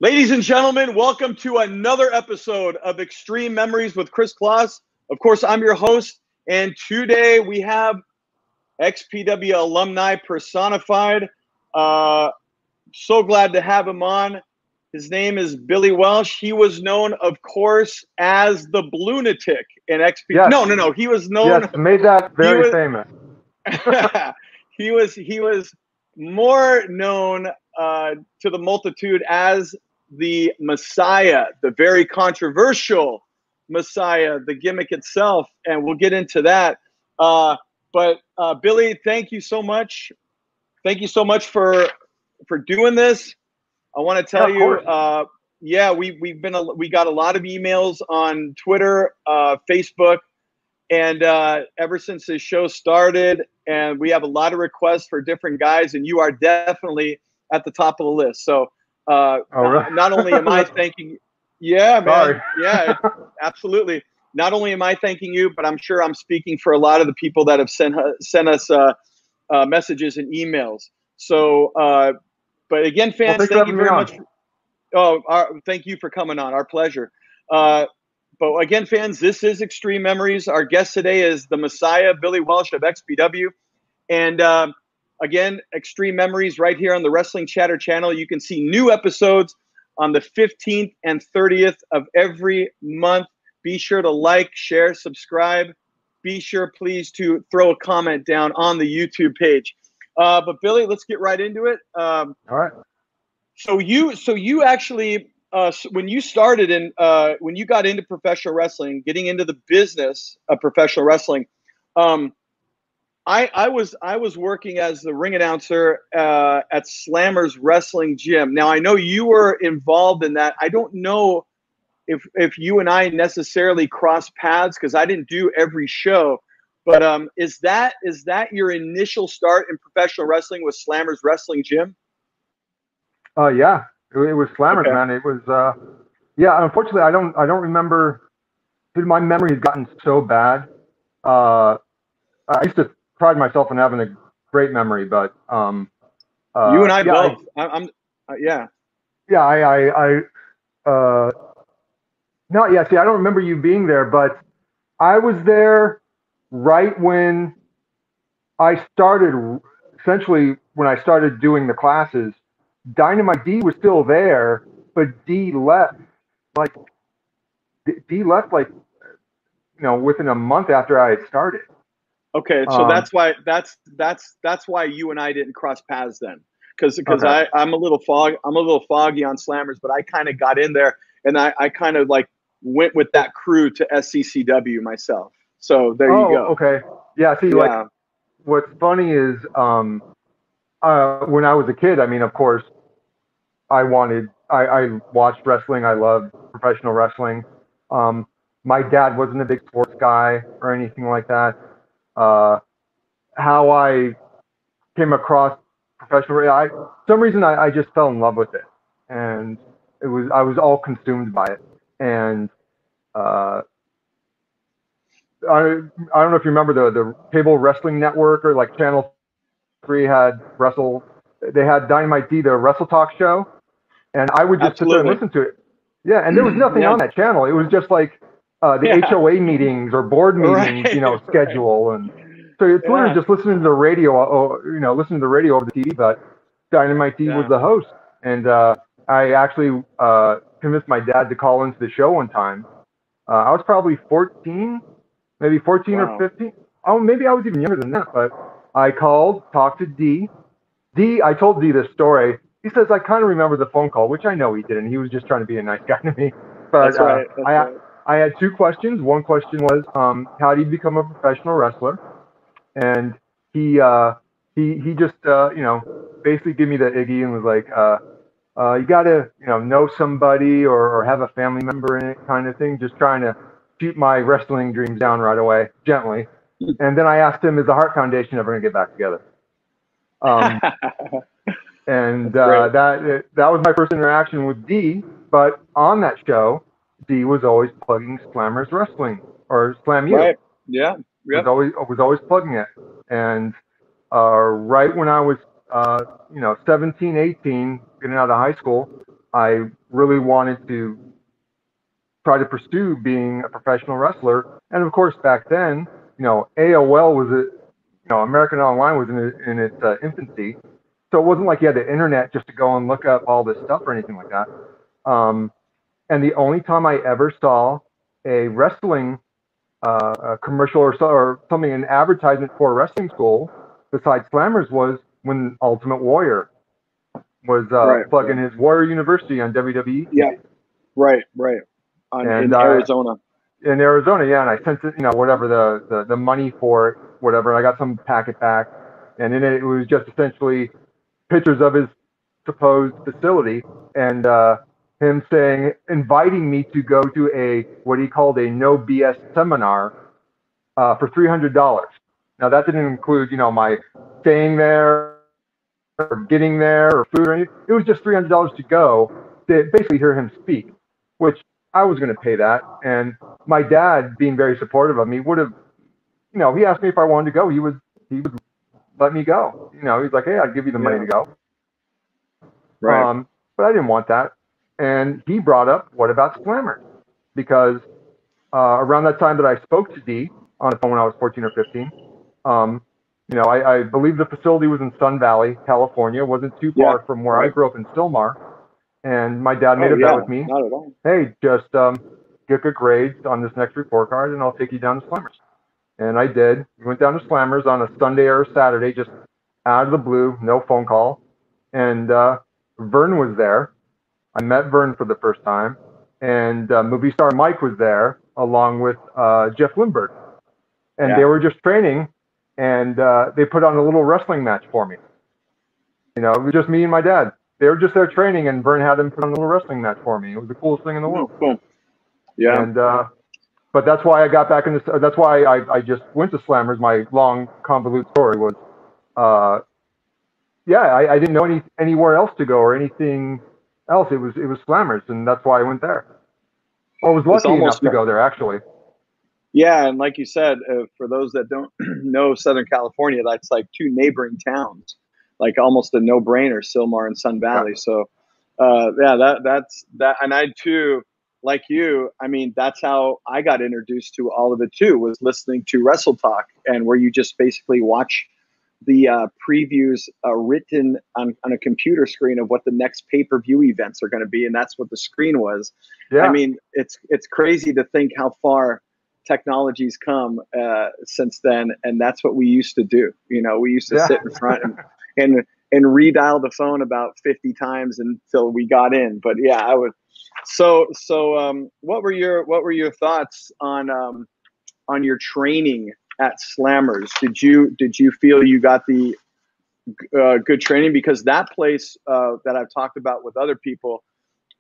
Ladies and gentlemen, welcome to another episode of Xtreme Memories with Kris Kloss. Of course, I'm your host, and today we have XPW alumni personified. So glad to have him on. His name is Billy Welch. He was known, of course, as the Blunatic in XPW. Yes. No. He was known. Yes, made that very famous. He was more known to the multitude as the Messiah, the very controversial Messiah, the gimmick itself, and we'll get into that. But Billy, thank you so much. Thank you so much for doing this. I want to tell you, we got a lot of emails on Twitter, Facebook, and ever since this show started, and we have a lot of requests for different guys, and you are definitely at the top of the list. So not only am I thanking, yeah, man, Sorry. yeah, absolutely. Not only am I thanking you, but I'm sure I'm speaking for a lot of the people that have sent us messages and emails. So, but again, fans, thank you very much. Thank you for coming on. Our pleasure. But again, fans, this is Xtreme Memories. Our guest today is the Messiah, Billy Welch of XPW. And again, Xtreme Memories right here on the Wrestling Chatter channel. You can see new episodes on the 15th and 30th of every month. Be sure to like, share, subscribe. Be sure, please, to throw a comment down on the YouTube page. But Billy, let's get right into it. All right. So you actually, when you started when you got into professional wrestling, getting into the business of professional wrestling, I was working as the ring announcer at Slammer's Wrestling Gym. Now I know you were involved in that. I don't know if you and I necessarily crossed paths because I didn't do every show. But is that your initial start in professional wrestling with Slammer's Wrestling Gym? Yeah, it was Slammer's, okay. man. It was yeah. Unfortunately, I don't remember. Dude, my memory has gotten so bad. I used to pride myself on having a great memory, but you and I both. Yeah. No, yeah. See, I don't remember you being there, but I was there right when I started. Essentially, when I started doing the classes, Dynamite D was still there, but D left. Like within a month after I had started. Okay, so that's why you and I didn't cross paths then, because I'm a little foggy on Slammers, but I kind of got in there and I kind of like went with that crew to SCCW myself. So there you go. Okay. Yeah. See, like what's funny is when I was a kid, I mean, of course, I watched wrestling. I loved professional wrestling. My dad wasn't a big sports guy or anything like that. How I came across professional, for some reason I just fell in love with it, and I was all consumed by it. And I don't know if you remember the Cable Wrestling Network or like Channel 3 had they had Dynamite D, the Wrestle Talk show, and I would just sit there and listen to it. Yeah, and there was nothing on that channel. It was just like the HOA meetings or board meetings, schedule, and so it's literally just listening to the radio, listening to the radio over the TV. But Dynamite D was the host, and I actually convinced my dad to call into the show one time. I was probably 14, maybe 14 or 15. Oh, maybe I was even younger than that. But I called, talked to D. I told D this story. He says, I kind of remember the phone call, which I know he didn't. He was just trying to be a nice guy to me. But That's right. I had two questions. One question was, how do you become a professional wrestler? And he just, basically gave me the Iggy and was like, you got to, know somebody or have a family member in it kind of thing. Just trying to shoot my wrestling dreams down right away, gently. And then I asked him, is the Heart Foundation ever going to get back together? And that was my first interaction with D. But on that show, D was always plugging Slammer's Wrestling or Slam U. Right. Yeah. Yep. Was always plugging it. And right when I was 17, 18, getting out of high school, I really wanted to try to pursue being a professional wrestler. And of course, back then, AOL was American Online was in its infancy. So it wasn't like you had the internet just to go and look up all this stuff or anything like that. And the only time I ever saw a wrestling a commercial or something, an advertisement for a wrestling school besides Slammers was when Ultimate Warrior was plugging his Warrior University on WWE. Yeah, right. In Arizona. In Arizona, yeah, and I sent it, whatever the money for it, whatever, and I got some packet back, and in it was just essentially pictures of his supposed facility, and him inviting me to go to what he called a no BS seminar for $300. Now that didn't include, my staying there or getting there or food or anything. It was just $300 to go to basically hear him speak, which I was going to pay that. And my dad, being very supportive of me, would have, he asked me if I wanted to go. He would let me go. He's like, hey, I'll give you the money to go. Right. But I didn't want that. And he brought up, what about Slammers? Because around that time that I spoke to Dee on the phone when I was 14 or 15, I believe the facility was in Sun Valley, California. It wasn't too far from where I grew up in Sylmar. And my dad made a bet with me. Not at all. Hey, just get good grades on this next report card, and I'll take you down to Slammers. And I did. We went down to Slammers on a Sunday or a Saturday, just out of the blue, no phone call. And Vern was there. I met Vern for the first time. And movie star Mike was there, along with Jeff Lindbergh. And they were just training, and they put on a little wrestling match for me. It was just me and my dad. They were just there training, and Vern had them put on a little wrestling match for me. It was the coolest thing in the world. Cool. Yeah. And but that's why I got back in this. That's why I just went to Slammers. My long, convoluted story was, I didn't know anywhere else to go or anything else. It was Slammers, and that's why I went there. Or was lucky enough to go there, actually. Yeah, and like you said, for those that don't know Southern California, that's like two neighboring towns, like almost a no-brainer, Sylmar and Sun Valley. So, that's that. And I too, like you, I mean, that's how I got introduced to all of it too, was listening to Wrestle Talk, and where you just basically watch the previews written on a computer screen of what the next pay-per-view events are going to be, and that's what the screen was. Yeah. I mean, it's crazy to think how far technology's come since then, and that's what we used to do. We used to sit in front and redial the phone about 50 times until we got in. But yeah, I would. So what were your thoughts on your training at Slammers? Did you feel you got the good training? Because that place that I've talked about with other people,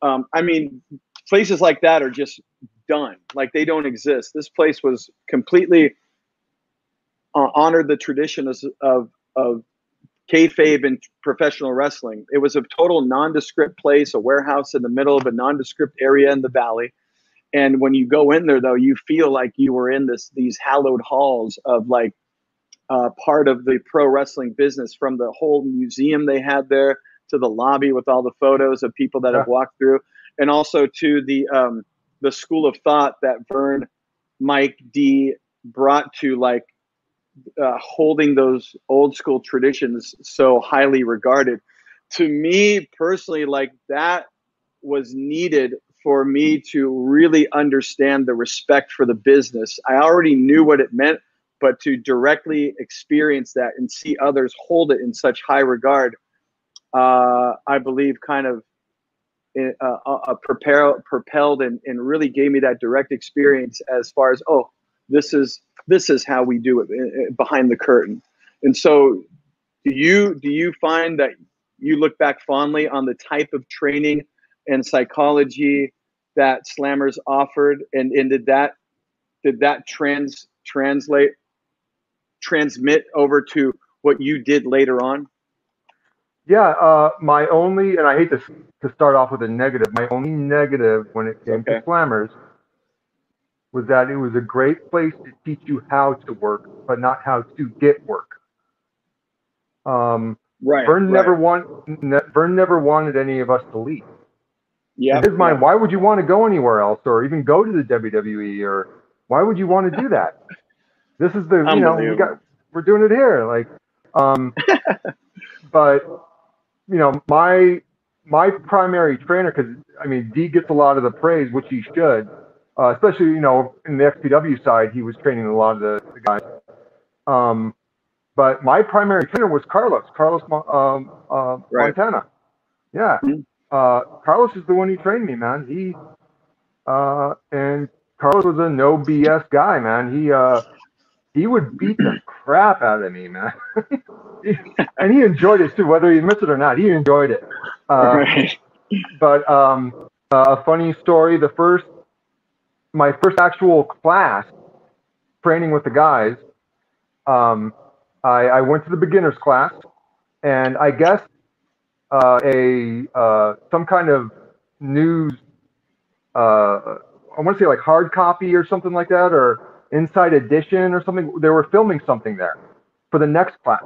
I mean, places like that are just done. Like, they don't exist. This place was completely honored the tradition of kayfabe and professional wrestling. It was a total nondescript place, a warehouse in the middle of a nondescript area in the valley. And when you go in there, though, you feel like you were in these hallowed halls of like part of the pro wrestling business, from the whole museum they had there to the lobby with all the photos of people that have walked through, and also to the school of thought that Vern, Mike, D brought to like holding those old school traditions so highly regarded. To me personally, like, that was needed for me to really understand the respect for the business. I already knew what it meant, but to directly experience that and see others hold it in such high regard, I believe kind of propelled and really gave me that direct experience as far as, oh, this is how we do it behind the curtain. And so do you find that you look back fondly on the type of training and psychology that Slammers offered, and did that transmit over to what you did later on? Yeah, my only, and I hate to start off with a negative, my only negative when it came to Slammers was that it was a great place to teach you how to work, but not how to get work. Vern never wanted any of us to leave. In his mind, why would you want to go anywhere else or even go to the WWE, or why would you want to do that? This is the, you know, we're doing it here. Like, but, you know, my primary trainer, because I mean, D gets a lot of the praise, which he should, especially, you know, in the XPW side, he was training a lot of the guys. But my primary trainer was Carlos Montana. Yeah. Carlos is the one who trained me, man. And Carlos was a no BS guy, man. He would beat the crap out of me, man. And he enjoyed it too, whether he admits it or not. He enjoyed it. But a funny story: my first actual class training with the guys, I went to the beginners class, and I guess some kind of news, I want to say like hard copy or something like that, or Inside Edition or something. They were filming something there for the next class,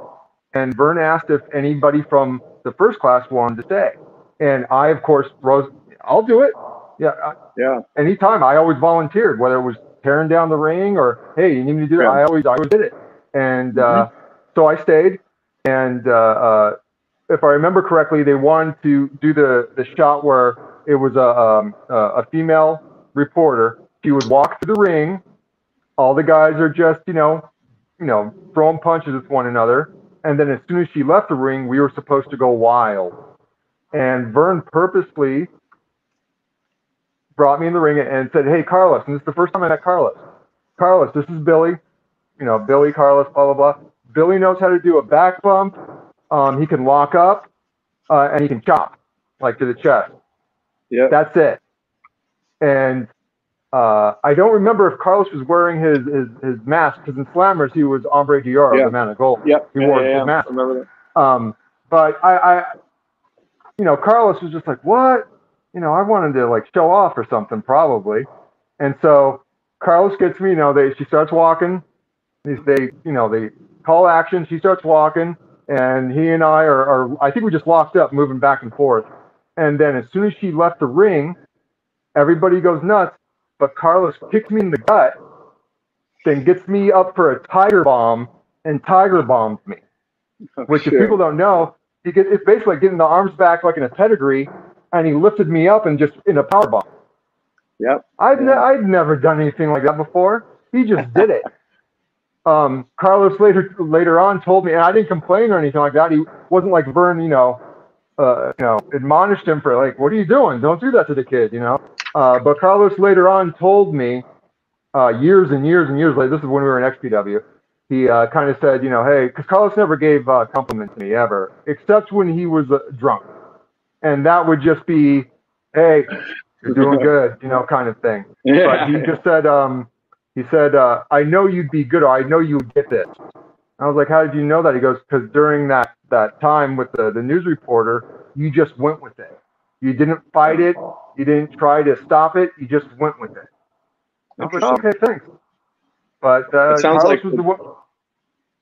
and Vern asked if anybody from the first class wanted to stay, and I, of course, rose. I'll do it. Yeah. Anytime, I always volunteered, whether it was tearing down the ring or, hey, you need me to do it. I always did it, and so I stayed. And if I remember correctly, they wanted to do the shot where it was a female reporter. She would walk to the ring. All the guys are just, you know, throwing punches at one another. And then as soon as she left the ring, we were supposed to go wild. And Vern purposely brought me in the ring and said, hey, Carlos, and this is the first time I met Carlos. Carlos, this is Billy. You know, Billy, Carlos, blah, blah, blah. Billy knows how to do a back bump. He can lock up, and he can chop, like to the chest. Yeah. That's it. And I don't remember if Carlos was wearing his mask, because in Slammers he was Hombre de Oro, the man of gold. He wore his mask. I remember that. But I, you know, Carlos was just like, what? You know, I wanted to like show off or something probably. And so Carlos gets me, you know, she starts walking. They call action. She starts walking, and he and I I think we just locked up, moving back and forth. And then as soon as she left the ring, everybody goes nuts. But Carlos kicks me in the gut, then gets me up for a tiger bomb and tiger bombs me. Which, if people don't know, it's basically like getting the arms back like in a pedigree, and he lifted me up and just in a power bomb. Yep. I'd never done anything like that before. He just did it. Carlos later on told me, and I didn't complain or anything like that. He wasn't like Vern, admonished him for like, what are you doing? Don't do that to the kid, you know. But Carlos later on told me, years and years and years later, this is when we were in XPW, he kind of said, you know, hey, because Carlos never gave compliments to me ever, except when he was drunk. And that would just be, hey, you're doing good, you know, kind of thing. Yeah. But he just said, I know you'd be good, or I know you would get this. I was like, how did you know that? He goes, because during that time with the news reporter, you just went with it. You didn't fight it. You didn't try to stop it. You just went with it. I was like, okay, thanks. But Carlos was the one.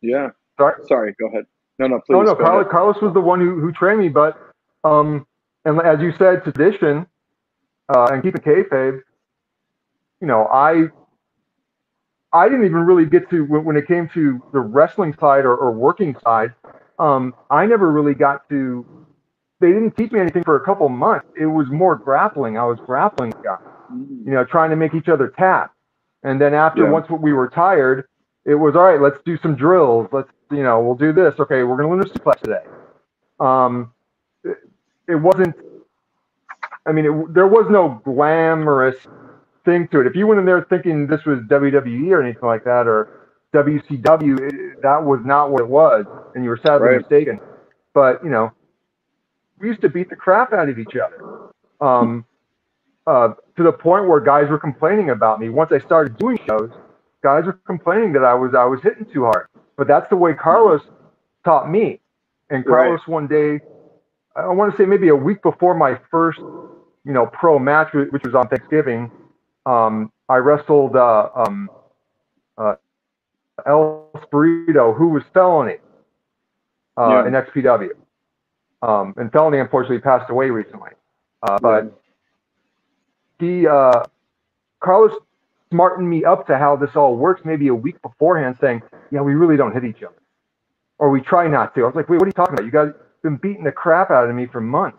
Yeah. Sorry. Go ahead. No, please. Oh no, Carlos was the one who trained me. But and as you said, tradition and keeping kayfabe. You know, I didn't even really get to, when it came to the wrestling side or working side, I never really got to, they didn't teach me anything for a couple months. It was more grappling. I was grappling guys, you know, trying to make each other tap. And then once we were tired, it was, all right, let's do some drills. We'll do this. Okay, we're going to learn a suplex today. It wasn't, there was no glamorous thing to it. If you went in there thinking this was WWE or anything like that, or WCW, that was not what it was, and you were sadly mistaken. But, you know, we used to beat the crap out of each other, to the point where guys were complaining about me. Once I started doing shows, guys were complaining that I was hitting too hard. But that's the way Carlos taught me. And Carlos one day, I want to say maybe a week before my first, you know, pro match, which was on Thanksgiving, I wrestled El Spirito, who was Felony in XPW. And Felony, unfortunately, passed away recently. But Carlos smartened me up to how this all works maybe a week beforehand, saying, yeah, we really don't hit each other. Or we try not to. I was like, wait, what are you talking about? You guys have been beating the crap out of me for months.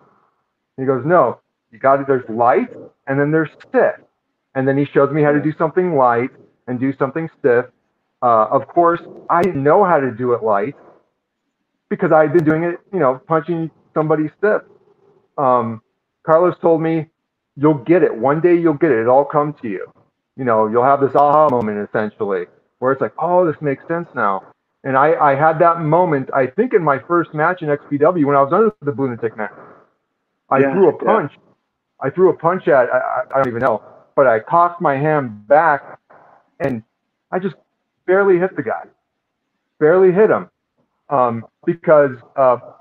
And he goes, no, you got it. There's light and then there's stiff. And then he shows me how to do something light and do something stiff. Of course, I didn't know how to do it light because I had been doing it, punching somebody stiff. Carlos told me, you'll get it. One day you'll get it. It'll all come to you. You'll have this aha moment essentially where it's like, oh, this makes sense now. And I had that moment, I think, in my first match in XPW when I was under the lunatic mask. I threw a punch. I threw a punch at, I don't even know, but I cocked my hand back and I just barely hit the guy. Barely hit him. Because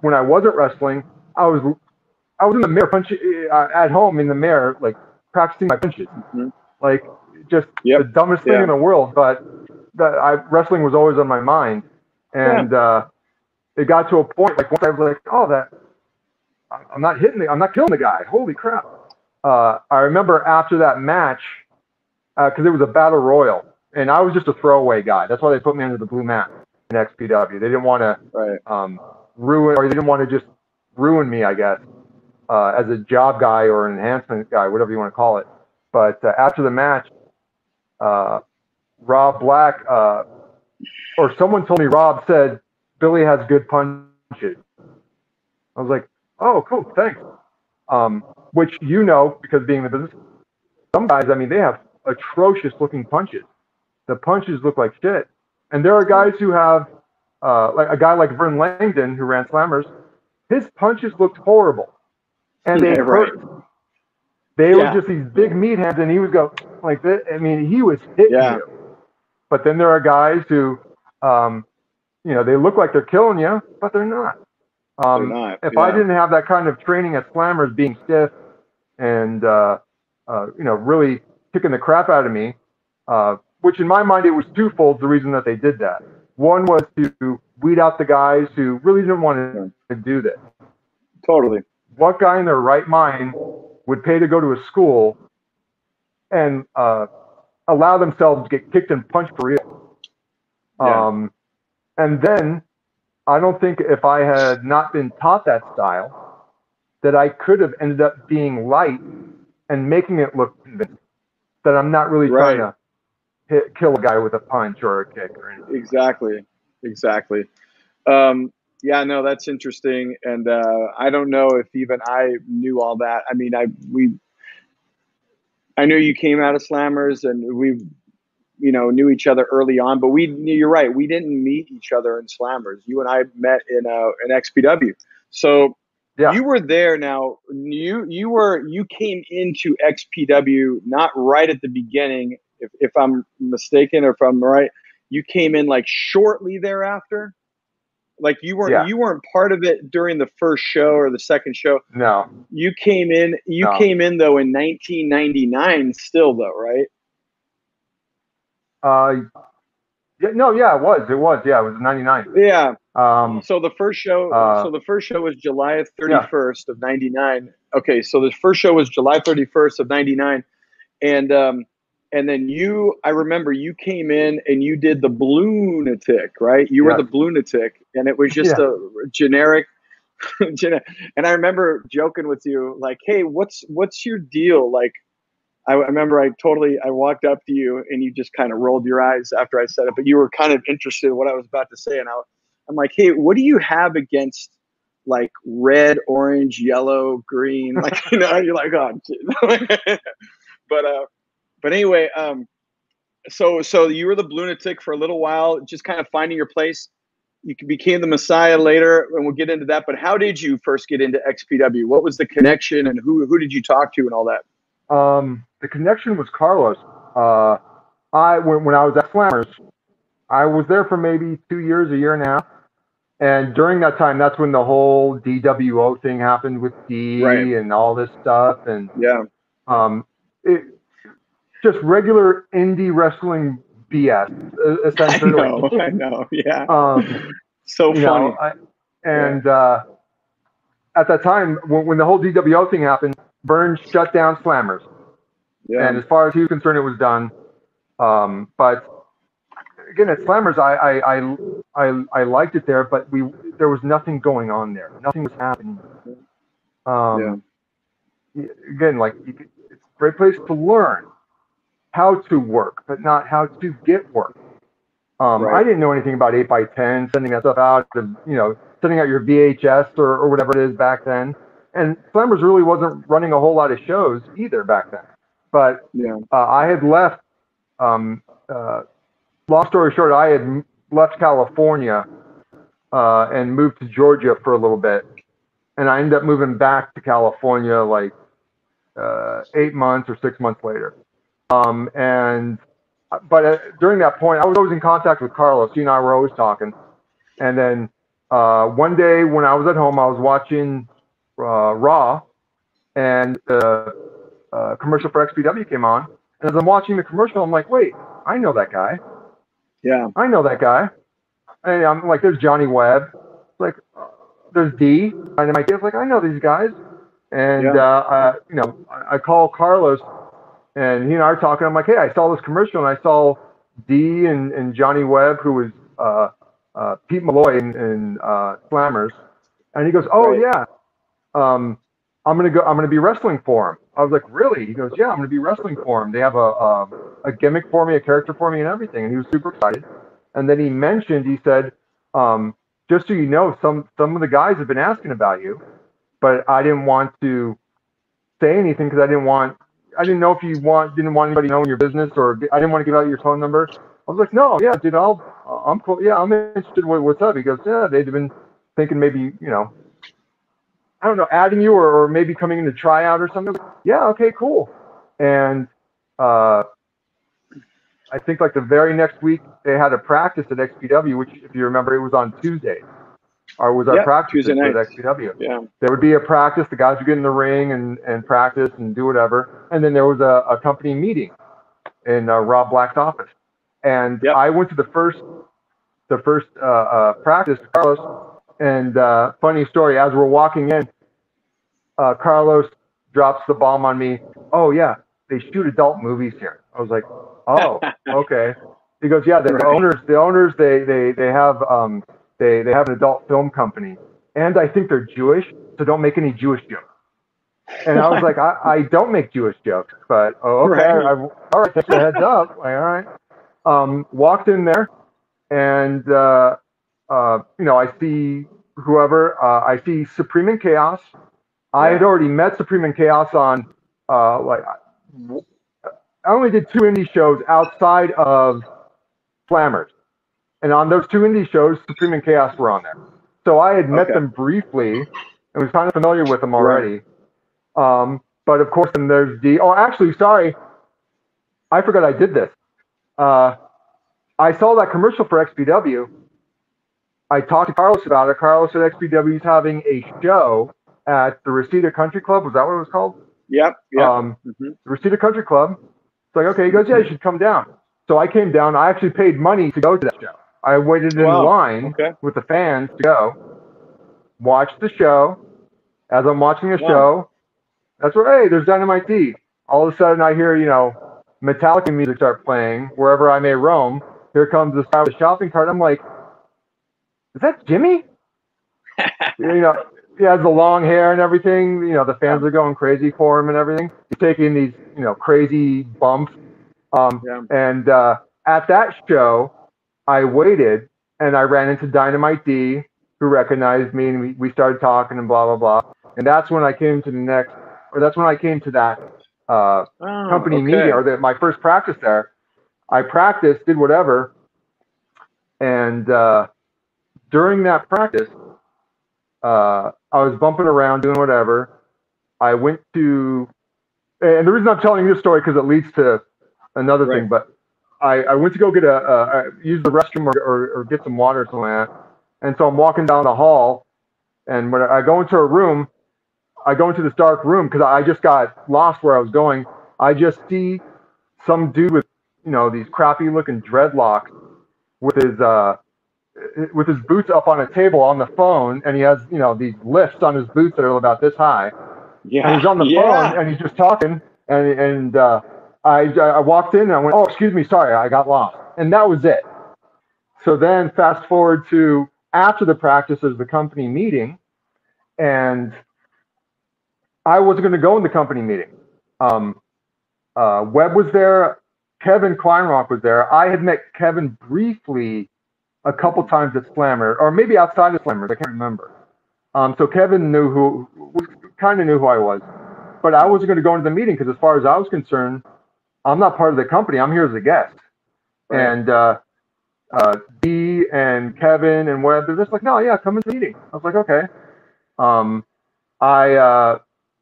when I wasn't wrestling, I was in the mirror punching at home in the mirror, like practicing my punches. Mm-hmm. Like just the dumbest thing in the world, but wrestling was always on my mind. And it got to a point, like once I was like, oh, I'm not killing the guy. Holy crap. I remember after that match, because it was a battle royal, and I was just a throwaway guy. That's why they put me under the blue mat in XPW. They didn't want to ruin, or they didn't want to just ruin me, I guess, as a job guy or an enhancement guy, whatever you want to call it. But after the match, Rob Black, or someone told me Rob said, Billy has good punches. I was like, oh, cool, thanks. Which because being in the business, some guys, they have atrocious looking punches. The punches look like shit. And there are guys who have, like a guy like Vern Langdon who ran Slammers, his punches looked horrible. And they hurt. They were just these big meat hands, and he would go like this. He was hitting you. But then there are guys who, they look like they're killing you, but they're not. If I didn't have that kind of training at Slammers, being stiff and really kicking the crap out of me, which in my mind it was twofold. The reason that they did that, one was to weed out the guys who really didn't want to do this. Totally. What guy in their right mind would pay to go to a school and allow themselves to get kicked and punched for real? And then I don't think if I had not been taught that style, that I could have ended up being light and making it look convincing. That I'm not really trying to kill a guy with a punch or a kick or anything. Exactly. No, that's interesting. And I don't know if even I knew all that. I knew you came out of Slammers and we knew each other early on, but you're right. We didn't meet each other in Slammers. You and I met in XPW. So you were there. Now you came into XPW, not right at the beginning, if I'm mistaken, or if I'm right, you came in like shortly thereafter. Like you weren't part of it during the first show or the second show. No. You came in though in 1999 still though, right? It was. Yeah, it was 99. Yeah. So the first show was July 31st of 99. Okay, so the first show was July 31st of 99. And then I remember you came in and you did the Blunatic, right? You were the Blunatic, and it was just a generic. And I remember joking with you, like, "Hey, what's your deal?" Like, I remember I walked up to you and you just kind of rolled your eyes after I said it, but you were kind of interested in what I was about to say, and I'm like, "Hey, what do you have against like red, orange, yellow, green?" Like, you're like, "Oh, But anyway, so you were the Blunatic for a little while, just kind of finding your place. You became the Messiah later, and we'll get into that. But how did you first get into XPW? What was the connection, and who did you talk to, and all that? The connection was Carlos. When I was at Slammers, I was there for maybe 2 years, a year and a half. And during that time, that's when the whole DWO thing happened with D and all this stuff. And just regular indie wrestling BS, essentially. I know, yeah. So funny. At that time, when the whole DWO thing happened, Burns shut down Slammers. Yeah. And as far as he was concerned, it was done. But again, at Slammers, I liked it there, but there was nothing going on there. Nothing was happening. Again, like it's a great place to learn how to work, but not how to get work. I didn't know anything about 8x10, sending that stuff out, sending out your VHS or whatever it is back then. And Slammers really wasn't running a whole lot of shows either back then. But I had left, long story short, I had left California and moved to Georgia for a little bit. And I ended up moving back to California like 8 months or 6 months later. But during that point, I was always in contact with Carlos. He and I were always talking. And then one day when I was at home, I was watching Raw, and the commercial for XPW came on. And as I'm watching the commercial, I'm like, wait, I know that guy. Yeah. I know that guy. And I'm like, there's Johnny Webb. Like, there's D. And I was like, I know these guys. And, I call Carlos, and he and I are talking. I'm like, hey, I saw this commercial, and I saw D and Johnny Webb, who was Pete Malloy in Slammers. And he goes, oh, yeah. I'm gonna be wrestling for him. I was like, really? He goes, yeah, I'm gonna be wrestling for him. They have a gimmick for me, a character for me, and everything. And he was super excited. And then he said, just so you know, some of the guys have been asking about you, but I didn't want to say anything because I didn't know if you didn't want anybody knowing your business, or I didn't want to give out your phone number. I was like, no, yeah, dude, I'm cool. Yeah, I'm interested. What's up? He goes, yeah, they've been thinking maybe, I don't know, adding you or maybe coming in to try out or something. Yeah, okay, cool. And I think like the very next week they had a practice at XPW, which, if you remember, it was on Tuesday. Or was our practice at XPW. Yeah. There would be a practice. The guys would get in the ring and practice and do whatever. And then there was a company meeting in Rob Black's office. And I went to the first practice with Carlos. And funny story, as we're walking in, Carlos drops the bomb on me. Oh yeah, they shoot adult movies here. I was like, oh, okay. He goes, yeah, the owners, they have an adult film company, and I think they're Jewish, so don't make any Jewish jokes. And I was like, I don't make Jewish jokes, but okay, all right, take the heads up. Like, all right. Walked in there, and I see whoever. I see Supreme and Chaos. I had already met Supreme and Chaos on I only did 2 indie shows outside of Slammers. And on those 2 indie shows, Supreme and Chaos were on there. So I had met them briefly and was kind of familiar with them already. But of course, then there's D. Oh, actually, sorry. I forgot I did this. I saw that commercial for XPW. I talked to Carlos about it. Carlos said XPW is having a show at the Reseda Country Club. Was that what it was called? Yep. The Reseda Country Club. It's like, okay, he goes, yeah, you should come down. So I came down. I actually paid money to go to that show. I waited in line with the fans to go, watch the show. As I'm watching the show, that's where, hey, there's Dynamite D. All of a sudden I hear, Metallica music start playing wherever I may roam. Here comes this guy with a shopping cart. I'm like, is that Jimmy? He has the long hair and everything. The fans are going crazy for him and everything. He's taking these, crazy bumps. And at that show, I waited, and I ran into Dynamite D, who recognized me, and we started talking and blah, blah, blah. And that's when I came to that company meeting, or my first practice there. I practiced, did whatever. And during that practice, I was bumping around, doing whatever. I went to, and the reason I'm telling you this story, because it leads to another thing, but I went to go get use the restroom or get some water or something like that. And so I'm walking down the hall, and when I go into a room, I go into this dark room because I just got lost where I was going. I just see some dude with, these crappy looking dreadlocks with his boots up on a table on the phone, and he has, these lifts on his boots that are about this high. Yeah. And he's on the phone, and he's just talking, and I walked in and I went, oh, excuse me, sorry, I got lost. And that was it. So then fast forward to after the practices, the company meeting, and I wasn't going to go in the company meeting. Webb was there. Kevin Kleinrock was there. I had met Kevin briefly a couple times at Slammer, or maybe outside of Slammer. I can't remember. So Kevin kind of knew who I was, but I wasn't going to go into the meeting because, as far as I was concerned, I'm not part of the company. I'm here as a guest. Right. And Dee and Kevin and Webb, they're just like, no, yeah, come into the meeting. I was like, okay.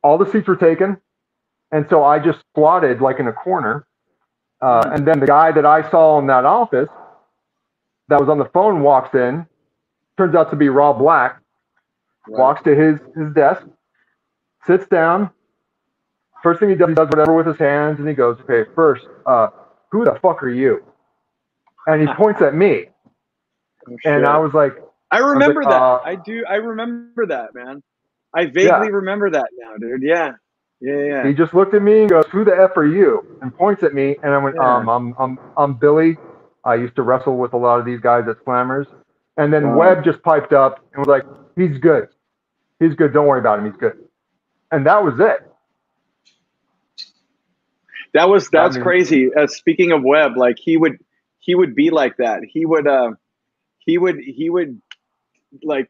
All the seats were taken, and so I just squatted like in a corner. And then the guy that I saw in that office that was on the phone walks in. Turns out to be Rob Black. Right. Walks to his desk, sits down. First thing he does whatever with his hands, and he goes, okay, first, who the fuck are you? And he points at me. Oh, and I was like, I remember that. I remember that, man. I vaguely remember that now, dude. Yeah. He just looked at me and goes, who the F are you? And points at me. And I went, I'm Billy. I used to wrestle with a lot of these guys at Slammers. And then Webb just piped up and was like, he's good. He's good. Don't worry about him. He's good. And that was it. That's crazy. Speaking of Webb, like he would be like that. He would like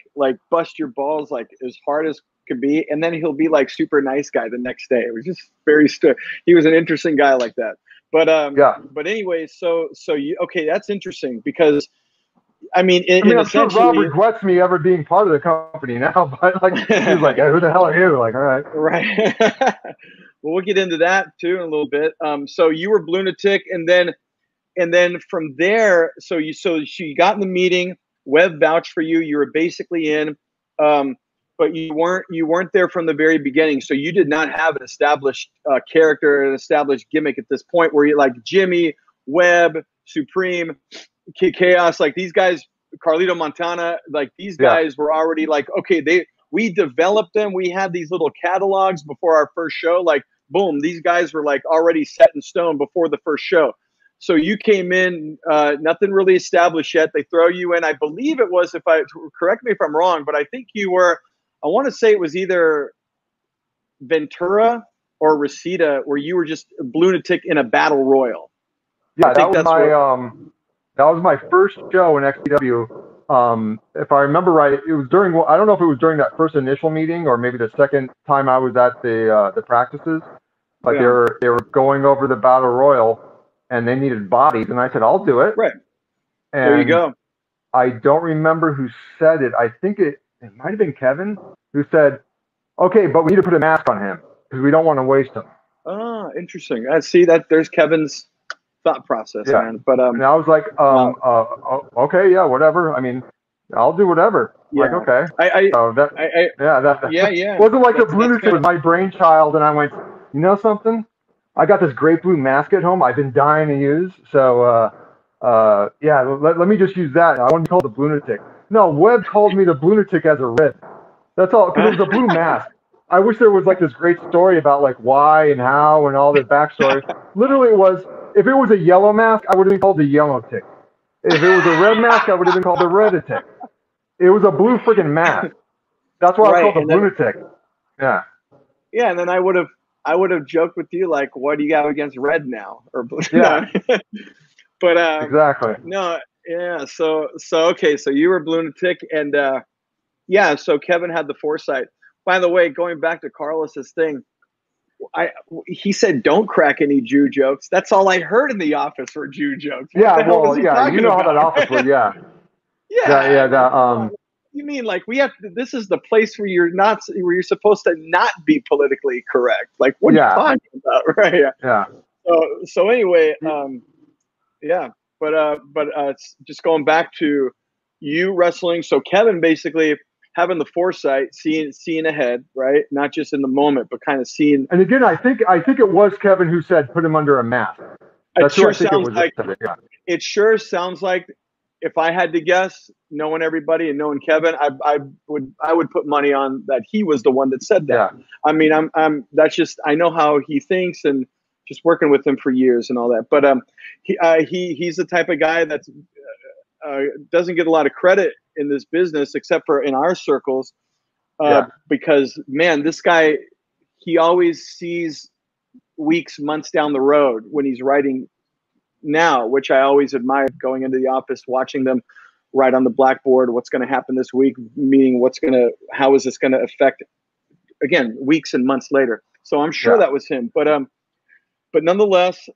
bust your balls like as hard as could be, and then he'll be like super nice guy the next day. It was just very he was an interesting guy like that. But but anyway, so you okay? That's interesting because I mean, I'm sure Rob regrets me ever being part of the company now, but like he was like, hey, who the hell are you? Like, all right, right. Well, we'll get into that too in a little bit. So you were Blunatic, and then from there, so you got in the meeting. Webb vouched for you. You were basically in, but you weren't there from the very beginning. So you did not have an established character, an established gimmick at this point. Where you like Jimmy, Webb, Supreme, Chaos, like these guys, Carlito Montana, like these guys were already like, okay, we developed them. We had these little catalogs before our first show. Like, boom, these guys were like already set in stone before the first show. So you came in, nothing really established yet. They throw you in. I believe it was, correct me if I'm wrong, but I think you were, I want to say it was either Ventura or Reseda, where you were just a Blunatic in a battle royal. Yeah, that was my first show in XPW. If I remember right, it was during, I don't know if it was during that first initial meeting or maybe the second time I was at the practices, but they were going over the battle royal. And they needed bodies, and I said, I'll do it. Right. And there you go. I don't remember who said it. I think it might have been Kevin who said, okay, but we need to put a mask on him because we don't want to waste him. Oh, interesting. I see that there's Kevin's thought process, man. But and I was like, okay, yeah, whatever. I mean, I'll do whatever. Yeah. Like, okay. It wasn't like the Blunatic was my brainchild, and I went, you know something? I got this great blue mask at home I've been dying to use. So, let me just use that. I want to be called the Blunatic. No, Webb called me the Blunatic as a rib. That's all, because it was a blue mask. I wish there was like this great story about like why and how and all this backstory. Literally, it was, if it was a yellow mask, I would have been called the Yellow Tick. If it was a red mask, I would have been called the Red-a-Tick. It was a blue freaking mask. That's why I was called the Blunatic. Yeah. Yeah, and then I would have joked with you like, what do you got against red now? Or blue? Yeah. But exactly. No, yeah. So okay, so you were Blunatic, and so Kevin had the foresight. By the way, going back to Carlos's thing, he said don't crack any Jew jokes. That's all I heard in the office were Jew jokes. What you know how that office was, yeah. You mean like this is the place where you're supposed to not be politically correct. Like what are you talking about? Right. Yeah. So anyway, but just going back to you wrestling. So Kevin basically having the foresight, seeing ahead, right? Not just in the moment, but kind of seeing. And again, I think it was Kevin who said put him under a mask. It sure sounds like if I had to guess, knowing everybody and knowing Kevin, I would put money on that he was the one that said that. Yeah. I mean, that's just, I know how he thinks, and just working with him for years and all that. But he's the type of guy that's doesn't get a lot of credit in this business, except for in our circles, because man, this guy, he always sees weeks, months down the road when he's writing now, which I always admired, going into the office, watching them write on the blackboard what's going to happen this week, meaning how is this going to affect, again, weeks and months later. So I'm sure that was him, but nonetheless,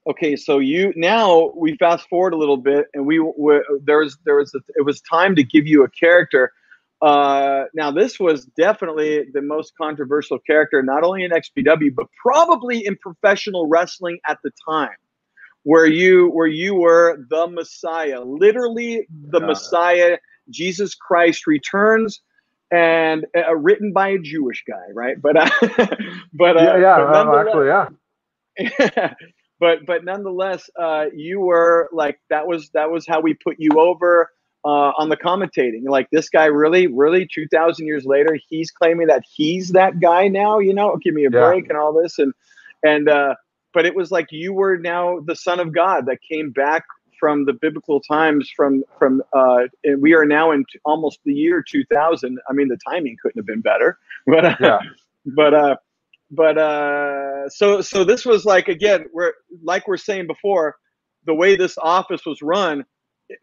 okay, so now we fast forward a little bit, and it was time to give you a character. Now this was definitely the most controversial character, not only in XPW, but probably in professional wrestling at the time, where you were the Messiah, literally the Messiah. Jesus Christ returns, and written by a Jewish guy, right? But actually, yeah. But nonetheless, you were like, that was how we put you over on the commentating. Like, this guy really 2,000 years later, he's claiming that he's that guy now, give me a break and all this. But it was like, you were now the Son of God that came back from the biblical times and we are now in almost the year 2000. I mean, the timing couldn't have been better, so this was like, again, we're saying before, the way this office was run,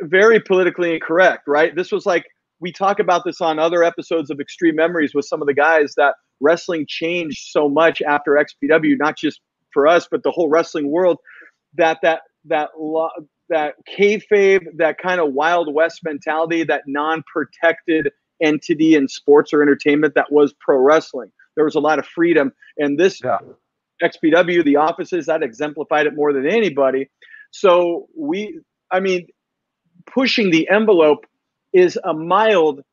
very politically incorrect, right? This was like, we talk about this on other episodes of Xtreme Memories with some of the guys, that wrestling changed so much after XPW, not just for us, but the whole wrestling world, that kayfabe, that kind of Wild West mentality, that non-protected entity in sports or entertainment that was pro wrestling. There was a lot of freedom, and this XPW, the offices, that exemplified it more than anybody. So pushing the envelope is a mild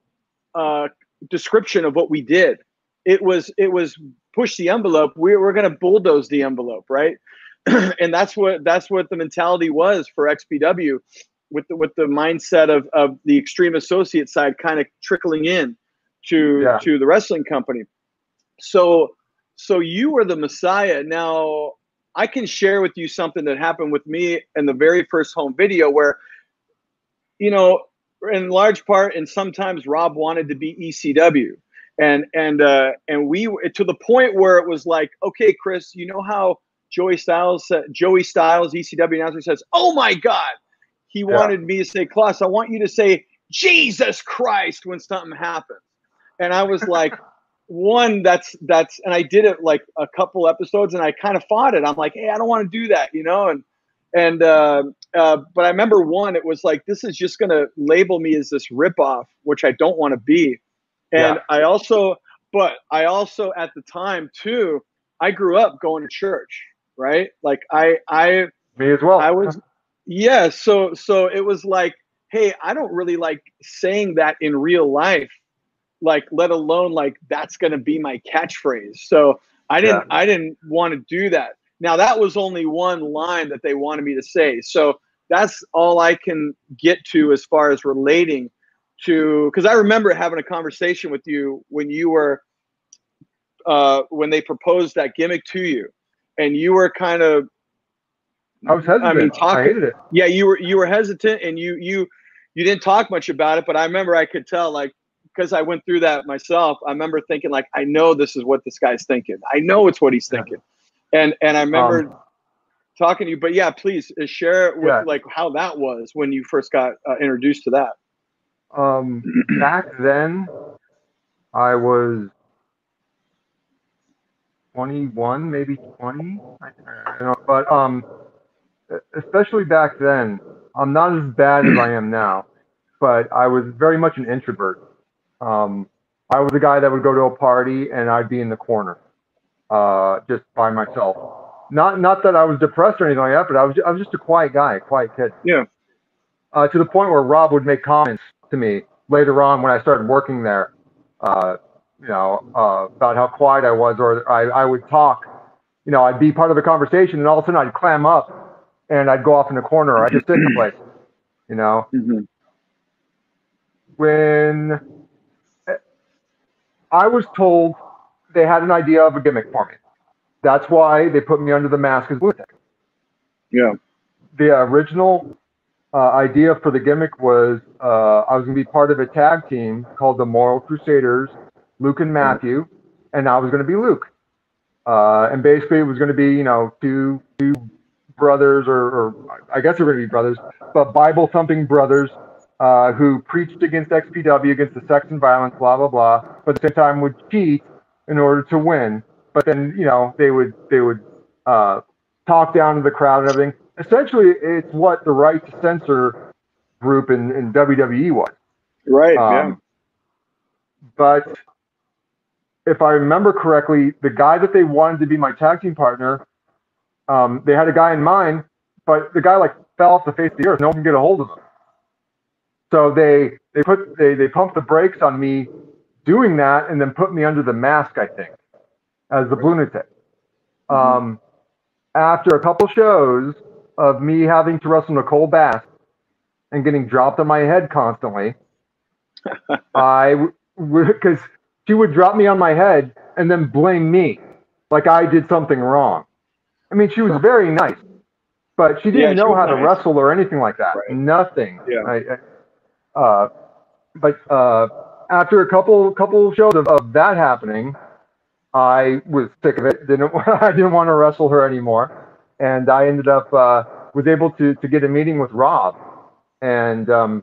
description of what we did. It was push the envelope. We're going to bulldoze the envelope, right? And that's what the mentality was for XPW, with the mindset of the extreme associate side kind of trickling in to the wrestling company. So you were the Messiah. Now, I can share with you something that happened with me in the very first home video, where, in large part, and sometimes Rob wanted to be ECW. And we, to the point where it was like, okay, Kris, you know how Joey Styles, ECW announcer, says, "Oh my God," he wanted me to say, "Kloss, I want you to say Jesus Christ when something happens." And I was like, and I did it like a couple episodes, and I kind of fought it. I'm like, hey, I don't want to do that, but I remember it was like, this is just going to label me as this ripoff, which I don't want to be. And I also at the time too, I grew up going to church, right? Like me as well. I was, so it was like, hey, I don't really like saying that in real life, like, let alone like that's going to be my catchphrase. So I didn't want to do that. Now, that was only one line that they wanted me to say. So that's all I can get to as far as relating to, because I remember having a conversation with you when you were, when they proposed that gimmick to you, and you were kind of, I was hesitant. I hated it. Yeah, you were hesitant, and you didn't talk much about it, but I remember I could tell, like, because I went through that myself. I remember thinking, like, I know this is what this guy's thinking. I know it's what he's thinking. And I remember talking to you, but yeah, please share with like how that was when you first got introduced to that. Back then, I was 21, maybe 20. I don't know, but especially back then, I'm not as bad as I am now, but I was very much an introvert. I was a guy that would go to a party and I'd be in the corner, just by myself. Not that I was depressed or anything like that, but I was just a quiet guy, a quiet kid. Yeah. To the point where Rob would make comments to me later on when I started working there, about how quiet I was, or I would talk. I'd be part of a conversation, and all of a sudden I'd clam up and I'd go off in the corner, or I'd just sit in a place. Mm-hmm. When I was told they had an idea of a gimmick for me, that's why they put me under the mask as lunatic. Yeah. The original idea for the gimmick was I was going to be part of a tag team called the Moral Crusaders, Luke and Matthew, and I was going to be Luke. And basically it was going to be, two brothers, or I guess they were going to be brothers, but Bible-thumping brothers who preached against XPW, against the sex and violence, blah, blah, blah, but at the same time would cheat in order to win. But then, they would talk down to the crowd and everything. Essentially, it's what the Right to Censor group in WWE was. Right, yeah. But if I remember correctly, the guy that they wanted to be my tag team partner, they had a guy in mind, but the guy fell off the face of the earth. No one can get a hold of him. So they pumped the brakes on me doing that, and then put me under the mask, I think, as the lunatic. After a couple shows of me having to wrestle Nicole Bass and getting dropped on my head constantly, because she would drop me on my head and then blame me like I did something wrong. I mean, she was very nice, but she didn't know how to wrestle or anything like that. Right. Nothing. Yeah. But after a couple shows of that happening, I was sick of it. I didn't want to wrestle her anymore, and I ended up was able to get a meeting with Rob, and at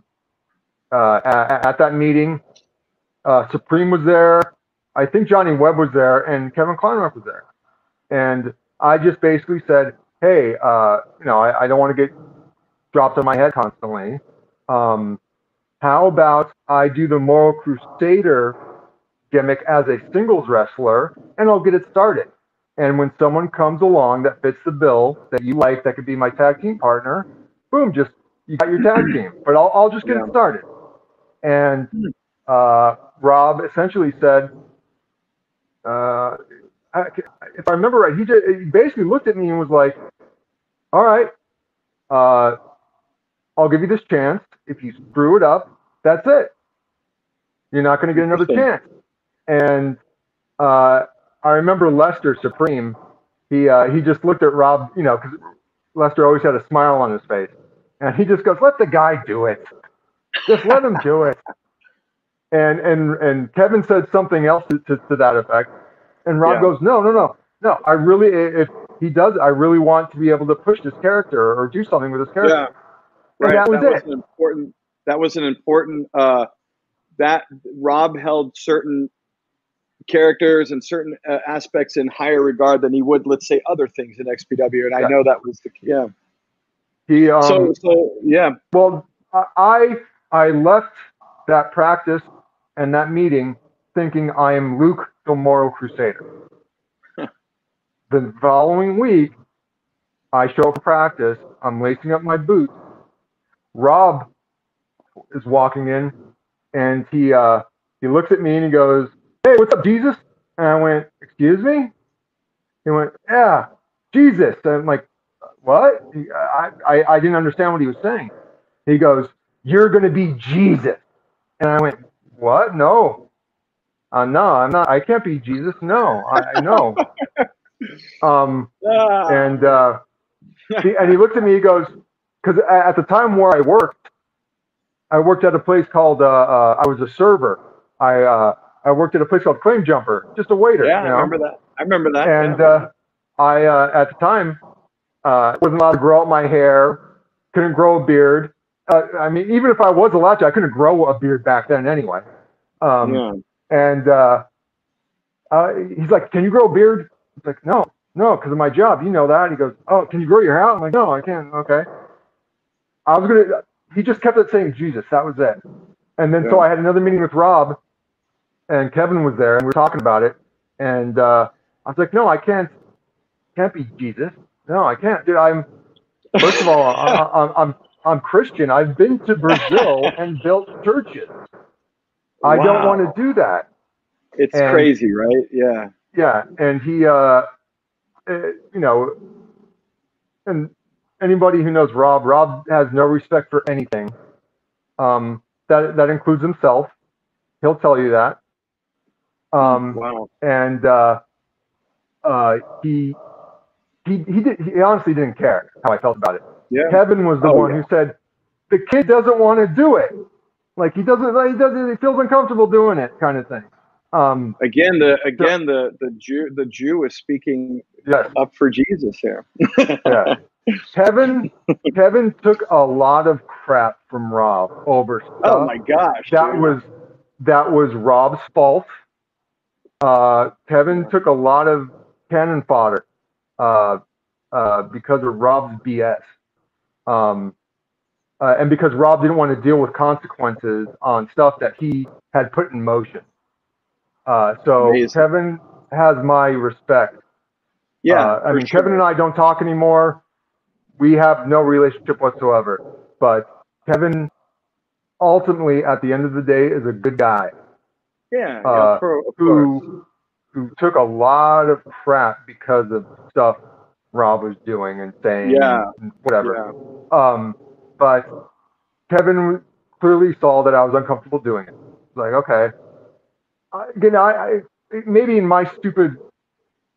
that meeting, Supreme was there. I think Johnny Webb was there, and Kevin Kleinrock was there, and I just basically said, hey, I don't want to get dropped on my head constantly. How about I do the Moral Crusader gimmick as a singles wrestler, and I'll get it started. And when someone comes along that fits the bill that you like, that could be my tag team partner, boom, you got your tag team. But I'll just get it started. And Rob essentially said, if I remember right, he basically looked at me and was like, all right, I'll give you this chance. If you screw it up, that's it. You're not going to get another chance. And I remember Lester Supreme. He just looked at Rob, because Lester always had a smile on his face, and he just goes, "Let the guy do it. Just let him do it." And Kevin said something else to that effect, and Rob goes, "No. I really, if he does, I really want to be able to push this character or do something with this character." Yeah, right. And that was an important. That Rob held certain characters and certain aspects in higher regard than he would, let's say, other things in XPW, and I know that was the He yeah. Well, I left that practice and that meeting thinking I am Luke the Moral Crusader. The following week, I show up for practice. I'm lacing up my boots. Rob is walking in, and he looks at me and he goes, "Hey, what's up, Jesus?" And I went, "Excuse me?" He went, "Yeah, Jesus." And I'm like, "What?" I didn't understand what he was saying. He goes, "You're going to be Jesus." And I went, "What? No. No, I'm not. I can't be Jesus. No, I know." And he looked at me, he goes, because at the time where I worked at a place called, I was a server. I worked at a place called Claim Jumper, just a waiter. Yeah, I remember that. And I, at the time, wasn't allowed to grow out my hair, couldn't grow a beard. I mean, even if I was allowed to, I couldn't grow a beard back then anyway. And he's like, "Can you grow a beard?" I was like, No, because of my job. You know that. He goes, "Oh, can you grow your hair out?" I'm like, "No, I can't." Okay. He just kept it saying Jesus. That was it. And then so I had another meeting with Rob, and Kevin was there, and we were talking about it. And I was like, "No, I can't be Jesus. No, I can't, dude. First of all, I'm Christian. I've been to Brazil and built churches. I don't want to do that." It's crazy, right? Yeah. Yeah, and he, and anybody who knows Rob has no respect for anything. That includes himself. He'll tell you that. And he honestly didn't care how I felt about it. Yeah. Kevin was the one who said, the kid doesn't want to do it. Like he feels uncomfortable doing it, kind of thing. Again, the Jew is speaking up for Jesus here. Yeah. Kevin took a lot of crap from Rob over stuff. Oh my gosh. That was Rob's fault. Kevin took a lot of cannon fodder because of Rob's BS. And because Rob didn't want to deal with consequences on stuff that he had put in motion. So amazing. Kevin has my respect. Yeah, I mean, sure. Kevin and I don't talk anymore. We have no relationship whatsoever. But Kevin, ultimately, at the end of the day, is a good guy. Yeah, who took a lot of crap because of stuff Rob was doing and saying and whatever. Yeah. But Kevin clearly saw that I was uncomfortable doing it. Like, okay. Again, I maybe in my stupid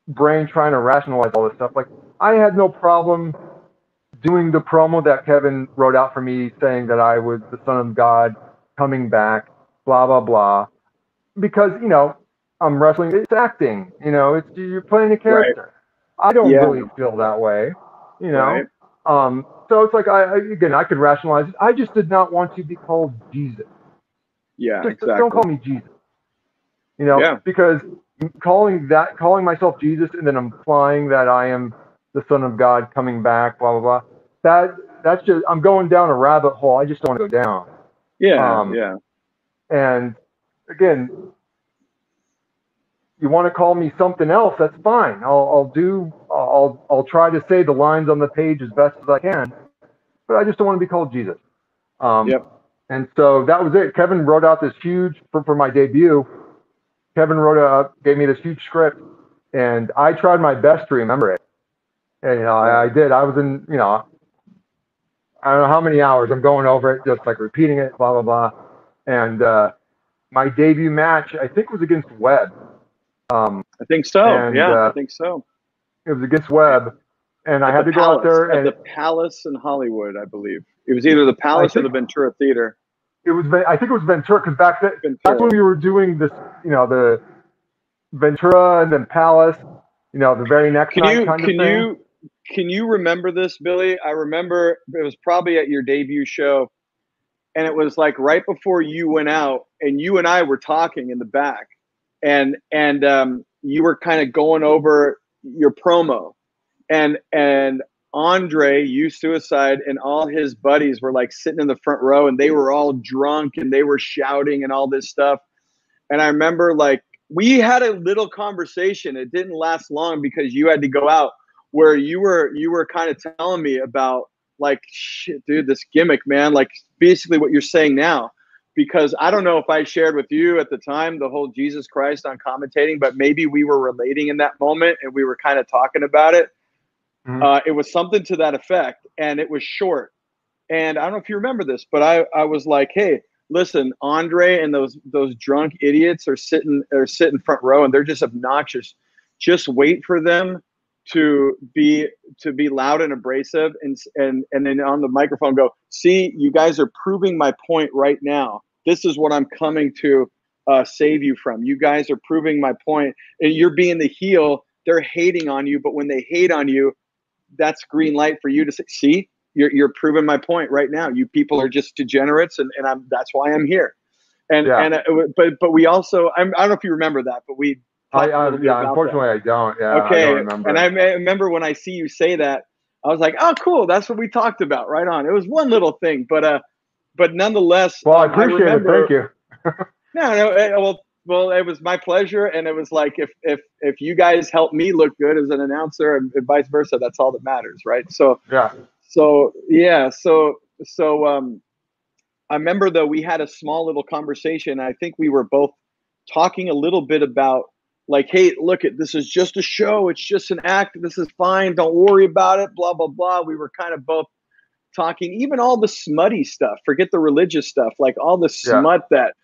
brain trying to rationalize all this stuff, like I had no problem doing the promo that Kevin wrote out for me saying that I was the son of God coming back, blah, blah, blah. Because, you know, I'm wrestling, it's acting, you know, you're playing a character. Right. I don't really feel that way, you know. Right. So it's like, I could rationalize it. I just did not want to be called Jesus. Yeah, just, exactly. Don't call me Jesus. You know, because calling myself Jesus and then implying that I am the Son of God coming back, blah, blah, blah. That's just, I'm going down a rabbit hole. I just don't want to go down. Yeah. And again, you want to call me something else, that's fine. I'll try to say the lines on the page as best as I can, but I just don't want to be called Jesus. And so that was it. Kevin wrote out this huge, for my debut, Kevin gave me this huge script, and I tried my best to remember it. And, you know, I did. I was in, you know, I don't know how many hours I'm going over it, just like repeating it, blah, blah, blah. And my debut match, I think, was against Webb. I think so. I think so. It was against Webb, and I had to go out there at the Palace in Hollywood, I believe. It was either the Palace or the Ventura Theater. I think it was Ventura, because back when we were doing this, you know, the Ventura and then Palace, you know, the very next night kind of thing. Can you remember this, Billy? I remember it was probably at your debut show, and it was like right before you went out, and you and I were talking in the back, and you were kind of going over your promo, and Andre, You Suicide, and all his buddies were like sitting in the front row, and they were all drunk and they were shouting and all this stuff. And I remember like we had a little conversation. It didn't last long because you had to go out, where you were kind of telling me about like, shit, dude, this gimmick, man, like basically what you're saying now. Because I don't know if I shared with you at the time the whole Jesus Christ on commentating, but maybe we were relating in that moment and we were kind of talking about it. It was something to that effect, and it was short. And I don't know if you remember this, but I was like, hey, listen, Andre and those drunk idiots are sitting front row, and they're just obnoxious. Just wait for them to be loud and abrasive, and then on the microphone go, see, you guys are proving my point right now. This is what I'm coming to save you from. You guys are proving my point, and you're being the heel. They're hating on you, but when they hate on you, that's green light for you to say, see, you're proving my point right now. You people are just degenerates, and that's why I'm here. But we also, I don't know if you remember that, but we unfortunately I don't. Yeah, okay. I don't remember. And I remember when I see you say that, I was like, oh, cool, that's what we talked about. Right on. It was one little thing, but nonetheless. Well, I appreciate it. Thank you. Well, it was my pleasure, and it was like if you guys help me look good as an announcer and vice versa, that's all that matters, right? So I remember though we had a small little conversation. I think we were both talking a little bit about like, hey, look, this is just a show. It's just an act. This is fine. Don't worry about it. Blah blah blah. We were kind of both talking, even all the smutty stuff. Forget the religious stuff. Like all the smut that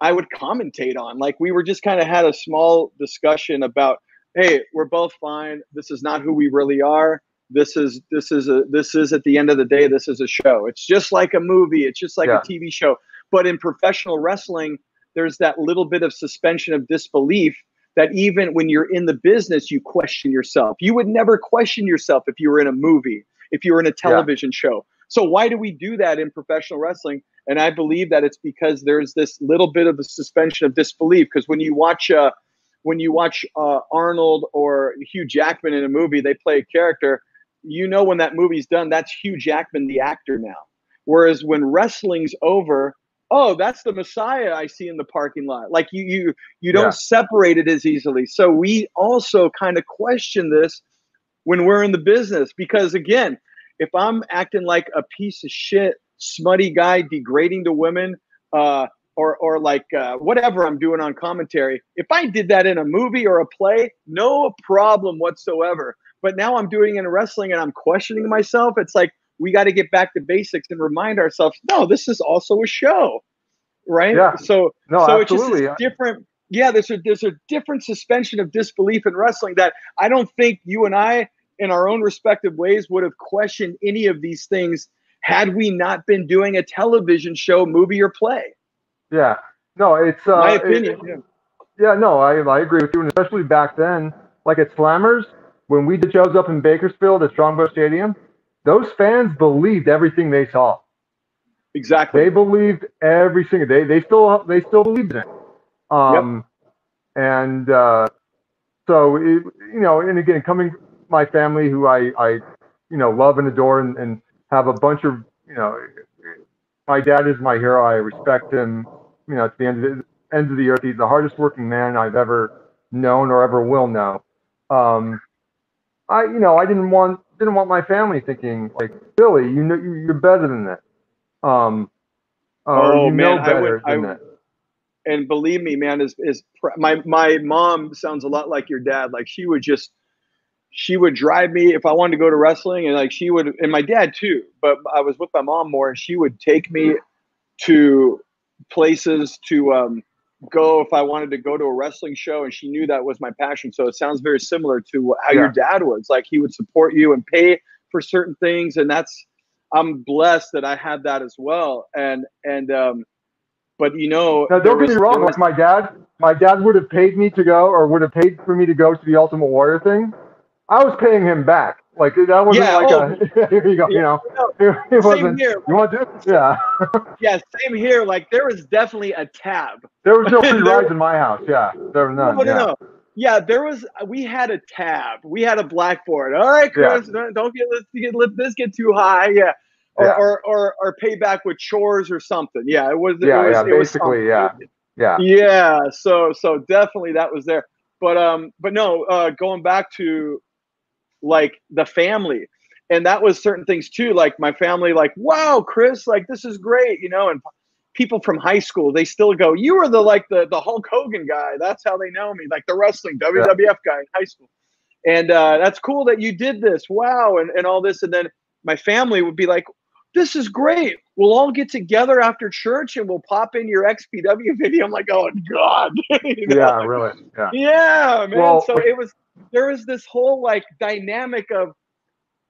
I would commentate on. Like we were just kind of had a small discussion about hey, we're both fine. This is not who we really are. This is at the end of the day, this is a show. It's just like a movie. It's just like a TV show. But in professional wrestling, there's that little bit of suspension of disbelief that even when you're in the business, you question yourself. You would never question yourself if you were in a movie, if you were in a television show. So why do we do that in professional wrestling? And I believe that it's because there's this little bit of a suspension of disbelief. Because when you watch Arnold or Hugh Jackman in a movie, they play a character. You know, when that movie's done, that's Hugh Jackman, the actor now. Whereas when wrestling's over, oh, that's the Messiah I see in the parking lot. Like you don't separate it as easily. So we also kind of question this when we're in the business, because again, if I'm acting like a piece of shit, smutty guy degrading to women, or like whatever I'm doing on commentary, if I did that in a movie or a play, no problem whatsoever. But now I'm doing it in wrestling and I'm questioning myself. It's like, we got to get back to basics and remind ourselves, no, this is also a show, right? Yeah. So absolutely. It's just different. Yeah, there's a different suspension of disbelief in wrestling that I don't think you and I, in our own respective ways, would have questioned any of these things had we not been doing a television show, movie, or play. Yeah. No, it's my opinion. No, I agree with you, and especially back then, like at Slammers, when we did shows up in Bakersfield at Strongbow Stadium, those fans believed everything they saw. Exactly. They believed every single day. They still believed in it. And so it, and again, coming from my family, who I love and adore, and have a bunch of, my dad is my hero. I respect him. At the end of the earth, he's the hardest working man I've ever known or ever will know. I didn't want my family thinking like, Billy, you're better than that. Better than that. And believe me, man, my mom sounds a lot like your dad. Like she would drive me if I wanted to go to wrestling, and like she would, and my dad too, but I was with my mom more, and she would take me to places to go if I wanted to go to a wrestling show, and she knew that was my passion. So it sounds very similar to how your dad was. Like he would support you and pay for certain things, and I'm blessed that I had that as well. But now, don't get me wrong. Like my dad would have paid me to go, or would have paid for me to go to the Ultimate Warrior thing. I was paying him back. Like that wasn't here you go. It wasn't. Here. You want to do it? Yeah. Yeah, same here. Like there was definitely a tab. There was no free rides in my house. Yeah, there was none. No. Yeah, we had a tab. We had a blackboard. All right, Kris, don't let this get too high. Yeah. Or pay back with chores or something. Yeah, it was. Basically. Yeah. So definitely that was there. But no, going back to like the family, and that was certain things too. Like my family, like, wow, Kris, like this is great, and people from high school, they still go, you were the Hulk Hogan guy. That's how they know me, like the wrestling WWF guy in high school. And that's cool that you did this. Wow. And all this. And then my family would be like, this is great. We'll all get together after church and we'll pop in your XPW video. I'm like, oh God. Yeah, really. Yeah. Yeah, man. Well, so there was this whole like dynamic of,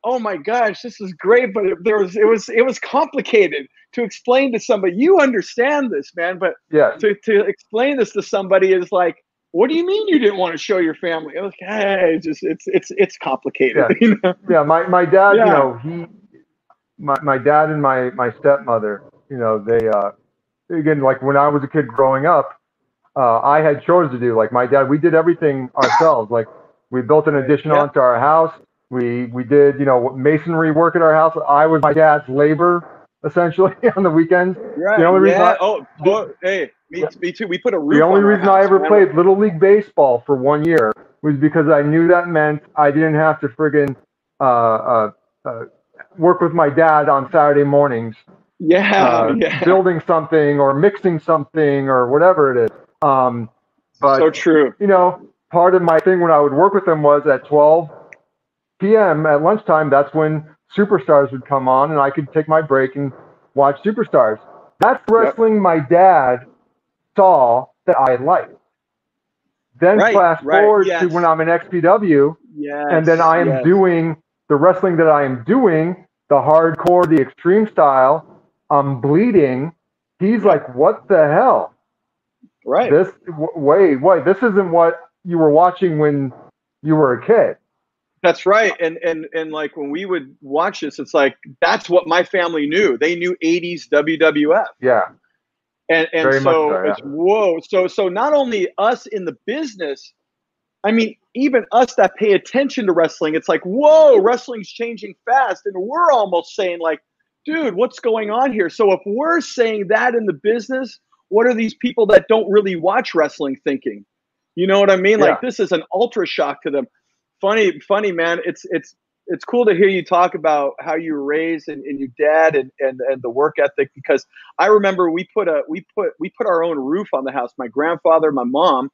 oh my gosh, this is great. But it was complicated to explain to somebody. You understand this, man. But to explain this to somebody is like, what do you mean you didn't want to show your family? I was like, hey, it's complicated. Yeah. Yeah. My dad, my dad and my stepmother, they, again, like when I was a kid growing up, I had chores to do. Like my dad, we did everything ourselves. Like we built an addition onto our house. We did, masonry work at our house. I was my dad's labor essentially on the weekends. Right. The only reason hey, me too. We put a roof. The only reason I ever played Little League Baseball for 1 year was because I knew that meant I didn't have to friggin' work with my dad on Saturday mornings. Building something or mixing something or whatever it is. But so true. Part of my thing when I would work with them was at 12 p.m. at lunchtime, that's when Superstars would come on and I could take my break and watch Superstars. That's wrestling my dad saw that I liked. Then fast forward to when I'm in XPW, and then I am doing the wrestling that I am doing, the hardcore, the extreme style. I'm bleeding. He's like, what the hell? Right. Wait, this isn't what you were watching when you were a kid. That's right. And like when we would watch this, it's like, that's what my family knew. They knew 80s WWF. Yeah. And so it's, whoa. So not only us in the business, I mean, even us that pay attention to wrestling, it's like, whoa, wrestling's changing fast. And we're almost saying like, dude, what's going on here? So if we're saying that in the business, what are these people that don't really watch wrestling thinking? You know what I mean? Like, this is an ultra shock to them. Funny, man. It's cool to hear you talk about how you were raised and your dad and the work ethic, because I remember we put our own roof on the house. My grandfather, my mom,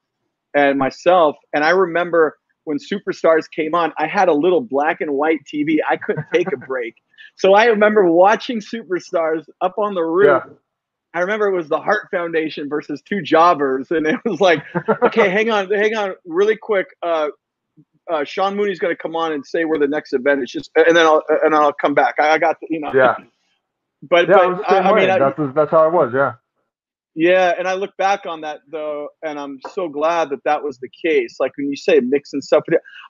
and myself. And I remember when Superstars came on, I had a little black and white TV. I couldn't take a break. So I remember watching Superstars up on the roof. Yeah. I remember it was the Hart Foundation versus two jobbers. And it was like, okay, hang on really quick. Sean Mooney's going to come on and say where the next event is, and then I'll come back. I got Yeah. But I mean, that's how it was. Yeah. Yeah, and I look back on that though, and I'm so glad that was the case. Like when you say mixing stuff,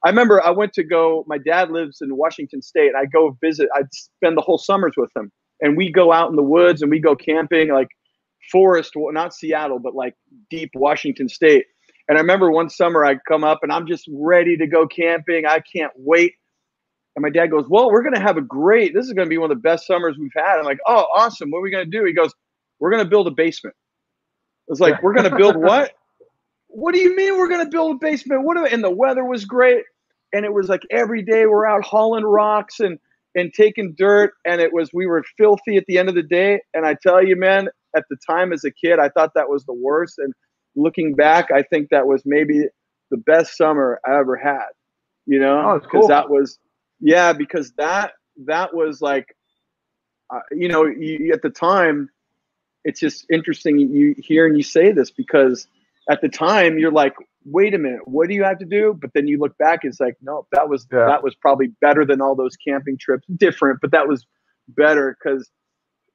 I remember I went to go. My dad lives in Washington State. I go visit. I'd spend the whole summers with him, and we go out in the woods and we go camping, like forest, not Seattle, but like deep Washington State. And I remember one summer I come up and I'm just ready to go camping. I can't wait. And my dad goes, "Well, we're gonna have this is gonna be one of the best summers we've had." I'm like, "Oh, awesome! What are we gonna do?" He goes, "We're gonna build a basement." I was like, "We're gonna build what? What do you mean we're gonna build a basement? And the weather was great, and it was like every day we're out hauling rocks and taking dirt, and we were filthy at the end of the day. And I tell you, man, at the time as a kid, I thought that was the worst. And looking back, I think that was maybe the best summer I ever had. You know, because that was, because that was like, at the time. It's just interesting you hear and you say this, because at the time you're like, wait a minute, what do you have to do? But then you look back, it's like, no, that was probably better than all those camping trips. Different, but that was better because,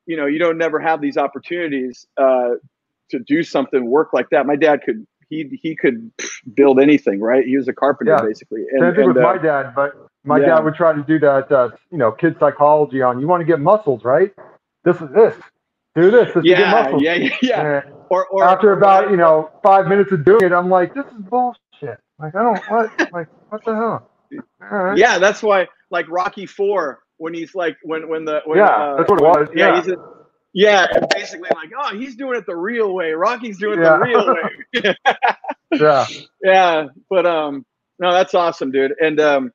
you don't never have these opportunities to do something, work like that. My dad he could build anything, right? He was a carpenter basically. Same thing with my dad, but my dad would try to do that, kid psychology on, you want to get muscles, right? This is this. Do this to get muscles. Yeah. Or after about 5 minutes of doing it, I'm like, this is bullshit. Like, I don't what the hell? All right. Yeah, that's why, like Rocky IV, when he's like when that's what it was. And basically like, oh, he's doing it the real way. Rocky's doing it the real way. Yeah. But no, that's awesome, dude. And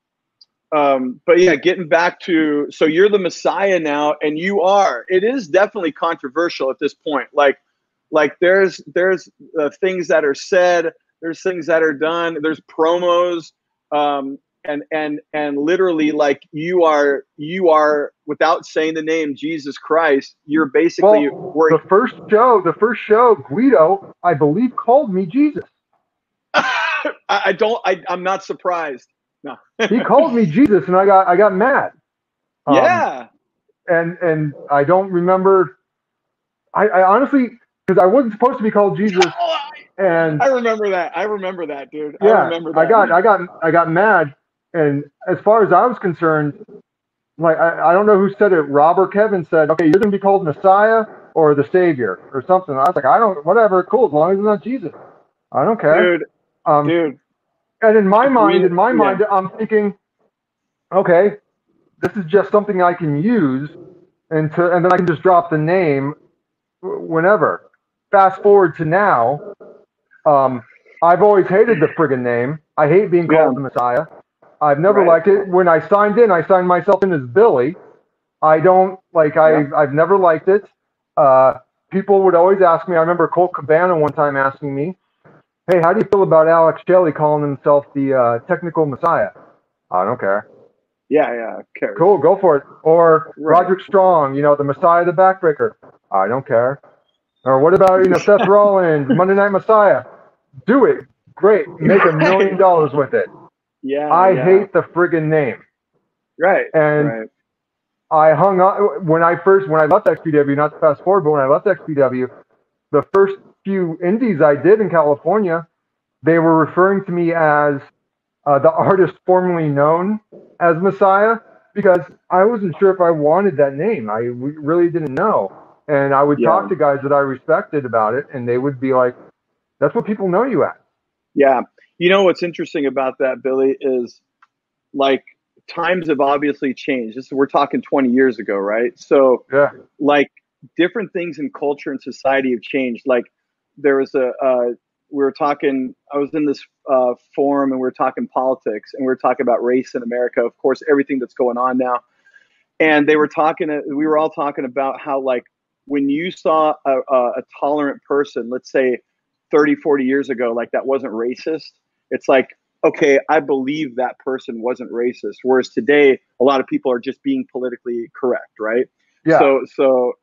but yeah, getting back to, so you're the Messiah now, and it is definitely controversial at this point. Like there's things that are said, there's things that are done, there's promos, and literally like you are without saying the name Jesus Christ, you're basically the first show, Guido, I believe, called me Jesus. I'm not surprised. No. He called me Jesus, and I got mad. And I don't remember. I honestly, because I wasn't supposed to be called Jesus. And I remember that, dude. Yeah, I remember that. I got mad, and as far as I was concerned, like I don't know who said it. Rob or Kevin said, "Okay, you're gonna be called Messiah or the Savior or something." I was like, whatever, cool, as long as it's not Jesus, I don't care, dude. And in my mind, I'm thinking, okay, this is just something I can use, and then I can just drop the name whenever. Fast forward to now, I've always hated the friggin' name. I hate being called the Messiah. I've never liked it. When I signed myself in as Billy. I don't like. I've never liked it. People would always ask me. I remember Colt Cabana one time asking me, "Hey, how do you feel about Alex Shelley calling himself the technical Messiah?" I don't care. Yeah, cares. Cool, go for it. Or Roderick Strong, the Messiah, the Backbreaker. I don't care. Or what about Seth Rollins, Monday Night Messiah? Do it. great, make $1 million with it. Yeah. I hate the friggin' name. Right. And right. I hung on when I left XPW, not to fast forward, but when I left XPW, the first few indies I did in California, they were referring to me as the artist formerly known as Messiah, because I wasn't sure if I wanted that name. I really didn't know. And I would talk to guys that I respected about it, and they would be like, that's what people know you as. Yeah. You know what's interesting about that, Billy, is like times have obviously changed. We're talking 20 years ago, right? So like different things in culture and society have changed. Like there was we were talking, I was in this forum and we were talking politics and we were talking about race in America, of course, everything that's going on now. And we were all talking about how like when you saw a tolerant person, let's say 30, 40 years ago, like that wasn't racist. It's like, okay, I believe that person wasn't racist. Whereas today, a lot of people are just being politically correct, right? Yeah. So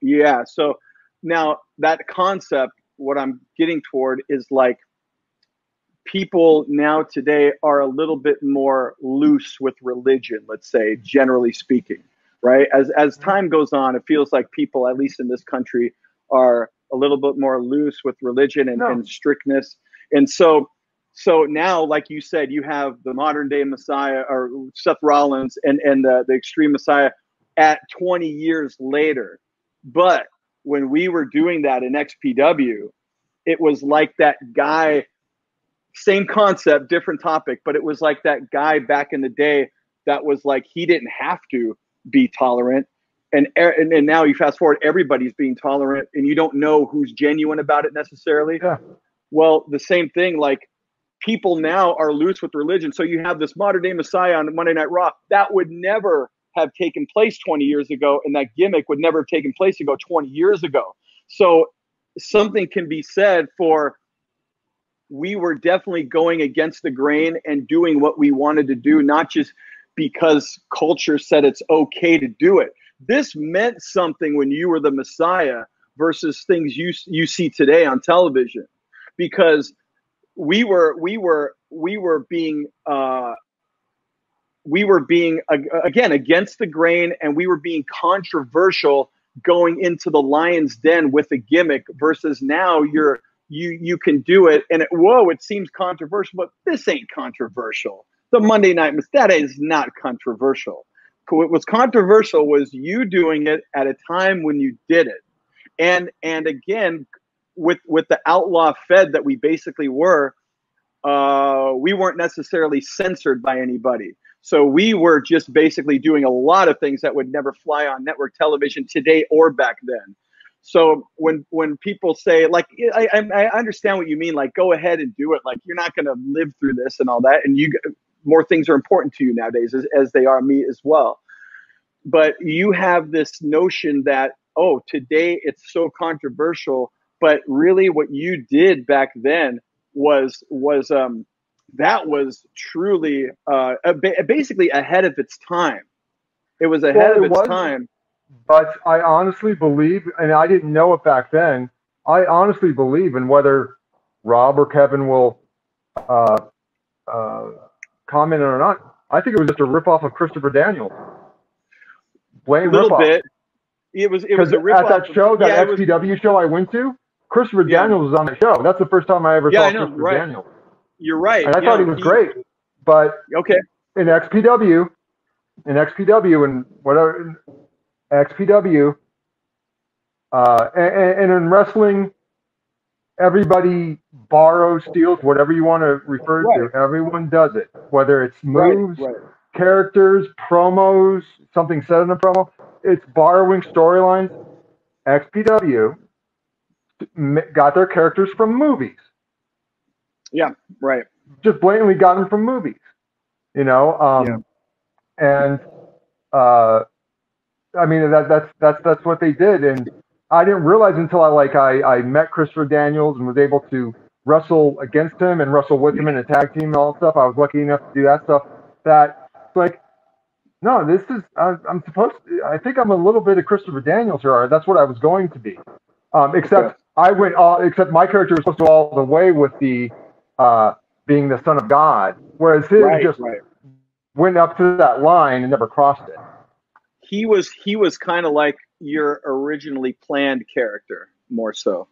now that concept, what I'm getting toward is like people now today are a little bit more loose with religion, let's say, generally speaking, right? As time goes on, it feels like people, at least in this country, are a little bit more loose with religion and strictness. And so now, like you said, you have the modern day Messiah or Seth Rollins and the Extreme Messiah at 20 years later. But when we were doing that in XPW, it was like that guy, same concept, different topic, but it was like that guy back in the day that was like, he didn't have to be tolerant. And now you fast forward, everybody's being tolerant and you don't know who's genuine about it necessarily. Yeah. Well, the same thing, like people now are loose with religion. So you have this modern day Messiah on Monday Night Raw that would never have taken place 20 years ago. And that gimmick would never have taken place ago 20 years ago. So something can be said for, we were definitely going against the grain and doing what we wanted to do, not just because culture said it's okay to do it. This meant something when you were the Messiah versus things you see today on television, because we were being again against the grain, and we were being controversial going into the lion's den with a gimmick versus now you can do it and it seems controversial, but this ain't controversial. The Monday Night that is not controversial. What was controversial was you doing it at a time when you did it. And again, with the outlaw fed that we basically were, we weren't necessarily censored by anybody. So we were just basically doing a lot of things that would never fly on network television today or back then. So when people say, like, I understand what you mean, like, go ahead and do it. Like, you're not going to live through this and all that. And more things are important to you nowadays as they are me as well. But you have this notion that, oh, today it's so controversial, but really what you did back then was truly basically ahead of its time. It was ahead of its time. But I honestly believe, and I didn't know it back then, I honestly believe, in whether Rob or Kevin will comment or not, I think it was just a ripoff of Christopher Daniels. Blatant a little ripoff. Bit. It was a ripoff. At that show, that XPW show I went to, Christopher Daniels was on the show. That's the first time I ever saw Christopher Daniels. You're right. And I thought he was great. But in XPW and whatever, XPW, and in wrestling, everybody borrows, steals, whatever you want to refer to. Everyone does it, whether it's moves, characters, promos, something said in a promo. It's borrowing storylines. XPW got their characters from movies. Yeah, right. Just blatantly got them from movies, you know. And I mean, that's what they did, and I didn't realize until I met Christopher Daniels and was able to wrestle against him and wrestle with him in a tag team and all that stuff. I was lucky enough to do that stuff. That it's like, no, this is I'm supposed to. I think I'm a little bit of Christopher Daniels here. That's what I was going to be. Except my character was supposed to go all the way with the being the son of God, whereas his just went up to that line and never crossed it. He was kind of like your originally planned character, more so.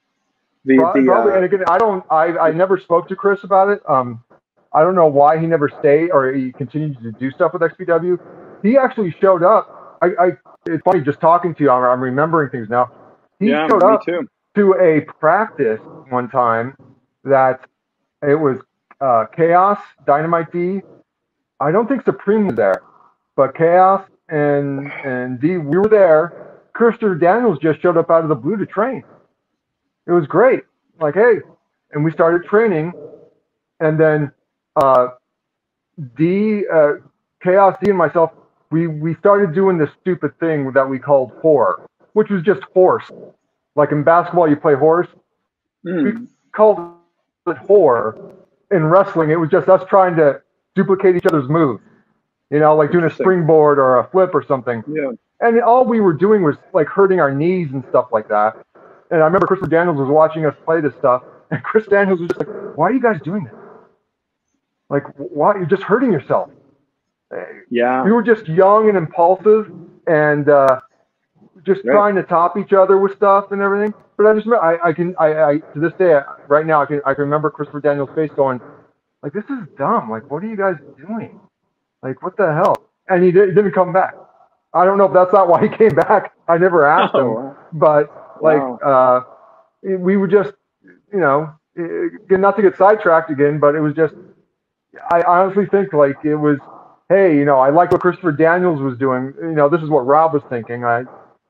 Probably, and again, I never spoke to Kris about it. I don't know why he never stayed or he continued to do stuff with XPW. He actually showed up. It's funny just talking to you. I'm remembering things now. He showed up to a practice one time that it was Chaos, Dynamite D. I don't think Supreme was there, but Chaos and D, we were there. Christopher Daniels just showed up out of the blue to train. It was great. Like, hey, and we started training, and then Chaos D and myself, we started doing this stupid thing that we called horror, which was just horse. Like in basketball, you play horse. We called it horror. In wrestling, it was just us trying to duplicate each other's moves. You know, like doing a springboard or a flip or something. Yeah. And all we were doing was like hurting our knees and stuff like that. And I remember Chris Daniels was watching us play this stuff, and Chris Daniels was just like, "Why are you guys doing this? Like, why? You're just hurting yourself." Yeah. We were just young and impulsive, and just trying to top each other with stuff and everything. But I just remember, I to this day, right now, I can remember Christopher Daniels' face going, like, "This is dumb. Like, what are you guys doing? Like, what the hell?" And he didn't come back. I don't know if that's not why he came back. I never asked him, but like, we were just, you know, not to get sidetracked again, but it was just, I honestly think like it was, hey, you know, I like what Christopher Daniels was doing. You know, this is what Rob was thinking. I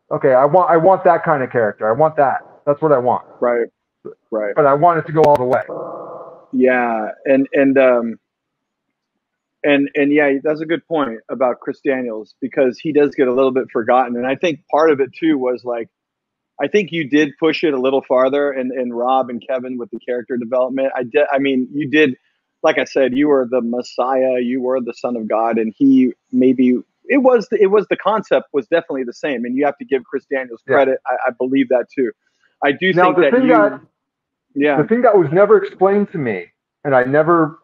want that kind of character. I want that. That's what I want. Right. But I want it to go all the way. Yeah, and yeah, that's a good point about Chris Daniels, because he does get a little bit forgotten. And I think part of it too was like, I think you did push it a little farther, and Rob and Kevin with the character development. I mean, you did, like I said, you were the Messiah, you were the Son of God, and he maybe it was the concept was definitely the same. And you have to give Chris Daniels credit. I believe that too. I do think that the thing that was never explained to me, and I never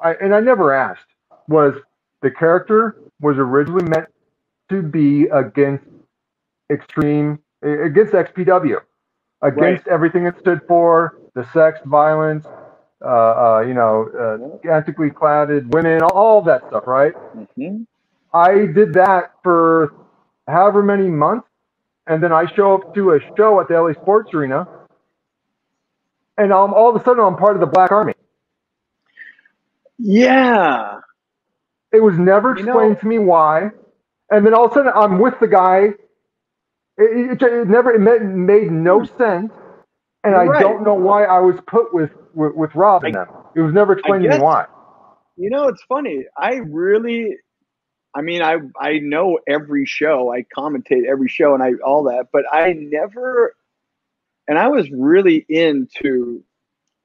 asked, was the character was originally meant to be against XPW, against everything it stood for, the sex, violence, ethically cladded women, all that stuff, right? Mm-hmm. I did that for however many months, and then I show up to a show at the LA Sports Arena, and all of a sudden I'm part of the Black Army. Yeah. It was never explained to me why. And then all of a sudden I'm with the guy. It made no sense. And I don't know why I was put with Rob and them. It was never explained to me why. You know, it's funny. I know every show. I commentate every show and all that. But I never, and I was really into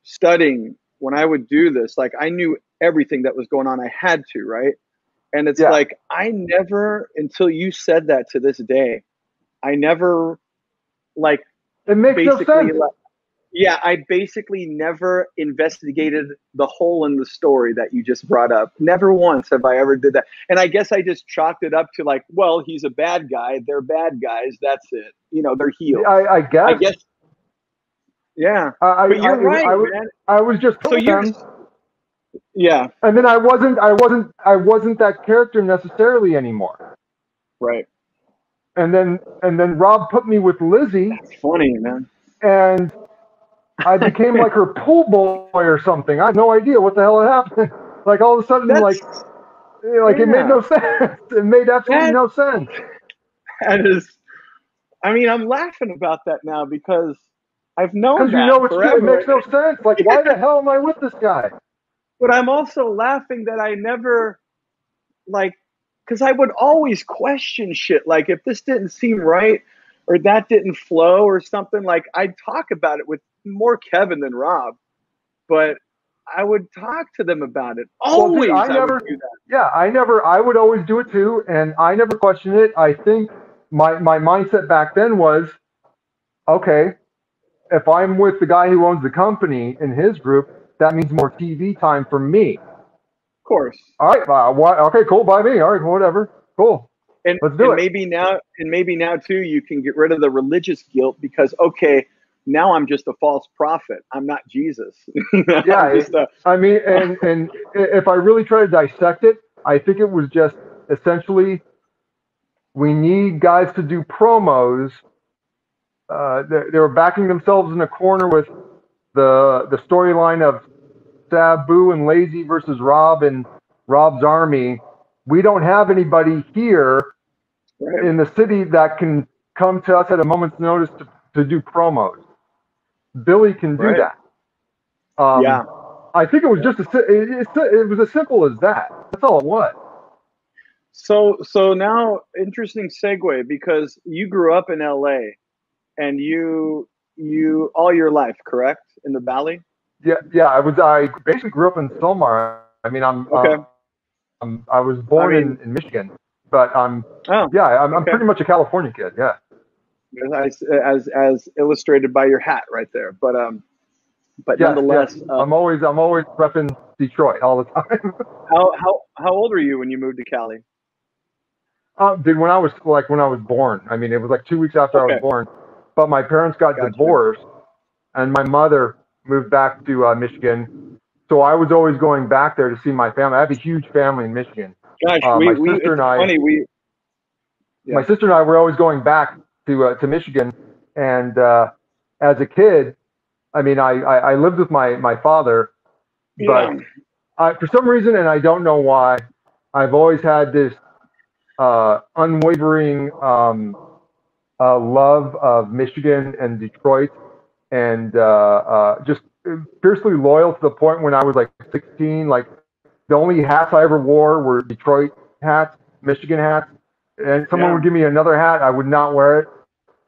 studying when I would do this. Like, I knew everything that was going on. I had to, right? And it's like, I never, until you said that to this day, I never, like, it makes no sense. I basically never investigated the hole in the story that you just brought up. Never once have I ever did that. And I guess I just chalked it up to like, well, he's a bad guy. They're bad guys. That's it. You know, they're healed. I guess. Yeah. But you're right, man. I was just told them. Yeah. And then I wasn't that character necessarily anymore. Right. And then Rob put me with Lizzy. That's funny, man. And I became like her pool boy or something. I have no idea what the hell had happened. Like all of a sudden, it made no sense. It made absolutely no sense. That is, I mean, I'm laughing about that now because I've known that it makes no sense. Like, why the hell am I with this guy? But I'm also laughing that I never, like, because I would always question shit. Like, if this didn't seem right or that didn't flow or something, like, I'd talk about it with more Kevin than Rob. But I would talk to them about it. Always. Well, dude, I would do that. Yeah, I would always do it too. And I never questioned it. I think my mindset back then was, okay, if I'm with the guy who owns the company in his group, that means more TV time for me. course. All right. Okay, cool. By me. All right, whatever. Cool. And let's do it. Maybe now too, you can get rid of the religious guilt because, okay, now I'm just a false prophet. I'm not Jesus. Yeah. I mean, and if I really try to dissect it, I think it was just essentially we need guys to do promos. They were backing themselves in a corner with the storyline of Sabu and Lizzy versus Rob and Rob's Army. We don't have anybody here in the city that can come to us at a moment's notice to do promos. Billy can do that. Yeah. I think it was just it was as simple as that. That's all it was. So now, interesting segue, because you grew up in LA and you all your life, correct? In the Valley? Yeah. I basically grew up in Silmar. I mean, I was born in Michigan, but I'm pretty much a California kid. Yeah. As illustrated by your hat right there, but nonetheless, yes. I'm always repping Detroit all the time. How old were you when you moved to Cali? Dude, when I was born. I mean, it was like 2 weeks after I was born. But my parents got divorced, and my mother moved back to Michigan. So I was always going back there to see my family. I have a huge family in Michigan. Gosh, my sister and I were always going back to Michigan. And as a kid, I mean, I lived with my father, but for some reason, and I don't know why, I've always had this unwavering love of Michigan and Detroit, and just fiercely loyal to the point when I was like 16. Like the only hats I ever wore were Detroit hats, Michigan hats, and someone would give me another hat, I would not wear it.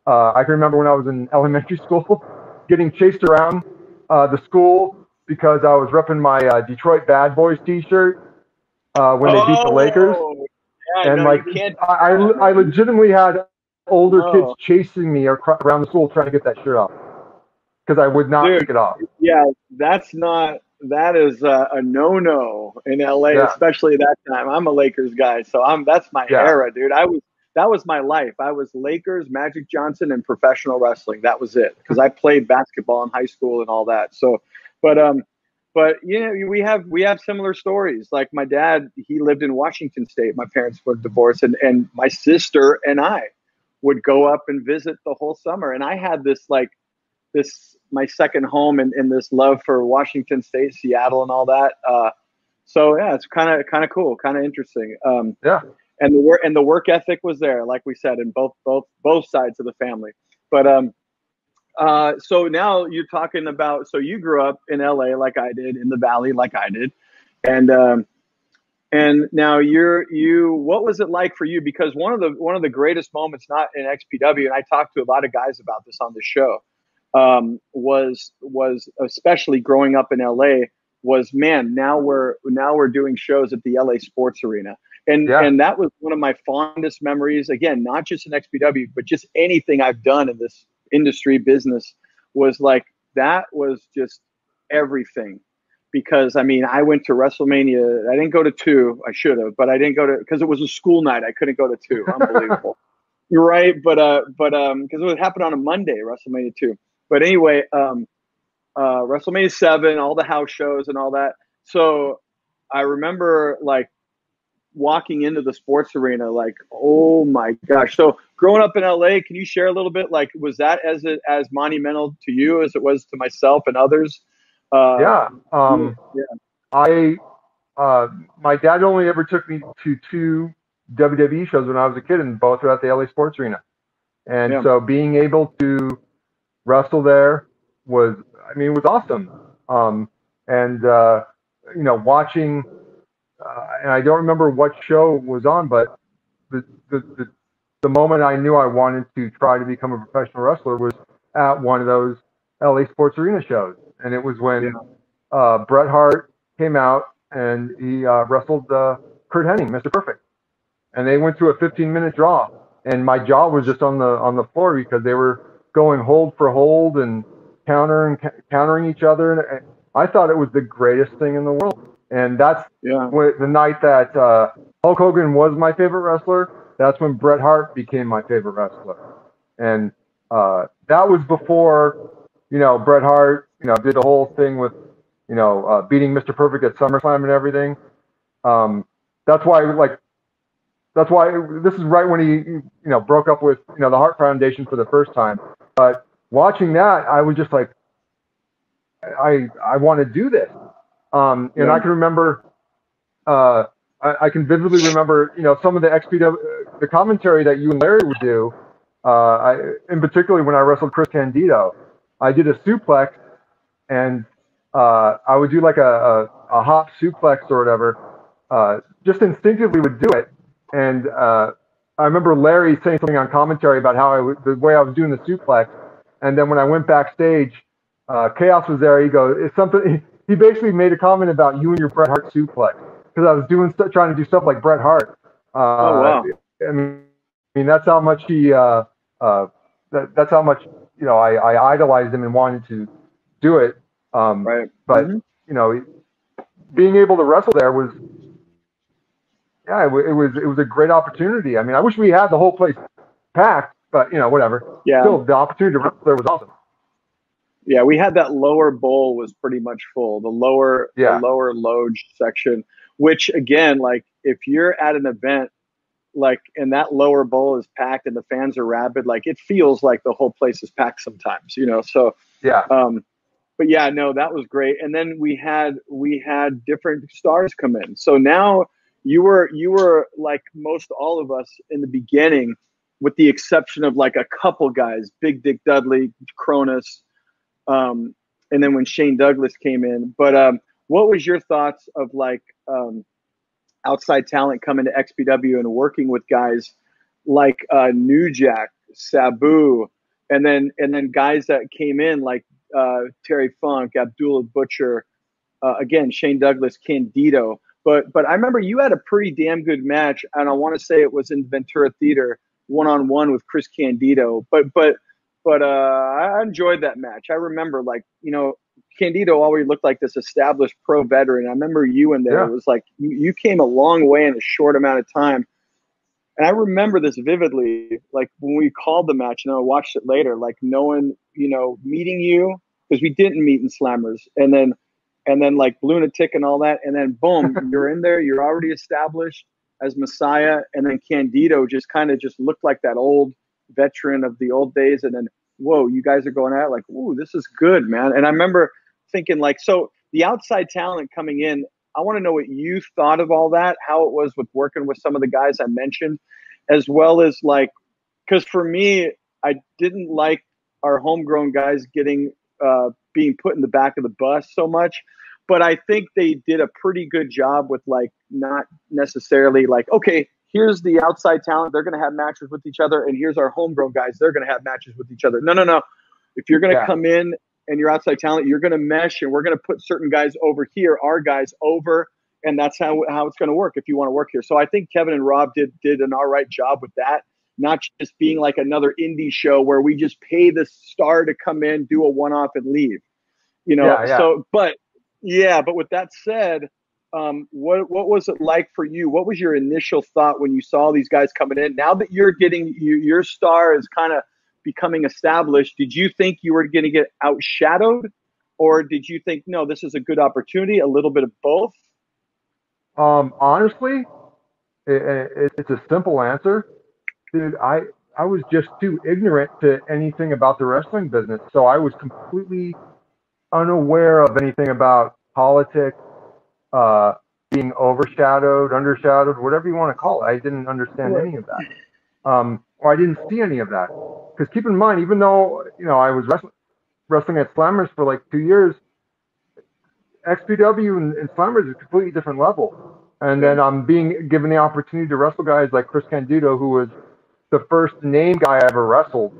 I can remember when I was in elementary school, getting chased around the school because I was repping my Detroit Bad Boys T-shirt when they beat the Lakers. Yeah, and no, like I legitimately had older kids chasing me around the school trying to get that shirt off because I would not take it off. Yeah, that is a no-no in LA, especially that time. I'm a Lakers guy, so that's my era, dude. That was my life. I was Lakers, Magic Johnson, and professional wrestling. That was it, because I played basketball in high school and all that. So, but we have similar stories. Like my dad, he lived in Washington State. My parents were divorced, and my sister and I would go up and visit the whole summer. And I had this my second home and this love for Washington State, Seattle, and all that. So yeah, it's kind of cool, kind of interesting. And the work ethic was there, like we said, in both sides of the family. But so now you're talking about, so you grew up in LA like I did, in the Valley like I did, and now what was it like for you? Because one of the greatest moments, not in XPW, and I talked to a lot of guys about this on the show, was especially growing up in LA, was, man, now we're doing shows at the LA Sports Arena. And that was one of my fondest memories. Again, not just in XPW, but just anything I've done in this industry business, was like, that was just everything. Because I mean, I went to WrestleMania. I didn't go to 2. I should have, but I didn't go to, because it was a school night. I couldn't go to 2. Unbelievable. You're right, but because it would happen on a Monday, WrestleMania 2. But anyway, WrestleMania 7, all the house shows and all that. So I remember like walking into the sports arena, like, oh my gosh. So growing up in LA, can you share a little bit? Like, was that as monumental to you as it was to myself and others? My dad only ever took me to 2 WWE shows when I was a kid, and both were at the LA Sports Arena. And so being able to wrestle there was awesome. Watching, and I don't remember what show was on, but the moment I knew I wanted to try to become a professional wrestler was at one of those LA Sports Arena shows. And it was when Bret Hart came out and he wrestled Kurt Hennig, Mr. Perfect. And they went to a 15-minute draw. And my jaw was just on the floor because they were going hold for hold and countering each other. And I thought it was the greatest thing in the world. And that's the night that Hulk Hogan was my favorite wrestler. That's when Bret Hart became my favorite wrestler. And that was before, Bret Hart, did the whole thing with, beating Mr. Perfect at SummerSlam and everything. That's why this is right when he, broke up with, the Hart Foundation for the first time. But watching that, I was just like, I want to do this. And I can remember, I can vividly remember, some of the XPW, the commentary that you and Larry would do. In particular, when I wrestled Chris Candido, I did a suplex, and I would do like a hop suplex or whatever. Just instinctively would do it. And I remember Larry saying something on commentary about how the way I was doing the suplex. And then when I went backstage, Chaos was there. He goes, "It's something." He basically made a comment about you and your Bret Hart suplex, because I was trying to do stuff like Bret Hart. Oh wow! I mean, that's how much he. That's how much I idolized him and wanted to do it. Right. But being able to wrestle there was, it was a great opportunity. I mean, I wish we had the whole place packed, but whatever. Yeah. Still, the opportunity to wrestle there was awesome. Yeah, we had that lower bowl was pretty much full. The lower loge section, which again, like if you're at an event, like and that lower bowl is packed and the fans are rabid, like it feels like the whole place is packed sometimes, So yeah. But yeah, no, that was great. And then we had different stars come in. So now you were like most all of us in the beginning, with the exception of like a couple guys, Big Dick Dudley, Cronus. And then when Shane Douglas came in, but what was your thoughts of like outside talent coming to XPW and working with guys like New Jack, Sabu, and then guys that came in like Terry Funk, Abdullah Butcher, again Shane Douglas, Candido. But I remember you had a pretty damn good match, and I want to say it was in Ventura Theater, 1-on-1 with Chris Candido. But I enjoyed that match. I remember, like, Candido always looked like this established pro veteran. I remember you in there. Yeah. It was like you came a long way in a short amount of time. And I remember this vividly, like when we called the match, I watched it later, like knowing, meeting you, because we didn't meet in Slammers. And then like Lunatic and all that. And then boom, you're in there. You're already established as Messiah. And then Candido just looked like that old veteran of the old days. And then, whoa, you guys are going out like, ooh, this is good, man. And I remember thinking like, so the outside talent coming in, I want to know what you thought of all that, how it was with working with some of the guys I mentioned, as well as like, because for me, I didn't like our homegrown guys getting being put in the back of the bus so much. But I think they did a pretty good job with like not necessarily like, okay, here's the outside talent. They're going to have matches with each other. And here's our homegrown guys. They're going to have matches with each other. No. If you're going to come in and you're outside talent, you're going to mesh, and we're going to put certain guys over here, our guys over. And that's how it's going to work if you want to work here. So I think Kevin and Rob did an all right job with that. Not just being like another indie show where we just pay the star to come in, do a one-off and leave, So, but with that said, what was it like for you? What was your initial thought when you saw these guys coming in? Now that you're getting your star is kind of becoming established, did you think you were going to get outshadowed, or did you think, no, this is a good opportunity, a little bit of both? Honestly, it's a simple answer. Dude, I was just too ignorant to anything about the wrestling business. So I was completely unaware of anything about politics, being overshadowed, undershadowed, whatever you want to call it. I didn't understand any of that. Or I didn't see any of that. Because keep in mind, even though, I was wrestling at Slammers for like 2 years, XPW and Slammers is a completely different level. And then I'm being given the opportunity to wrestle guys like Chris Candido, who was the first name guy I ever wrestled.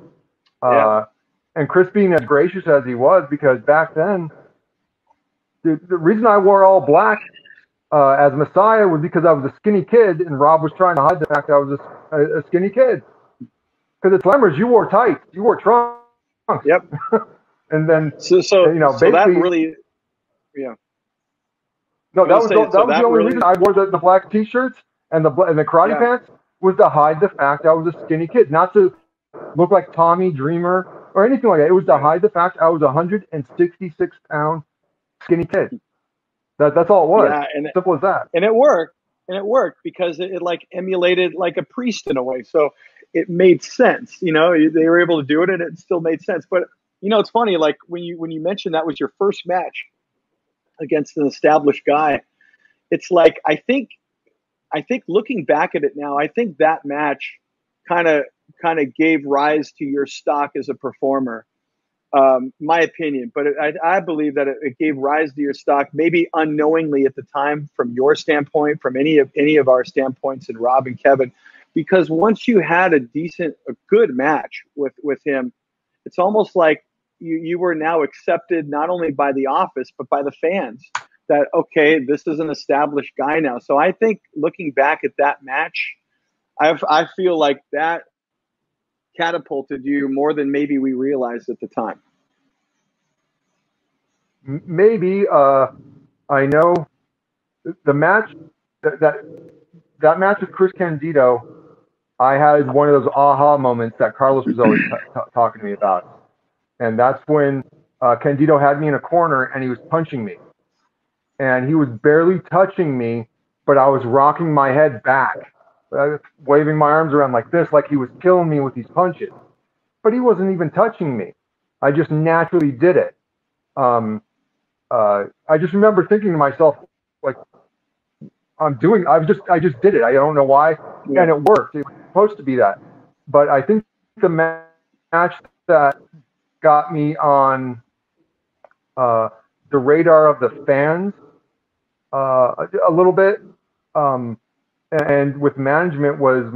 And Chris being as gracious as he was, because back then, the reason I wore all black as Messiah was because I was a skinny kid, and Rob was trying to hide the fact that I was a skinny kid. Because at Slammers, you wore tights, you wore trunks. Yep. And then, so that really, yeah. No, that was the only reason I wore the black T-shirts and the karate pants, was to hide the fact I was a skinny kid, not to look like Tommy Dreamer or anything like that. It was to hide the fact I was a 166-pound skinny kid. That's all it was. Yeah, and simple as that. And it worked. And it worked because it like emulated like a priest in a way. So it made sense. You know, they were able to do it, and it still made sense. But you know, it's funny. Like when you mentioned that was your first match against an established guy, it's like I think looking back at it now, I think that match kind of gave rise to your stock as a performer. My opinion, but I believe that it gave rise to your stock, maybe unknowingly at the time, from your standpoint, from any of our standpoints, and Rob and Kevin, because once you had a good match with him, it's almost like you were now accepted not only by the office but by the fans. That okay, this is an established guy now. So I think looking back at that match, I feel like that catapulted you more than maybe we realized at the time. Maybe I know the match that match with Chris Candido, I had one of those aha moments that Carlos was always talking to me about, and that's when Candido had me in a corner and he was punching me, and he was barely touching me, but I was rocking my head back, waving my arms around like this, like he was killing me with these punches. But he wasn't even touching me. I just naturally did it. I just remember thinking to myself, like, I just did it. I don't know why. Yeah. And it worked. It was supposed to be that. But I think the match that got me on the radar of the fans a little bit, and with management was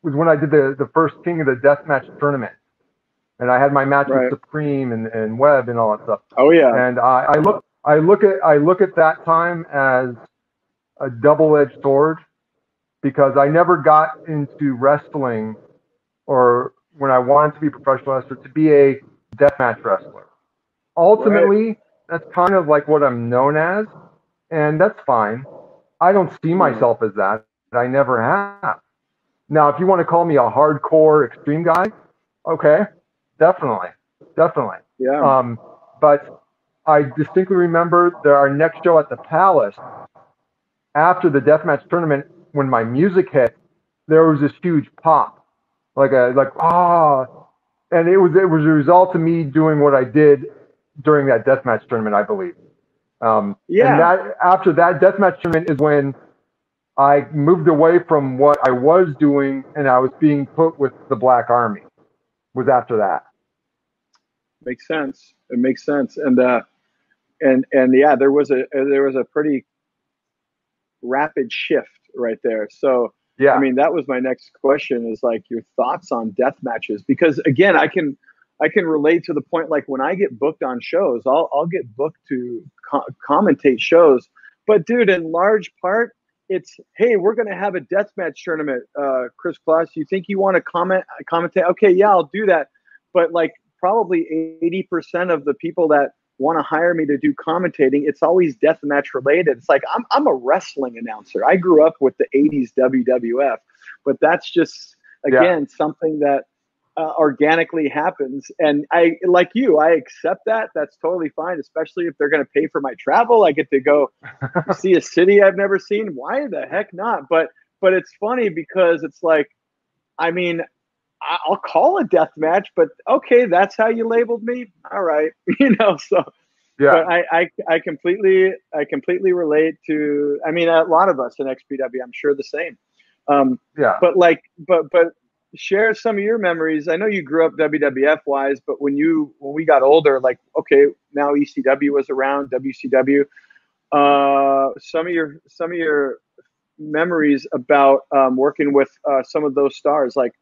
when I did the first King of the Deathmatch tournament, and I had my match with Supreme and Webb and all that stuff. Oh yeah. And I look at that time as a double-edged sword, because I never got into wrestling, or when I wanted to be a professional wrestler, to be a deathmatch wrestler. Ultimately, that's kind of like what I'm known as, and that's fine. I don't see myself as that. I never have. Now, if you want to call me a hardcore extreme guy, okay, definitely. Yeah. But I distinctly remember our next show at the Palace, after the deathmatch tournament, when my music hit, there was this huge pop, and it was a result of me doing what I did during that deathmatch tournament, I believe. And that after that deathmatch tournament is when I moved away from what I was doing, and I was being put with the Black Army. Was after that. Makes sense. It makes sense. And yeah, there was a pretty rapid shift right there. So yeah, I mean, that was my next question, is like your thoughts on death matches, because again, I can relate to the point, like when I get booked on shows, I'll get booked to commentate shows, but dude, in large part, it's, hey, we're going to have a deathmatch tournament. Kris Kloss, you think you want to commentate? Okay, yeah, I'll do that. But like probably 80% of the people that want to hire me to do commentating, it's always deathmatch related. It's like I'm a wrestling announcer. I grew up with the 80s WWF, but that's just again something that organically happens. And I, like you, I accept that. That's totally fine, especially if they're going to pay for my travel. I get to go see a city I've never seen. Why the heck not? But it's funny because it's like, I mean, I'll call a death match, but okay, that's how you labeled me. All right. So yeah, but I completely relate to, I mean, a lot of us in XPW, I'm sure the same. But like, but share some of your memories. I know you grew up WWF wise, but when we got older, like, okay, now ECW was around, WCW. Some of your memories about working with some of those stars, like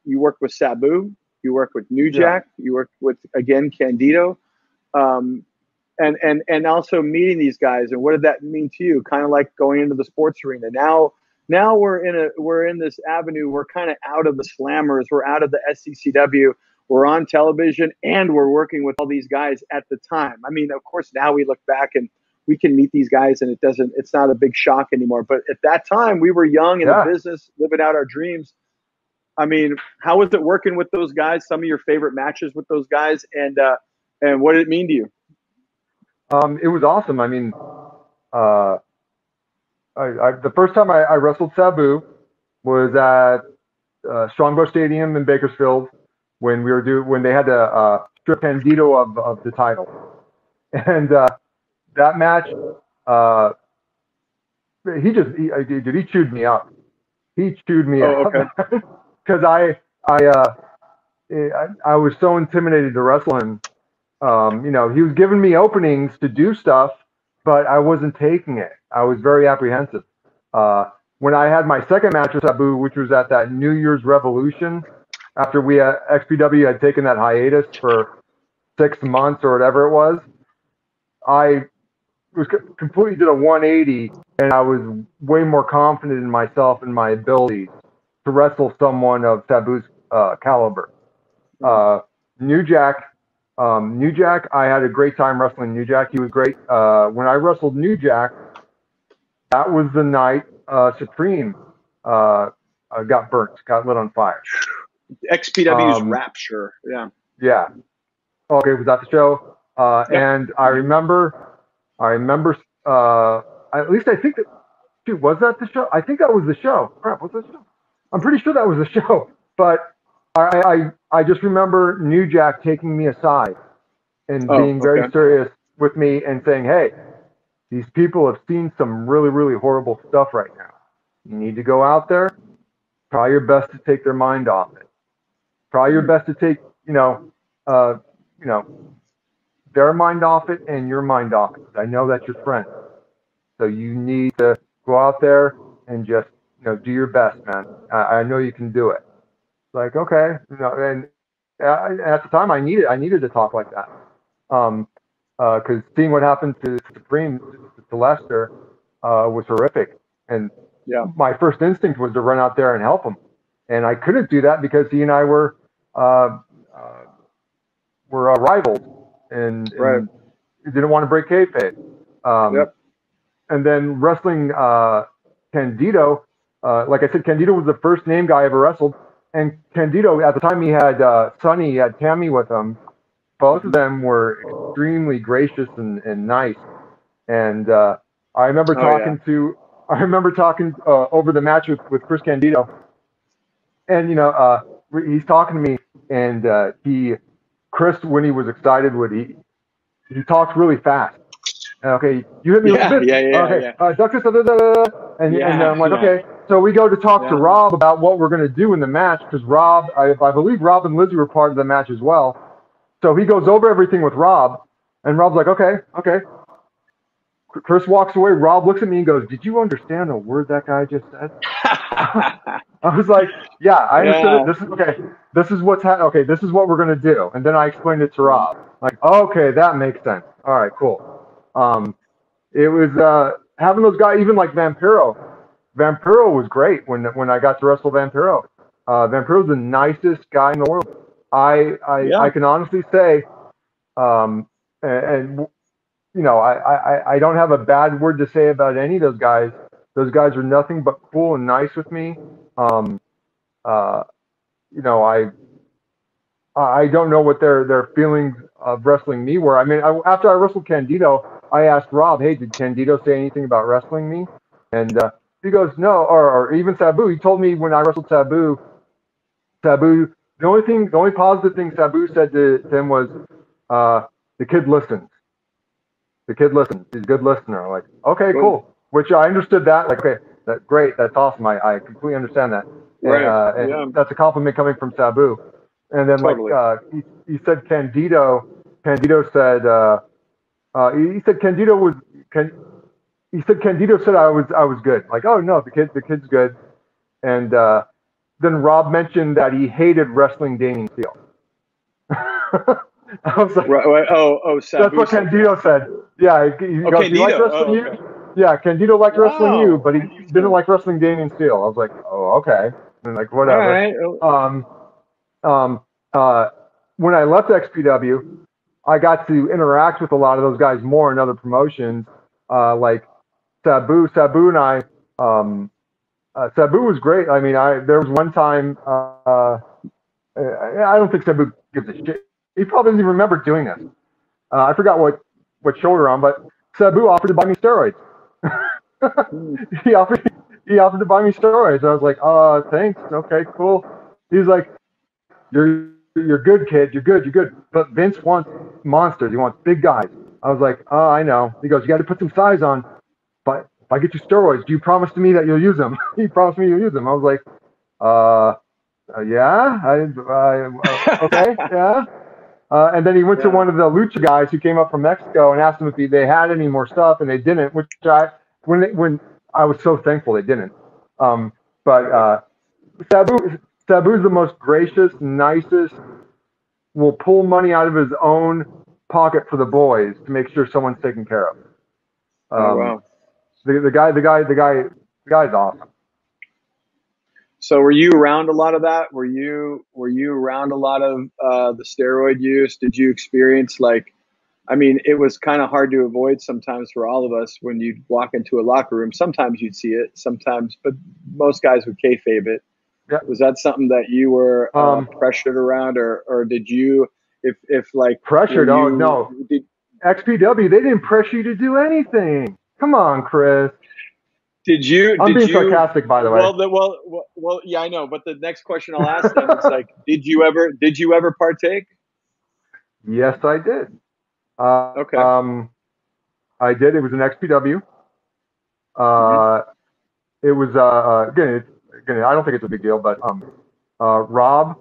you worked with Sabu, you worked with New Jack, you worked with, again, Candido, and also meeting these guys. And what did that mean to you? Kind of like going into the sports arena. Now we're in this avenue. We're kind of out of the slammers. We're out of the SCCW. We're on television, and we're working with all these guys at the time. I mean, of course, now we look back and we can meet these guys and it's not a big shock anymore. But at that time, we were young in the business, living out our dreams. I mean, how was it working with those guys? Some of your favorite matches with those guys, and what did it mean to you? It was awesome. I mean, the first time I wrestled Sabu was at Strongbow Stadium in Bakersfield when they had to strip Candido of the title, and that match, he chewed me up. He chewed me up because I was so intimidated to wrestle him. You know, he was giving me openings to do stuff, but I wasn't taking it. I was very apprehensive. When I had my second match with Sabu, which was at that New Year's Revolution, after XPW had taken that hiatus for 6 months or whatever it was, I completely did a 180, and I was way more confident in myself and my abilities to wrestle someone of Sabu's caliber. New Jack, I had a great time wrestling New Jack. He was great. When I wrestled New Jack, that was the night Supreme got burnt, got lit on fire. XPW's Rapture, yeah. Yeah. Okay, was that the show? And I remember, at least I think that, dude, was that the show? I think that was the show. Crap, was that the show? I'm pretty sure that was the show. But I just remember New Jack taking me aside and being very serious with me and saying, hey, these people have seen some really, really horrible stuff right now. You need to go out there, try your best to take their mind off it. Try your best to take, their mind off it and your mind off it. I know that's your friend. So you need to go out there and just, do your best, man. I know you can do it. Like, okay, and at the time I needed to talk like that. Because seeing what happened to Supreme, to Lester, was horrific. And my first instinct was to run out there and help him. And I couldn't do that because he and I were rivals and didn't want to break kayfabe. And then wrestling Candido, like I said, Candido was the first name guy I ever wrestled. And Candido, at the time he had Sonny, he had Tammy with him. Both of them were extremely gracious and nice. And I remember talking over the match with Chris Candido. And, he's talking to me, and Chris, when he was excited, he talks really fast. Okay, you hit me with this. Duck this, and I'm like, okay. So we go to talk to Rob about what we're going to do in the match, because Rob, I believe Rob and Lizzy were part of the match as well. So he goes over everything with Rob, and Rob's like, okay. Chris walks away. Rob looks at me and goes, "Did you understand a word that guy just said?" I was like, "Yeah, I understood it. This is okay. This is what's okay. This is what we're gonna do." And then I explained it to Rob. Like, okay, that makes sense. All right, cool. It was having those guys, even like Vampiro. Vampiro was great when I got to wrestle Vampiro. Vampiro's the nicest guy in the world. I can honestly say, I don't have a bad word to say about any of those guys. Those guys are nothing but cool and nice with me. I don't know what their feelings of wrestling me were. I mean, after I wrestled Candido, I asked Rob, "Hey, did Candido say anything about wrestling me?" And he goes, "No," or even Sabu. He told me when I wrestled Sabu, the only positive thing Sabu said to him was, "The kid listens. The kid listens. He's a good listener." I'm like, okay, cool. Which I understood that. Like, okay, that's great. That's awesome. I completely understand that. And that's a compliment coming from Sabu. And then he said Candido said Candido said I was good. Like, oh no, the kid's good. And then Rob mentioned that he hated wrestling Damien Steele. I was like, Sabu, that's what Candido said. Yeah, he liked wrestling you. Yeah, Candido liked wrestling you, but he didn't like wrestling Damien Steele. I was like, oh, okay. And like, whatever. All right. When I left XPW, I got to interact with a lot of those guys more in other promotions. like Sabu and I, Sabu was great. I mean, there was one time, I don't think Sabu gives a shit. He probably doesn't even remember doing this. I forgot what shoulder on, but Sabu offered to buy me steroids. he offered to buy me steroids. I was like, thanks. Okay, cool. He's like, you're good, kid. You're good. But Vince wants monsters. He wants big guys. I was like, I know. He goes, you got to put some size on. But if I get you steroids, do you promise to me that you'll use them? He promised me you'll use them. I was like, yeah. Okay, yeah. And then he went to one of the lucha guys who came up from Mexico and asked him if they had any more stuff, and they didn't. Which when I was so thankful they didn't. But Sabu's the most gracious, nicest. Will pull money out of his own pocket for the boys to make sure someone's taken care of. Wow. The guy's awesome. So were you around a lot of that? Were you around a lot of the steroid use? Did you experience I mean, it was kind of hard to avoid sometimes for all of us when you'd walk into a locker room. Sometimes you'd see it, but most guys would kayfabe it. Yeah. Was that something that you were pressured around, or did you, if pressured? Oh no, XPW, they didn't pressure you to do anything. Come on, Chris. I'm being sarcastic, by the way. Well, yeah, I know. But the next question I'll ask them is did you ever partake? Yes, I did. Okay. I did. It was an XPW. It was again. I don't think it's a big deal, but Rob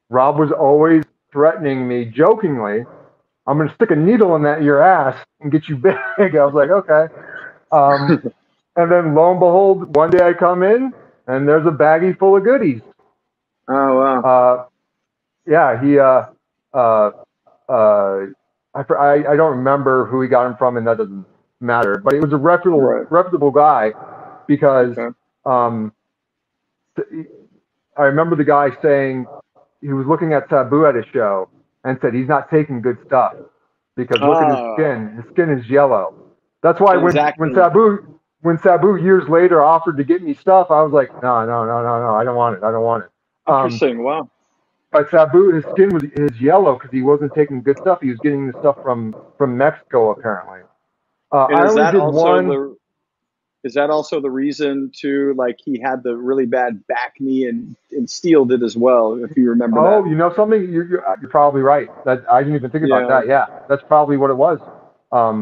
was always threatening me jokingly. I'm going to stick a needle in your ass and get you big. I was like, okay. And then lo and behold, one day I come in and there's a baggie full of goodies. Oh, wow. Yeah, he, I don't remember who he got them from, and that doesn't matter, but he was a reputable guy because, I remember the guy saying he was looking at Sabu at his show and said, he's not taking good stuff because look at his skin. His skin is yellow. That's why when Sabu years later offered to get me stuff, I was like, no, I don't want it. Interesting. Wow. But Sabu, his skin is yellow because he wasn't taking good stuff. He was getting the stuff from Mexico, apparently. Is that also the reason too? He had the really bad back knee, and Steele did as well. If you remember. Oh, you know something? You're probably right. That I didn't even think about that. Yeah, that's probably what it was.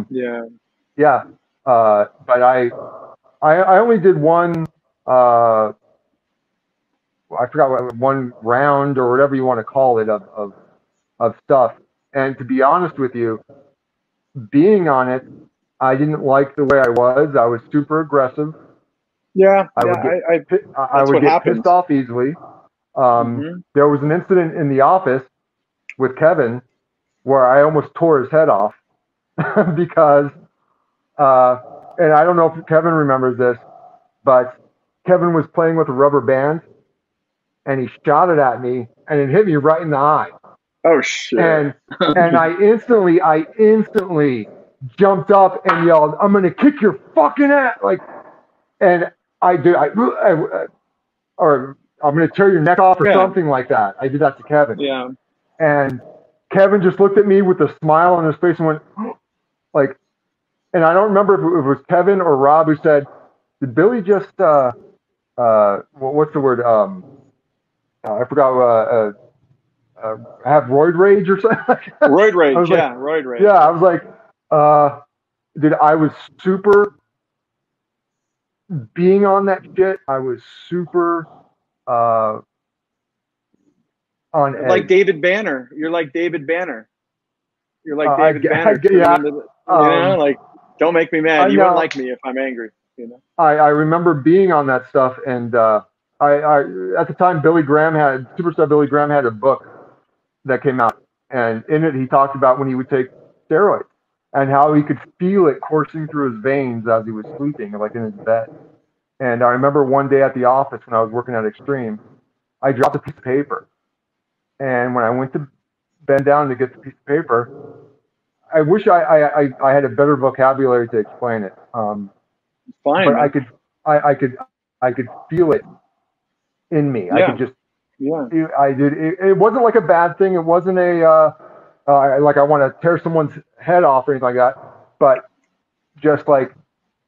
Yeah. But I only did one. I forgot one round or whatever you want to call it of stuff. And to be honest with you, being on it, I didn't like the way I was. I was super aggressive. Yeah, I would get pissed off easily. There was an incident in the office with Kevin where I almost tore his head off because, and I don't know if Kevin remembers this, but Kevin was playing with a rubber band and he shot it at me and it hit me right in the eye. Oh shit. And I instantly jumped up and yelled, "I'm gonna kick your fucking ass!" And or I'm gonna tear your neck off or something like that. I did that to Kevin. Yeah. And Kevin just looked at me with a smile on his face and went, and I don't remember if it was Kevin or Rob who said, "Did Billy just what's the word? I forgot. Have roid rage or something?" Roid rage, roid rage. Yeah, I was like, dude, I was super being on that shit. I was super on edge. Like David Banner. You're like David Banner. You're like David Banner. Don't make me mad. You won't like me if I'm angry. I remember being on that stuff, and I at the time Superstar Billy Graham had a book that came out, and in it he talked about when he would take steroids and how he could feel it coursing through his veins as he was sleeping, in his bed. And I remember one day at the office when I was working at Xtreme, I dropped a piece of paper, and when I went to bend down to get the piece of paper, I wish I had a better vocabulary to explain it. Fine, but man. I could feel it in me. Yeah. I could just, yeah. I did. It wasn't like a bad thing. It wasn't a like I want to tear someone's head off or anything like that. But just like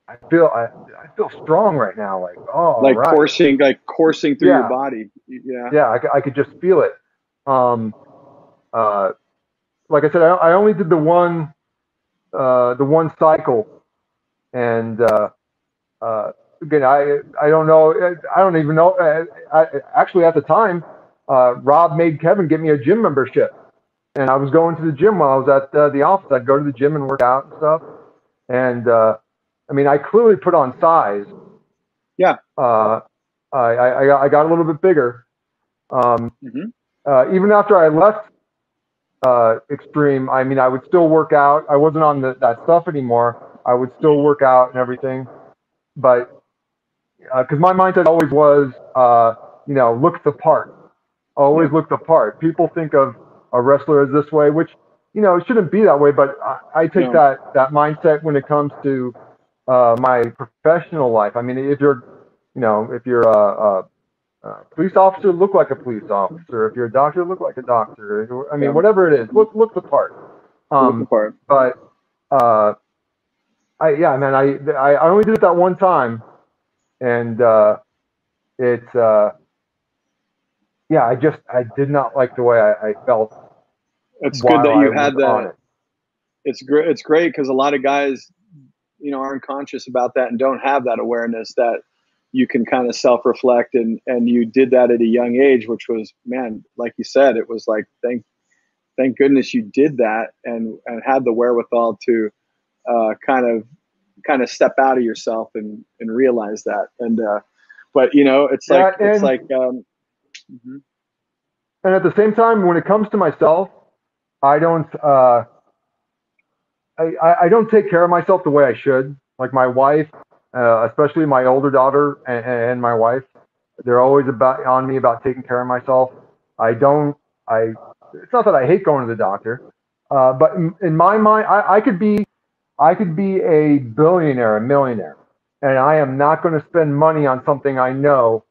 I feel strong right now. Like, oh, like right. coursing through your body. Yeah. Yeah, I could just feel it. Like I said, I only did the one cycle, and again, I don't know. I don't even know. Actually, at the time, Rob made Kevin get me a gym membership, and I was going to the gym while I was at the office. I'd go to the gym and work out and stuff. And I mean, I clearly put on size. Yeah. I got a little bit bigger. Even after I left Xtreme, I mean, I would still work out. I wasn't on that stuff anymore. I would still work out and everything, but because my mindset always was, look the part. Always look the part. People think of a wrestler as this way, which, it shouldn't be that way, but I take that mindset when it comes to my professional life. I mean, if you're a police officer, look like a police officer. If you're a doctor, look like a doctor. I mean, whatever it is, look the part. Look the part. But I only did it that one time, and it's I did not like the way I felt. It's good that you had that. It's great because a lot of guys, aren't conscious about that and don't have that awareness that you can kind of self-reflect, and you did that at a young age, which was, man, like you said, it was like, thank goodness you did that and had the wherewithal to kind of step out of yourself and realize that. And but it's like and at the same time, when it comes to myself, I don't I don't take care of myself the way I should. Like my wife, especially my older daughter and my wife, they're always on me about taking care of myself. It's not that I hate going to the doctor, but in my mind, I could be a billionaire, a millionaire, and I am not going to spend money on something I know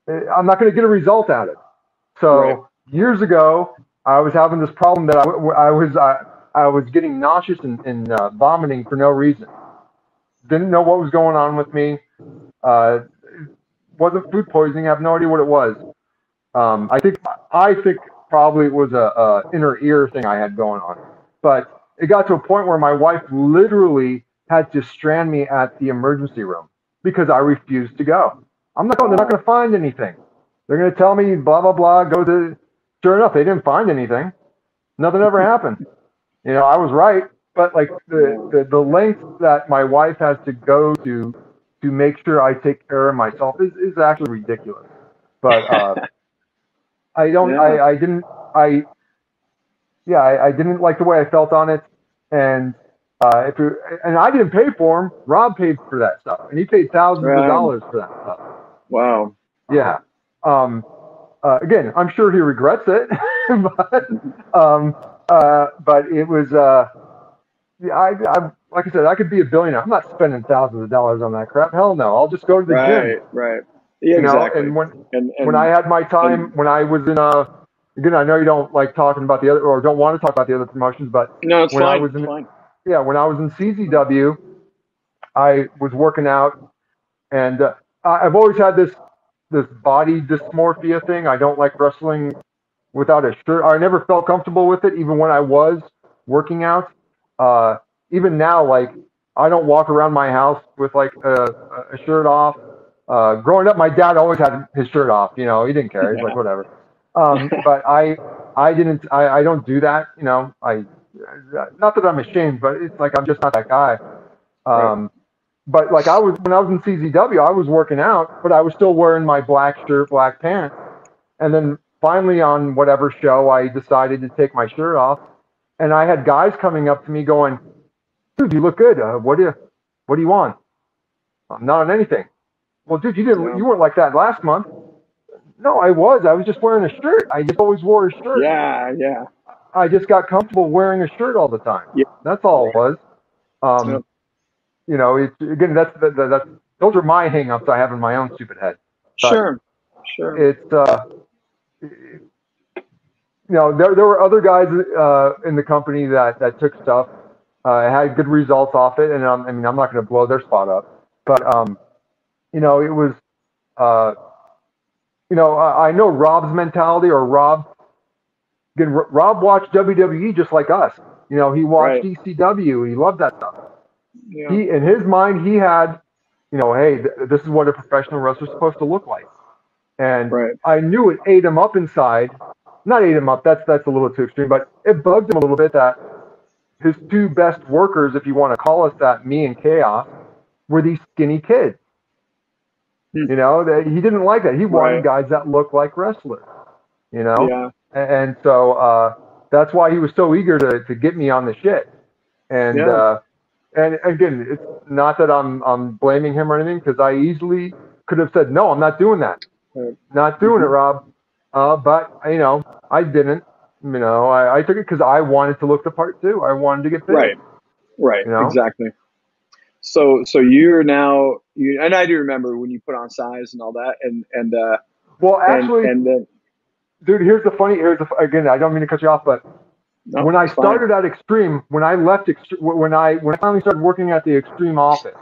I'm not going to get a result out of it. So years ago, I was having this problem that I was getting nauseous and vomiting for no reason. Didn't know what was going on with me. Wasn't food poisoning. I have no idea what it was. I think probably it was a inner ear thing I had going on. But it got to a point where my wife literally had to strand me at the emergency room because I refused to go. I'm not going. They're not going to find anything. They're going to tell me blah blah blah. Go to. Sure enough, they didn't find anything. Nothing ever happened. I was right, but like the length that my wife has to go to make sure I take care of myself is actually ridiculous. But I don't. Yeah. I didn't like the way I felt on it, and and I didn't pay for him. Rob paid for that stuff, and he paid thousands of dollars for that stuff. Wow. Yeah. Again, I'm sure he regrets it, but it was. I like I said, I could be a billionaire. I'm not spending thousands of dollars on that crap. Hell no. I'll just go to the gym. Right. Yeah, exactly. And when I had my time, when I was in again, I know you don't like talking about the other, or don't want to talk about the other promotions, but no, it's when fine. I was in, yeah, when I was in CZW, I was working out, and I've always had this body dysmorphia thing. I don't like wrestling without a shirt. I never felt comfortable with it, even when I was working out. Even now, like I don't walk around my house with like a shirt off. Growing up, my dad always had his shirt off. He didn't care. He's like, whatever. But I don't do that. Not that I'm ashamed, but it's like I'm just not that guy. But like when I was in CZW, I was working out, but I was still wearing my black shirt, black pants. And then finally on whatever show, I decided to take my shirt off, and I had guys coming up to me going, "Dude, you look good. What do you want?" I'm not on anything. Well, dude, you weren't like that last month. No, I was just wearing a shirt. I just always wore a shirt. Yeah. I just got comfortable wearing a shirt all the time. Yeah. That's all it was. Yep. You know, it's again, that's those are my hang-ups I have in my own stupid head. Sure. It's you know, there were other guys in the company that took stuff, had good results off it, and I mean, I'm not going to blow their spot up, but you know, it was you know, I know Rob's mentality, or Rob. Again, Rob watched WWE just like us. You know, he watched ECW. He loved that stuff. Yeah. He, in his mind, he had, you know, hey, this is what a professional wrestler's supposed to look like. And I knew it ate him up inside. Not ate him up, that's a little too extreme, but it bugged him a little bit that his two best workers, if you want to call us that, me and Chaos, were these skinny kids. You know, he didn't like that. He wanted guys that looked like wrestlers, you know? Yeah. And so that's why he was so eager to get me on the shit. And and again, it's not that I'm blaming him or anything, because I easily could have said, no, I'm not doing that. Not doing it, Rob. But, you know, I didn't. You know, I took it because I wanted to look the part too. I wanted to get big. Right. You know? Exactly. So you're now, and I do remember when you put on size and all that, and well, actually, and then, dude, again, I don't mean to cut you off, but when I started at Xtreme, when I left when I finally started working at the Xtreme office,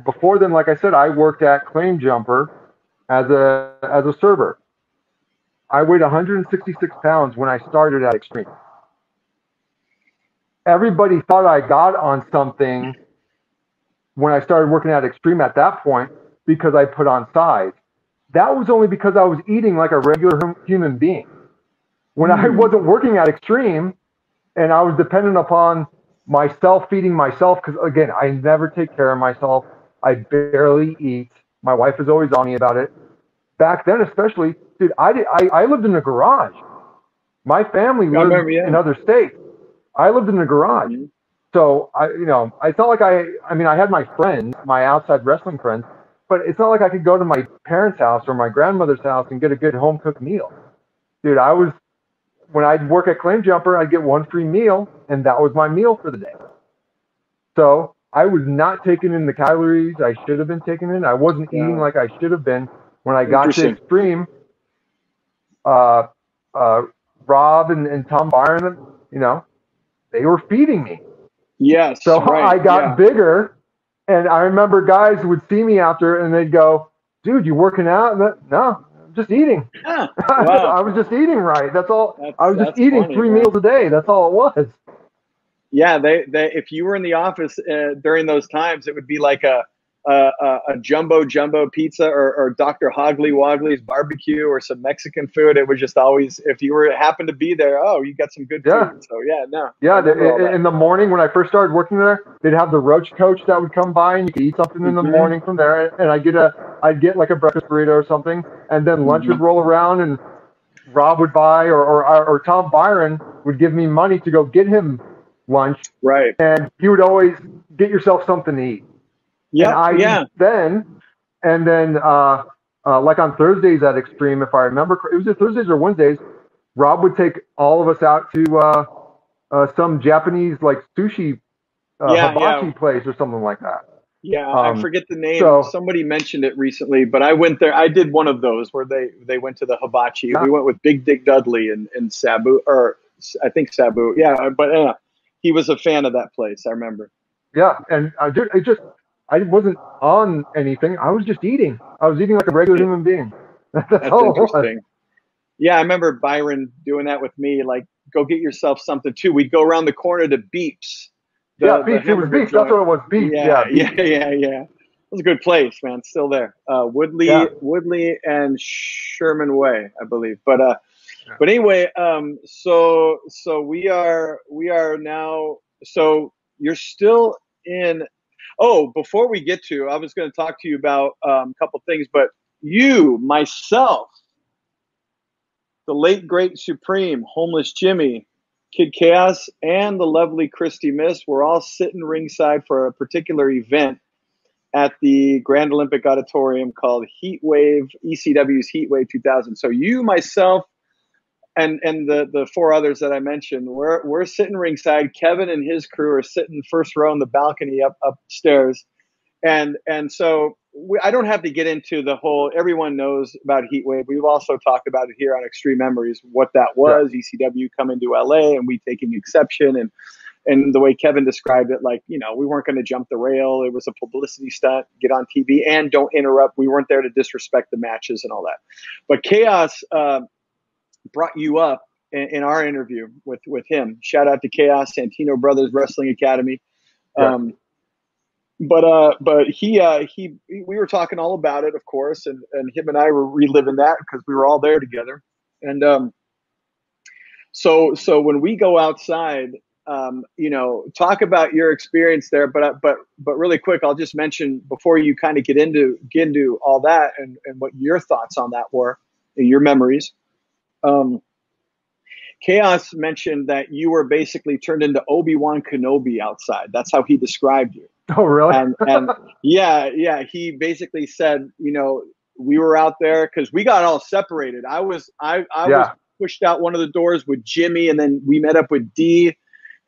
before then, like I said, I worked at Claim Jumper as a server. I weighed 166 pounds when I started at Xtreme. Everybody thought I got on something when I started working at Xtreme at that point because I put on size. That was only because I was eating like a regular human being. When I wasn't working at Xtreme and I was dependent upon myself feeding myself, because again, I never take care of myself. I barely eat. My wife is always on me about it. Back then, especially, dude, I lived in a garage. My family lived in other states. I lived in a garage. So it's not like I mean, I had my friends, my outside wrestling friends, but it's not like I could go to my parents' house or my grandmother's house and get a good home cooked meal. Dude, when I'd work at Claim Jumper, I'd get one free meal, and that was my meal for the day. So I was not taking in the calories I should have been taking in. I wasn't eating like I should have been. When I got to Xtreme, Rob and Tom Byron, you know, they were feeding me. Yes. So I got bigger, and I remember guys would see me after, and they'd go, "Dude, you working out?" No, I'm just eating. Wow. I was just eating right. That's all. I was just eating 3 meals a day. That's all it was. Yeah, they if you were in the office during those times, it would be like a jumbo pizza or Dr. Hogley Wogley's barbecue or some Mexican food. It was just always, if you happened to be there, oh, you got some good food. So in the morning when I first started working there, they'd have the roach coach that would come by, and you could eat something in the morning from there. And I'd get like a breakfast burrito or something, and then lunch would roll around, and Rob would buy or Tom Byron would give me money to go get him lunch. Right. And he would always get yourself something to eat. Then like on Thursdays at Xtreme, if I remember, it was Thursdays or Wednesdays, Rob would take all of us out to some Japanese like sushi hibachi place or something like that. Yeah, I forget the name. Somebody mentioned it recently, but I went there. I did one of those where they went to the hibachi. We went with Big Dick Dudley and Sabu, or I think Sabu. Yeah, but he was a fan of that place. I remember. Yeah, and I wasn't on anything. I was just eating. I was eating like a regular human being. That's all interesting. Yeah, I remember Byron doing that with me. Like, go get yourself something too. We'd go around the corner to Beeps. Beeps. It was Beeps. That's what it was. Beeps. Yeah. It was a good place, man. Still there. Woodley and Sherman Way, I believe. But anyway, so we are now. So you're still in. Oh, before we get to, I was going to talk to you about a couple things, but myself, the late great Supreme, Homeless Jimmy, Kid Chaos, and the lovely Christy Miss were all sitting ringside for a particular event at the Grand Olympic Auditorium called Heatwave, ECW's Heatwave 2000. So you, myself, and the four others that I mentioned, we're sitting ringside. Kevin and his crew are sitting first row in the balcony upstairs, and so I don't have to get into the whole. Everyone knows about Heatwave. We've also talked about it here on Xtreme Memories, what that was. Yeah. ECW coming to LA and we taking exception, and the way Kevin described it, like, you know, we weren't going to jump the rail. It was a publicity stunt, get on TV, and don't interrupt. We weren't there to disrespect the matches and all that. But Chaos brought you up in our interview with him. Shout out to Chaos, Santino Brothers Wrestling Academy. Yeah. But he we were talking all about it, of course, and him and I were reliving that because we were all there together. And so when we go outside, you know, talk about your experience there. But really quick, I'll just mention before you kind of get into all that and what your thoughts on that were and your memories. Chaos mentioned that you were basically turned into Obi-Wan Kenobi outside. That's how he described you. Oh, really? And yeah. He basically said, you know, we were out there because we got all separated. I was pushed out one of the doors with Jimmy, and then we met up with D,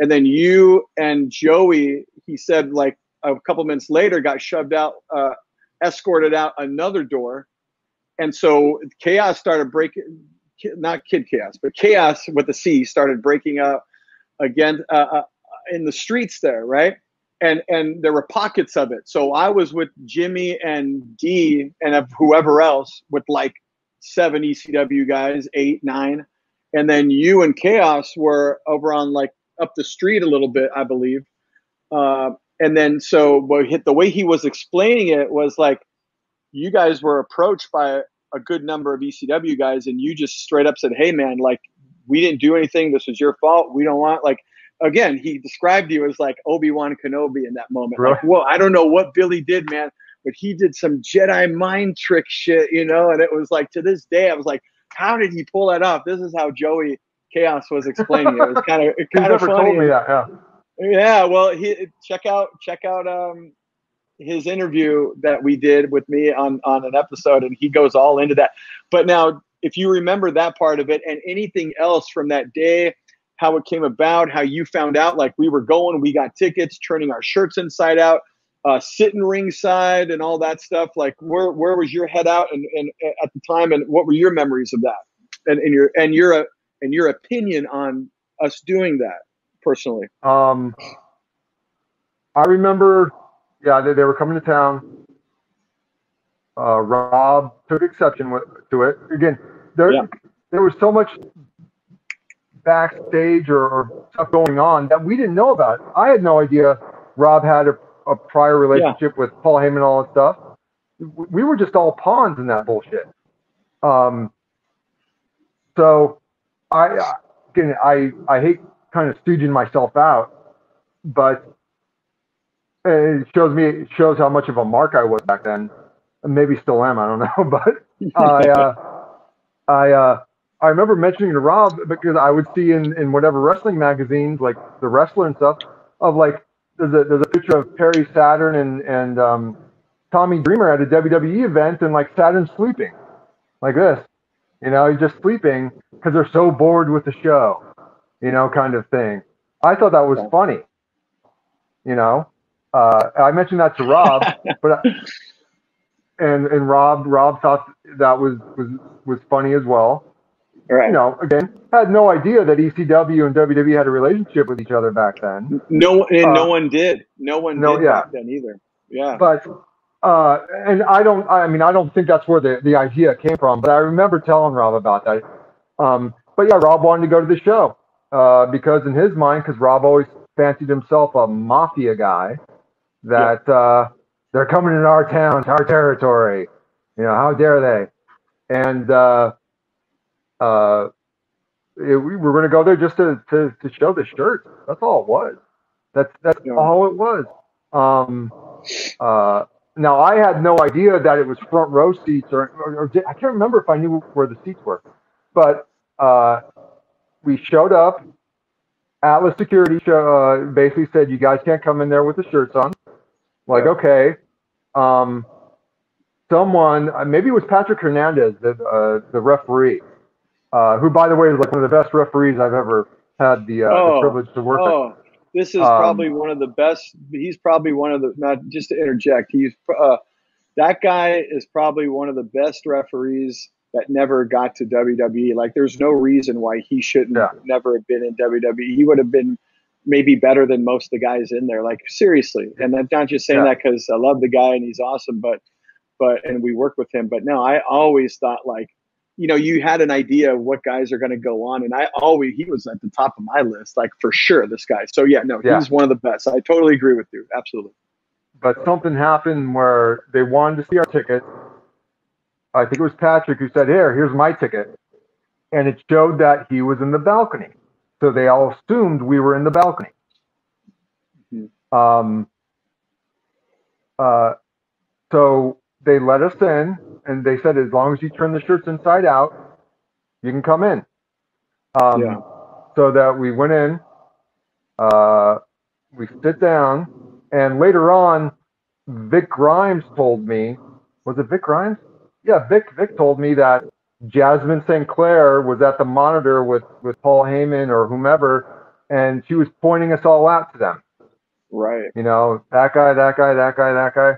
and then you and Joey, he said, like a couple minutes later, got shoved out, escorted out another door. And so Chaos started breaking, not Kid Chaos, but Chaos with a C started breaking up again in the streets there, right? And there were pockets of it. So I was with Jimmy and D and whoever else with like 7 ECW guys, 8, 9. And then you and Chaos were over on like up the street a little bit, I believe. And then so the way he was explaining it was like, you guys were approached by a good number of ECW guys, and you just straight up said, hey man, like, we didn't do anything. This was your fault. We don't want, like, again, he described you as like Obi-Wan Kenobi in that moment. Right. Like, whoa, I don't know what Billy did, man, but he did some Jedi mind trick shit, you know? And it was like, to this day, I was like, how did he pull that off? This is how Joey Chaos was explaining it. It was kind of funny. Told me that, yeah. Yeah, well, check out his interview that we did with me on an episode, and he goes all into that. But now, if you remember that part of it and anything else from that day, how it came about, how you found out, like, we were going, we got tickets, turning our shirts inside out, sitting ringside and all that stuff, like, where was your head out and at the time, and what were your memories of that and your opinion on us doing that personally? I remember, yeah, they were coming to town. Rob took exception to it. Again, there was so much backstage or stuff going on that we didn't know about. I had no idea Rob had a prior relationship with Paul Heyman and all that stuff. We were just all pawns in that bullshit. So I hate kind of stooging myself out, but it shows how much of a mark I was back then. Maybe still am, I don't know. But I remember mentioning to Rob, because I would see in whatever wrestling magazines, like The Wrestler and stuff, of like there's a picture of Perry Saturn and Tommy Dreamer at a WWE event, and like Saturn's sleeping like this, you know, he's just sleeping because they're so bored with the show, you know, kind of thing. I thought that was funny, you know. I mentioned that to Rob, but and Rob thought that was funny as well. Right. You know, again, had no idea that ECW and WWE had a relationship with each other back then. No one did. No one did back then either. Yeah. But and I don't think that's where the idea came from. But I remember telling Rob about that. But yeah, Rob wanted to go to the show because in his mind, because Rob always fancied himself a mafia guy, that they're coming in our town, to our territory. You know, how dare they? And we were going to go there just to show the shirt. That's all it was. That's all it was. Now I had no idea that it was front row seats or I can't remember if I knew where the seats were, but we showed up. Atlas Security basically said, you guys can't come in there with the shirts on. Like, okay. Someone, maybe it was Patrick Hernandez, the referee, who, by the way, is like one of the best referees I've ever had the privilege to work with. This is probably one of the best. He's probably one of the, not just to interject, he's that guy is probably one of the best referees that never got to WWE. Like, there's no reason why he shouldn't never have been in WWE. He would have been maybe better than most of the guys in there. Like, seriously. And I'm not just saying that because I love the guy and he's awesome, but and we work with him. But no, I always thought, like, you know, you had an idea of what guys are going to go on. And he was at the top of my list, like, for sure, this guy. So he's one of the best. I totally agree with you. Absolutely. But something happened where they wanted to see our ticket. I think it was Patrick who said, here's my ticket. And it showed that he was in the balcony. So they all assumed we were in the balcony. Mm-hmm. So they let us in, and they said, as long as you turn the shirts inside out, you can come in. So that we went in, we sit down, and later on, Vic Grimes told me, was it Vic Grimes? Yeah, Vic told me that Jasmine St. Clair was at the monitor with Paul Heyman or whomever, and she was pointing us all out to them. Right. You know, that guy, that guy, that guy, that guy.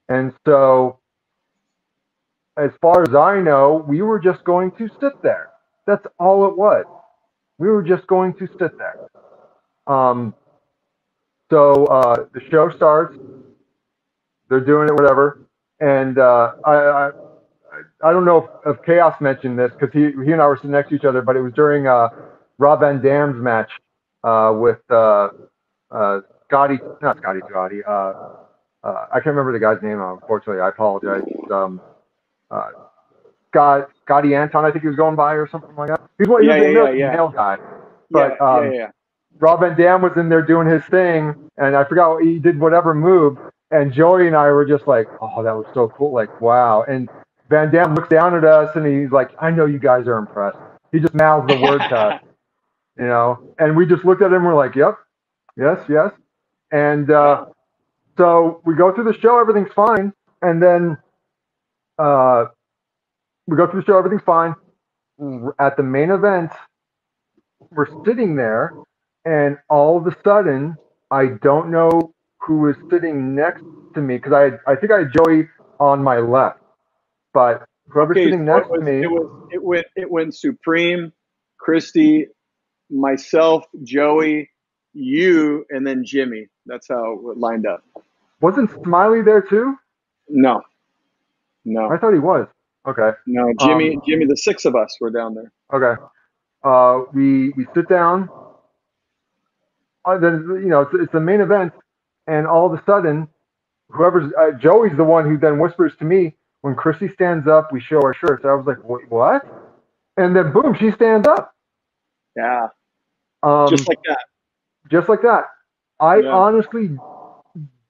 And so, as far as I know, we were just going to sit there. That's all it was. We were just going to sit there. So the show starts. They're doing it, whatever. And I don't know if Chaos mentioned this because he and I were sitting next to each other, but it was during Rob Van Dam's match with Scotty, not Scotty Gotti. I can't remember the guy's name, unfortunately. I apologize. Scotty Anton, I think he was going by or something like that. He was a male guy. But Rob Van Dam was in there doing his thing, and I forgot he did whatever move, and Joey and I were just like, oh, that was so cool, like, wow. And Van Dam looks down at us, and he's like, I know you guys are impressed. He just mouths the word to us, you know, and we just looked at him, we're like, yep, yes. And so we go through the show, everything's fine, and then we go through the show, everything's fine. At the main event, we're sitting there, and all of a sudden, I don't know who was sitting next to me because I think I had Joey on my left, but whoever's sitting next to me, it went Supreme, Christy, myself, Joey, you, and then Jimmy. That's how it lined up. Wasn't Smiley there too? No. I thought he was. Okay. No, Jimmy, the six of us were down there. Okay. We sit down. Then, you know, it's the main event, and all of a sudden, whoever's Joey's the one who then whispers to me when Chrissy stands up. We show our shirts. I was like, wait, what? And then boom, she stands up. Yeah. Just like that. Just like that. I honestly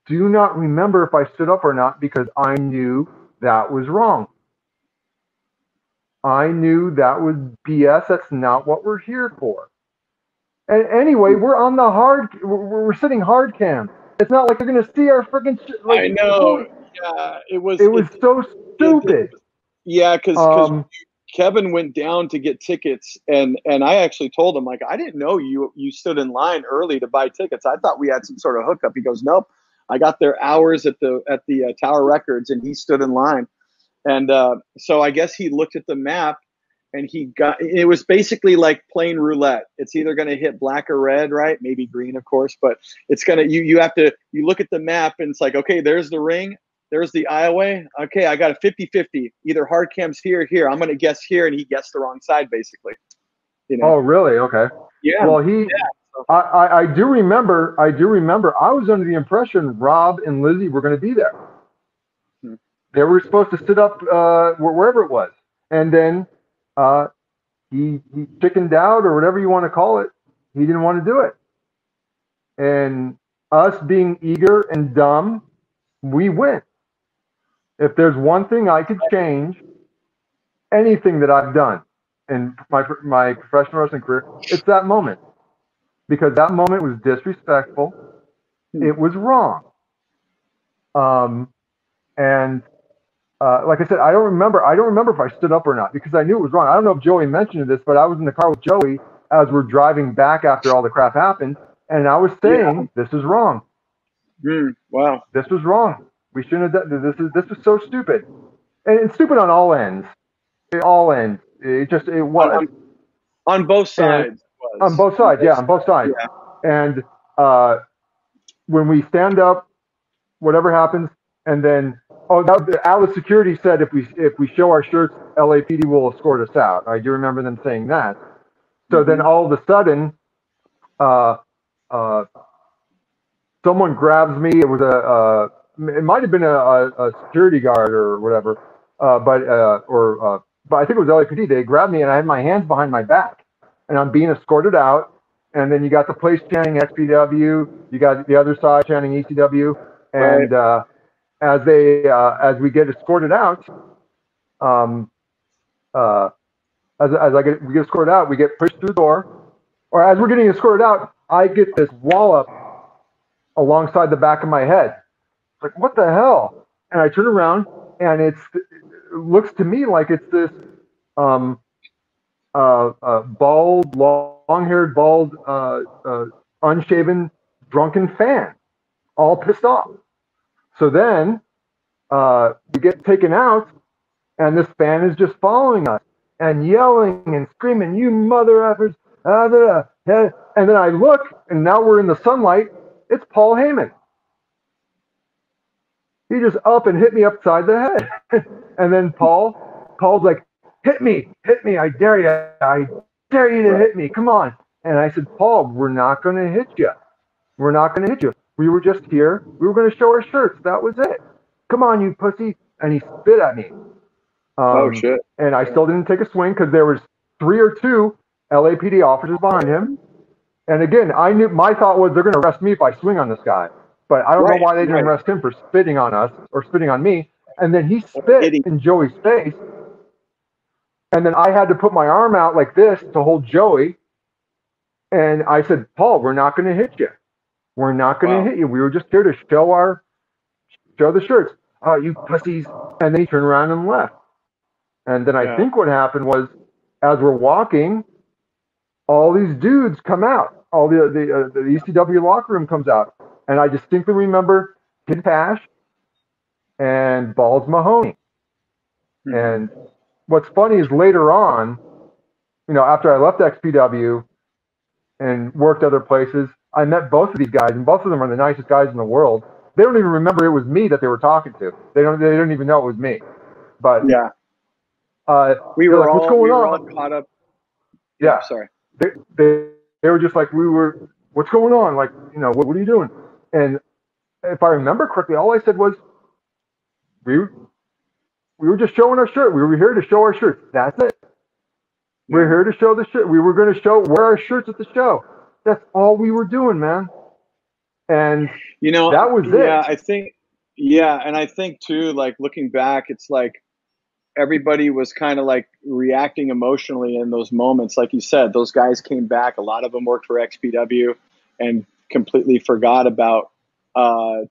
do not remember if I stood up or not because I knew that was wrong. I knew that was BS. That's not what we're here for. And anyway, we're on the we're sitting hard cam. It's not like they're gonna see our freaking shit. Like, I know. Yeah, it was so stupid. Because Kevin went down to get tickets, and I actually told him, like, I didn't know you stood in line early to buy tickets. I thought we had some sort of hookup. He goes, nope. I got there hours at the Tower Records, and he stood in line. And so I guess he looked at the map, and it was basically like playing roulette. It's either going to hit black or red, right? Maybe green, of course, but it's going to, you look at the map and it's like, okay, there's the ring. There's the aisleway. Okay, I got a 50-50. Either hard cam's here. I'm going to guess here, and he guessed the wrong side, basically. You know? Oh, really? Okay. Yeah. Well, I do remember. I was under the impression Rob and Lizzy were going to be there. They were supposed to sit up wherever it was, and then he chickened out or whatever you want to call it. He didn't want to do it, and us being eager and dumb, we went. If there's one thing I could change, anything that I've done in my professional wrestling career, it's that moment. Because that moment was disrespectful. It was wrong. And like I said, I don't remember if I stood up or not because I knew it was wrong. I don't know if Joey mentioned this, but I was in the car with Joey as we're driving back after all the crap happened, and I was saying, "This is wrong. Wow, this was wrong. We shouldn't have done this. Is so stupid, and it's stupid on all ends. All ends. It was on both sides. On both sides, yeah, on both sides. Yeah. And when we stand up, whatever happens, and then Alice Security said if we show our shirts, LAPD will escort us out. I do remember them saying that. So then all of a sudden, someone grabs me. It was it might have been a security guard or whatever, but I think it was LAPD. They grabbed me and I had my hands behind my back, and I'm being escorted out. And then you got the place chanting XPW, you got the other side chanting ECW, and as we get escorted out, we get escorted out, we get pushed through the door, or as we're getting escorted out, I get this wallop alongside the back of my head. It's like, what the hell? And I turn around, and it looks to me like it's this bald, long-haired, bald, unshaven, drunken fan, all pissed off. So then we get taken out, and this fan is just following us and yelling and screaming, "You mother effers!" And then I look, and now we're in the sunlight. It's Paul Heyman. He just up and hit me upside the head. And then Paul's like, hit me, I dare you to hit me, come on. And I said, Paul, we're not going to hit you. We're not going to hit you. We were just here. We were going to show our shirts. That was it. Come on, you pussy. And he spit at me. Oh, shit. And I still didn't take a swing because there was 3 or 2 LAPD officers behind him. And again, I knew my thought was they're going to arrest me if I swing on this guy. But I don't know why they didn't arrest him for spitting on us or spitting on me. And then he spit in Joey's face. And then I had to put my arm out like this to hold Joey. And I said, Paul, we're not going to hit you. We're not going to hit you. We were just here to show the shirts. Oh, you pussies. And then he turned around and left. And then I think what happened was, as we're walking, all these dudes come out. All the ECW locker room comes out. And I distinctly remember Kid Pash and Balls Mahoney. And what's funny is later on, after I left XPW and worked other places, I met both of these guys, and both of them are the nicest guys in the world. They don't even remember it was me that they were talking to. They don't even know it was me. But we were like, what's going on? All caught up. Yeah, sorry. They were just like, what's going on? Like, what are you doing? And if I remember correctly, all I said was, we were just showing our shirt. We were here to show our shirts. That's it. We're here to show the shirt. We were going to wear our shirts at the show. That's all we were doing, man. And that was it. And I think too, like looking back, it's like everybody was kind of like reacting emotionally in those moments. Like you said, those guys came back. A lot of them worked for XPW and completely forgot about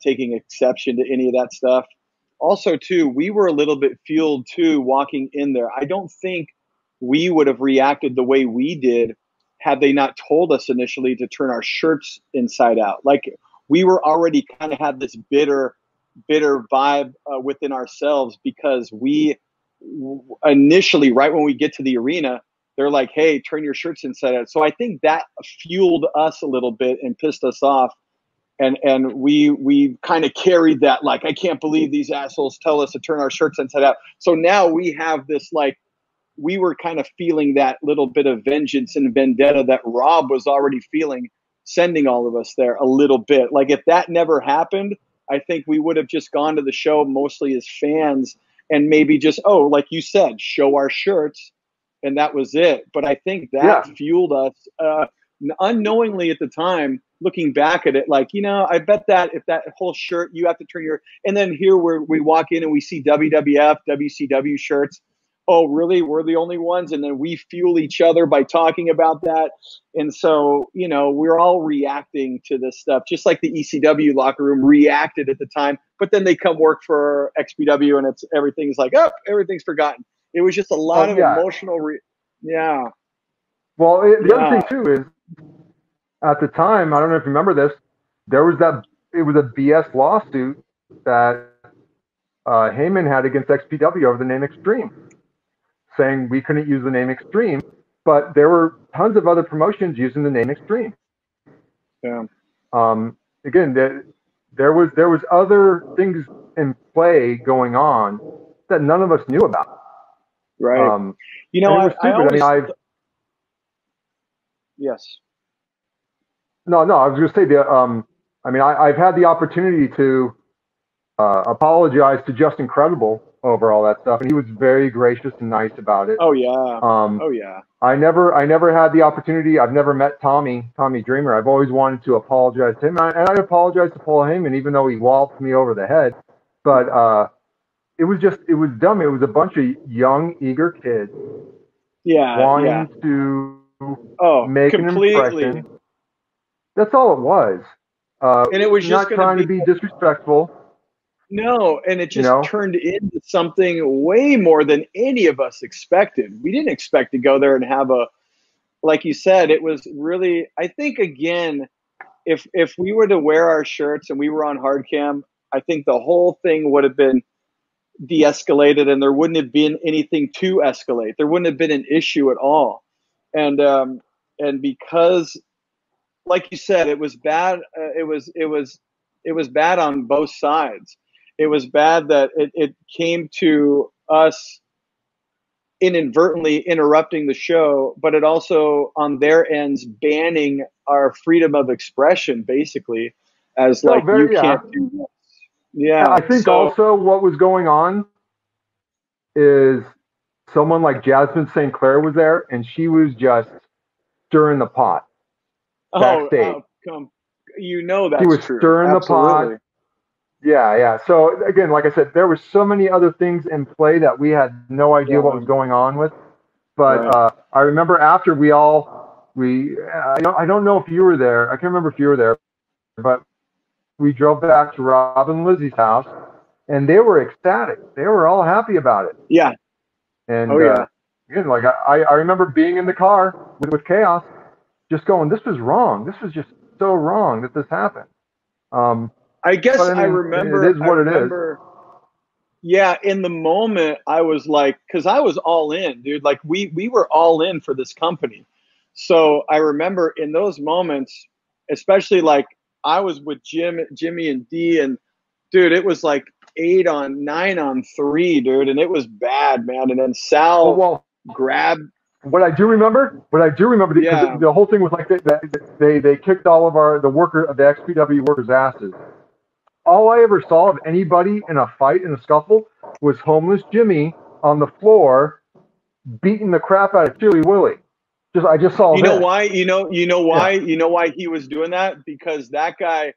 taking exception to any of that stuff. Also, too, we were a little bit fueled, too, walking in there. I don't think we would have reacted the way we did had they not told us initially to turn our shirts inside out. Like, we were already kind of had this bitter vibe within ourselves because we initially, right when we get to the arena, they're like, hey, turn your shirts inside out. So I think that fueled us a little bit and pissed us off. And we kind of carried that, like, I can't believe these assholes tell us to turn our shirts inside out. So now we have this, like, we were kind of feeling that little bit of vengeance and vendetta that Rob was already feeling, sending all of us there a little bit. Like, if that never happened, I think we would have just gone to the show mostly as fans and maybe just, like you said, show our shirts. And that was it. But I think that fueled us unknowingly at the time. Looking back at it, like, I bet that if that whole shirt, you have to turn and then here we walk in and we see WWF, WCW shirts. oh, really? We're the only ones? And then we fuel each other by talking about that. And so, you know, we're all reacting to this stuff, just like the ECW locker room reacted at the time. But then they come work for XPW and everything's like, oh, everything's forgotten. It was just a lot of emotional. Yeah. Well, the other thing too is, at the time, I don't know if you remember this, it was a BS lawsuit that Heyman had against XPW over the name Xtreme, saying we couldn't use the name Xtreme, but there were tons of other promotions using the name Xtreme. Yeah. Again, there was other things in play going on that none of us knew about. Right. You know, I always. Yes. No, I was going to say I've had the opportunity to apologize to Just Incredible over all that stuff, and he was very gracious and nice about it. Oh yeah. I never had the opportunity. I've never met Tommy Dreamer. I've always wanted to apologize to him, and I apologized to Paul Heyman, even though he walloped me over the head. But it was dumb. It was a bunch of young, eager kids, wanting to make an impression. That's all it was. And it was just not trying to be disrespectful. No, and it just turned into something way more than any of us expected. We didn't expect to go there and have like you said, it was really, I think, again, if we were to wear our shirts and we were on hard cam, I think the whole thing would have been de-escalated and there wouldn't have been anything to escalate. There wouldn't have been an issue at all. And because, like you said, it was bad. It was bad on both sides. It was bad that it came to us inadvertently interrupting the show, but it also on their ends banning our freedom of expression, basically, as can't do this. Yeah. I think also what was going on is someone like Jasmine St. Clair was there, and she was just stirring the pot backstage. You know that's true. She was true. stirring Absolutely. the pot. Yeah. So again, like I said, there were so many other things in play that we had no idea what was going on with. But I remember after I don't know if you were there. I can't remember if you were there, but we drove back to Rob and Lizzie's house, and they were ecstatic. They were all happy about it. Yeah. And again, like I remember being in the car with Chaos, just going, "This was wrong. This was just so wrong that this happened." I guess I remember. It is what it is. Yeah, in the moment, I was like, because I was all in, dude. Like we were all in for this company. So I remember in those moments, especially like I was with Jimmy and Dee, and dude, it was like 9-on-3, dude, and it was bad, man. And then Sal grabbed. What I do remember, the whole thing was like they kicked all of the XPW workers' asses. All I ever saw of anybody in a fight, in a scuffle, was homeless Jimmy on the floor beating the crap out of Chili Willie. I just saw. You know why? You know why? Yeah. You know why he was doing that? Because that guy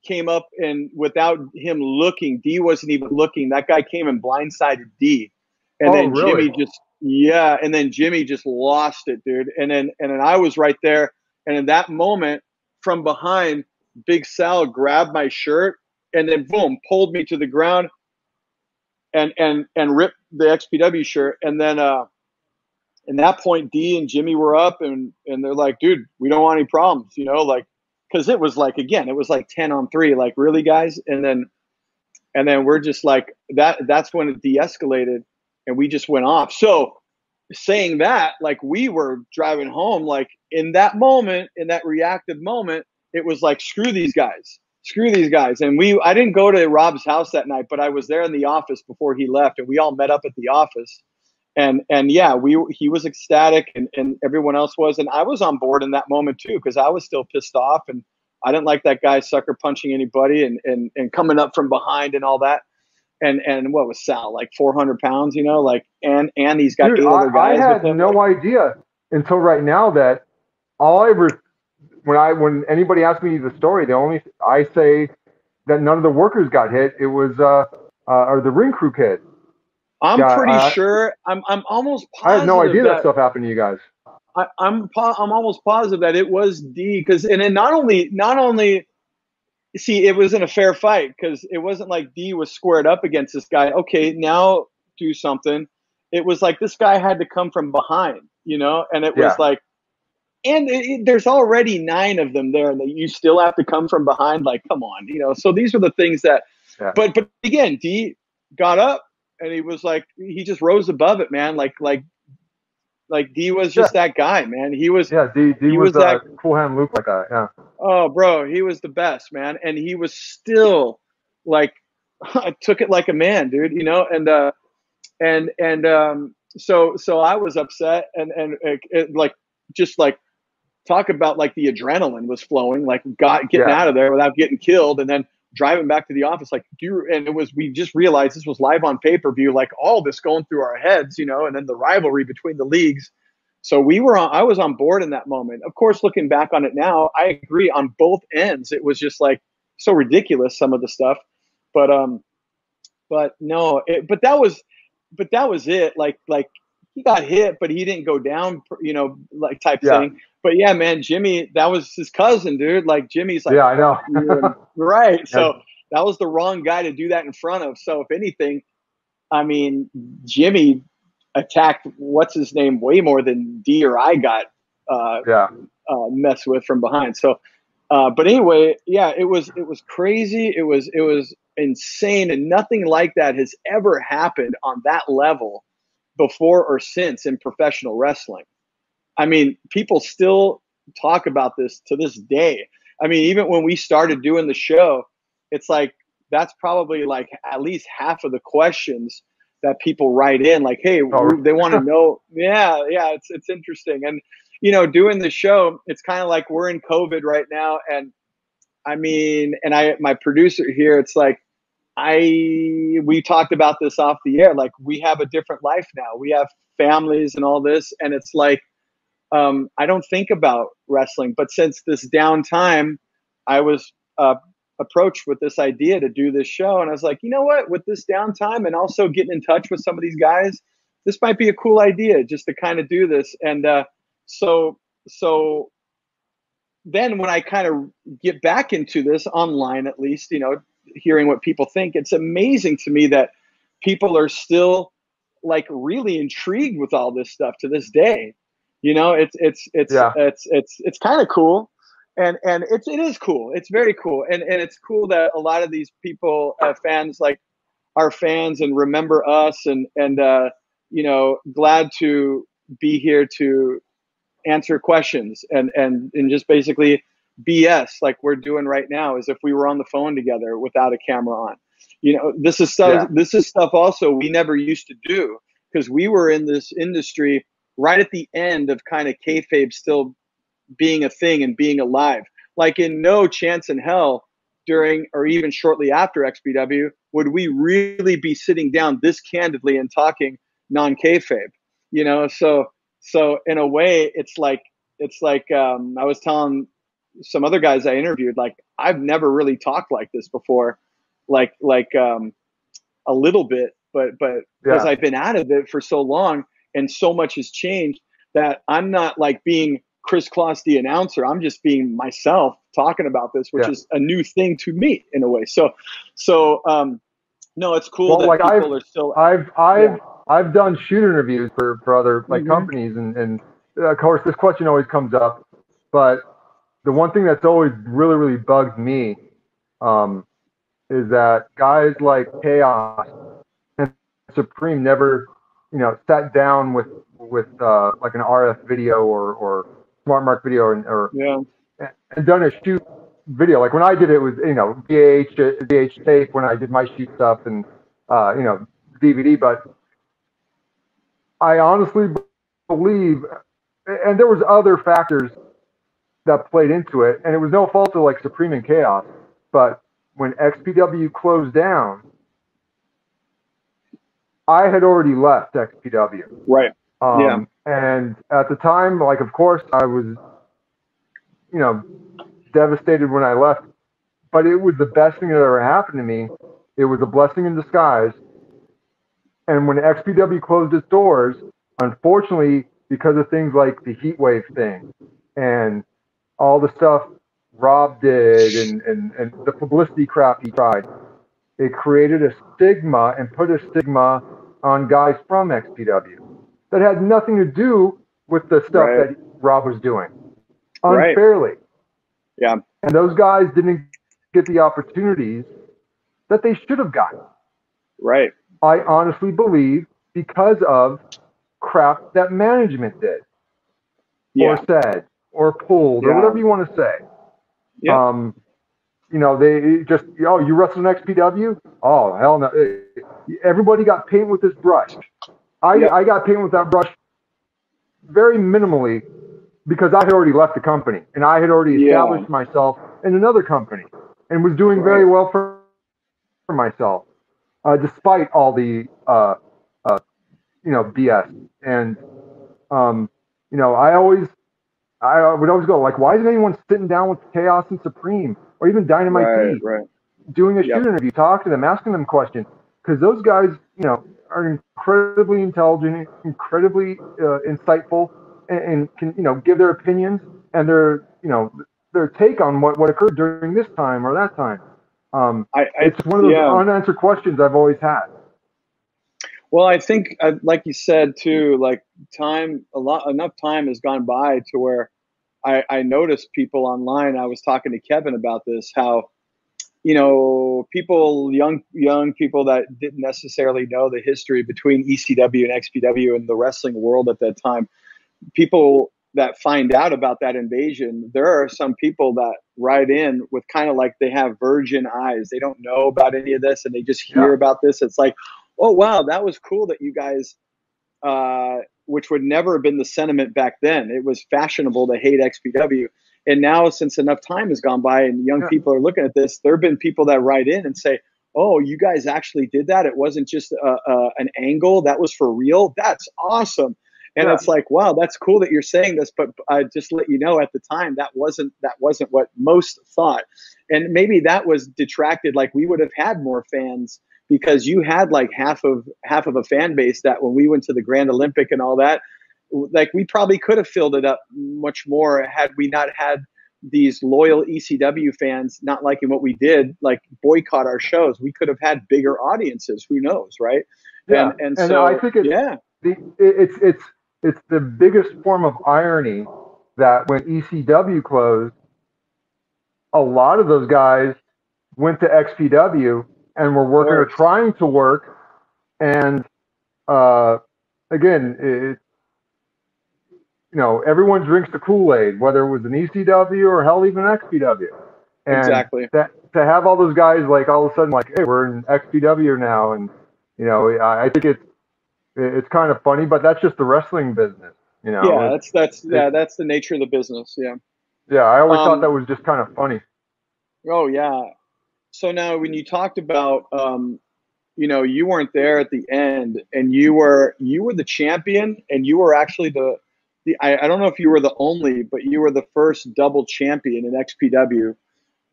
came up and without him looking, Dee wasn't even looking. That guy came and blindsided Dee, and then really? Jimmy just lost it, dude. And then I was right there, and in that moment, from behind, Big Sal grabbed my shirt. And then boom, pulled me to the ground and ripped the XPW shirt. And then in that point, Dee and Jimmy were up and they're like, dude, we don't want any problems, because it was like, again, it was like 10-on-3, like, really, guys? And then we're just like, that's when it de-escalated and we just went off. So saying that, like, we were driving home, like, in that moment, in that reactive moment, it was like, screw these guys. And I didn't go to Rob's house that night, but I was there in the office before he left, and we all met up at the office. And yeah, he was ecstatic, and everyone else was, and I was on board in that moment too, because I was still pissed off, and I didn't like that guy sucker punching anybody and coming up from behind and all that. And what was Sal, like 400 pounds, and he's got 8 other guys. I had no idea until right now that all I ever. When anybody asks me the story, I say that none of the workers got hit. It was or the ring crew kid. I'm pretty sure. I'm almost positive. I had no idea that stuff happened to you guys. I'm almost positive that it was D, because and then not only see, it wasn't a fair fight, because it wasn't like D was squared up against this guy. Okay, now do something. It was like this guy had to come from behind, and it was like, and there's already 9 of them there, and you still have to come from behind. Like, come on, So these are the things that, but again, D got up and he was like, he just rose above it, man. Like D was just that guy, man. He was. D was that cool hand Luke like that. Yeah. Oh, bro, he was the best, man, and he was still like, took it like a man, dude. So I was upset, and like, just like, talk about like the adrenaline was flowing, like getting out of there without getting killed, and then driving back to the office. Like, we just realized this was live on pay-per-view, like all this going through our heads, and then the rivalry between the leagues. So I was on board in that moment. Of course, looking back on it now, I agree on both ends. It was just like so ridiculous, some of the stuff, but no, but that was it. Like he got hit, but he didn't go down, like type thing. But yeah, man, Jimmy, that was his cousin, dude. Like, Jimmy's like, yeah, I know. Right. So that was the wrong guy to do that in front of. So if anything, I mean, Jimmy attacked what's his name way more than D or I got messed with from behind. So but anyway, yeah, it was crazy. It was insane, and nothing like that has ever happened on that level before or since in professional wrestling. I mean, people still talk about this to this day. I mean, even when we started doing the show, it's like, that's probably like at least half of the questions that people write in, like, hey, they want to know. Yeah, it's interesting. And, doing the show, it's kind of like we're in COVID right now. And I mean, my producer here, it's like, we talked about this off the air. Like, we have a different life now. We have families and all this. And it's like, I don't think about wrestling, but since this downtime, I was approached with this idea to do this show. And I was like, you know what, with this downtime and also getting in touch with some of these guys, this might be a cool idea just to kind of do this. And so then when I kind of get back into this online, at least, hearing what people think, it's amazing to me that people are still like really intrigued with all this stuff to this day. It's kind of cool. And it is cool. It's very cool. And it's cool that a lot of these people, fans, like, are fans and remember us, and glad to be here to answer questions and just basically BS like we're doing right now, as if we were on the phone together without a camera on. This is stuff also we never used to do, because we were in this industry right at the end of kind of kayfabe still being a thing and being alive. Like, in no chance in hell during or even shortly after XPW would we really be sitting down this candidly and talking non-kayfabe, So in a way, it's like I was telling some other guys I interviewed, like, I've never really talked like this before, like a little bit, but because I've been out of it for so long and so much has changed, that I'm not like being Kris Kloss, the announcer. I'm just being myself talking about this, which is a new thing to me in a way. So no, it's cool that like people are still. I've done shoot interviews for other like companies, and of course this question always comes up, but the one thing that's always really bugged me is that guys like Chaos and Supreme never, sat down with like an RF video or Smart Mark video and done a shoot video. Like when I did it was, VH tape when I did my shoot stuff and, DVD, but I honestly believe, and there was other factors that played into it, and it was no fault of like Supreme and Chaos, but when XPW closed down, I had already left XPW. Right. And at the time, like, of course, I was, devastated when I left, but it was the best thing that ever happened to me. It was a blessing in disguise. And when XPW closed its doors, unfortunately, because of things like the Heatwave thing and all the stuff Rob did and the publicity crap he tried, it created a stigma and put a stigma on guys from XPW that had nothing to do with the stuff that Rob was doing unfairly. Yeah. And those guys didn't get the opportunities that they should have gotten. Right. I honestly believe because of crap that management did or said or pulled or whatever you want to say. Yeah. You know, they just, oh, you wrestled in XPW? Oh, hell no. Everybody got paint with this brush. I got paint with that brush very minimally because I had already left the company and I had already established myself in another company and was doing very well for myself, despite all the, you know, BS. And, you know, I would always go, like, why isn't anyone sitting down with Chaos and Supreme or even Dynamite D doing a shoot interview, talking to them, asking them questions? Because those guys, you know, are incredibly intelligent, incredibly insightful, and can, you know, give their opinions and their, you know, their take on what occurred during this time or that time. It's one of those unanswered questions I've always had. Well, I think, like you said too, like enough time has gone by to where I noticed people online. I was talking to Kevin about this, how, you know, people, young people that didn't necessarily know the history between ECW and XPW and the wrestling world at that time, people that find out about that invasion, there are some people that write in with kind of like they have virgin eyes. They don't know about any of this and they just hear about this. It's like, oh, wow, that was cool that you guys, which would never have been the sentiment back then. It was fashionable to hate XPW. And now, since enough time has gone by and young people are looking at this, there have been people that write in and say, oh, you guys actually did that? It wasn't just an angle. That was for real? That's awesome. And it's like, wow, that's cool that you're saying this, but I just let you know at the time that wasn't what most thought. And maybe that was detracted. Like, we would have had more fans because you had like half of a fan base that when we went to the Grand Olympic and all that, like, we probably could have filled it up much more had we not had these loyal ECW fans not liking what we did, like boycott our shows. We could have had bigger audiences. Who knows, right? Yeah, and so I think it's the biggest form of irony that when ECW closed, a lot of those guys went to XPW and were working or trying to work. And again, you know, everyone drinks the Kool-Aid, whether it was an ECW or hell, even XPW. And to have all those guys, like, all of a sudden, like, hey, we're in XPW now. And, you know, I think it's kind of funny, but that's just the wrestling business, you know. Yeah, that's the nature of the business. Yeah. Yeah, I always thought that was just kind of funny. Oh yeah. So now, when you talked about, you know, you weren't there at the end, and you were the champion, and you were actually I don't know if you were the only, but you were the first double champion in XPW,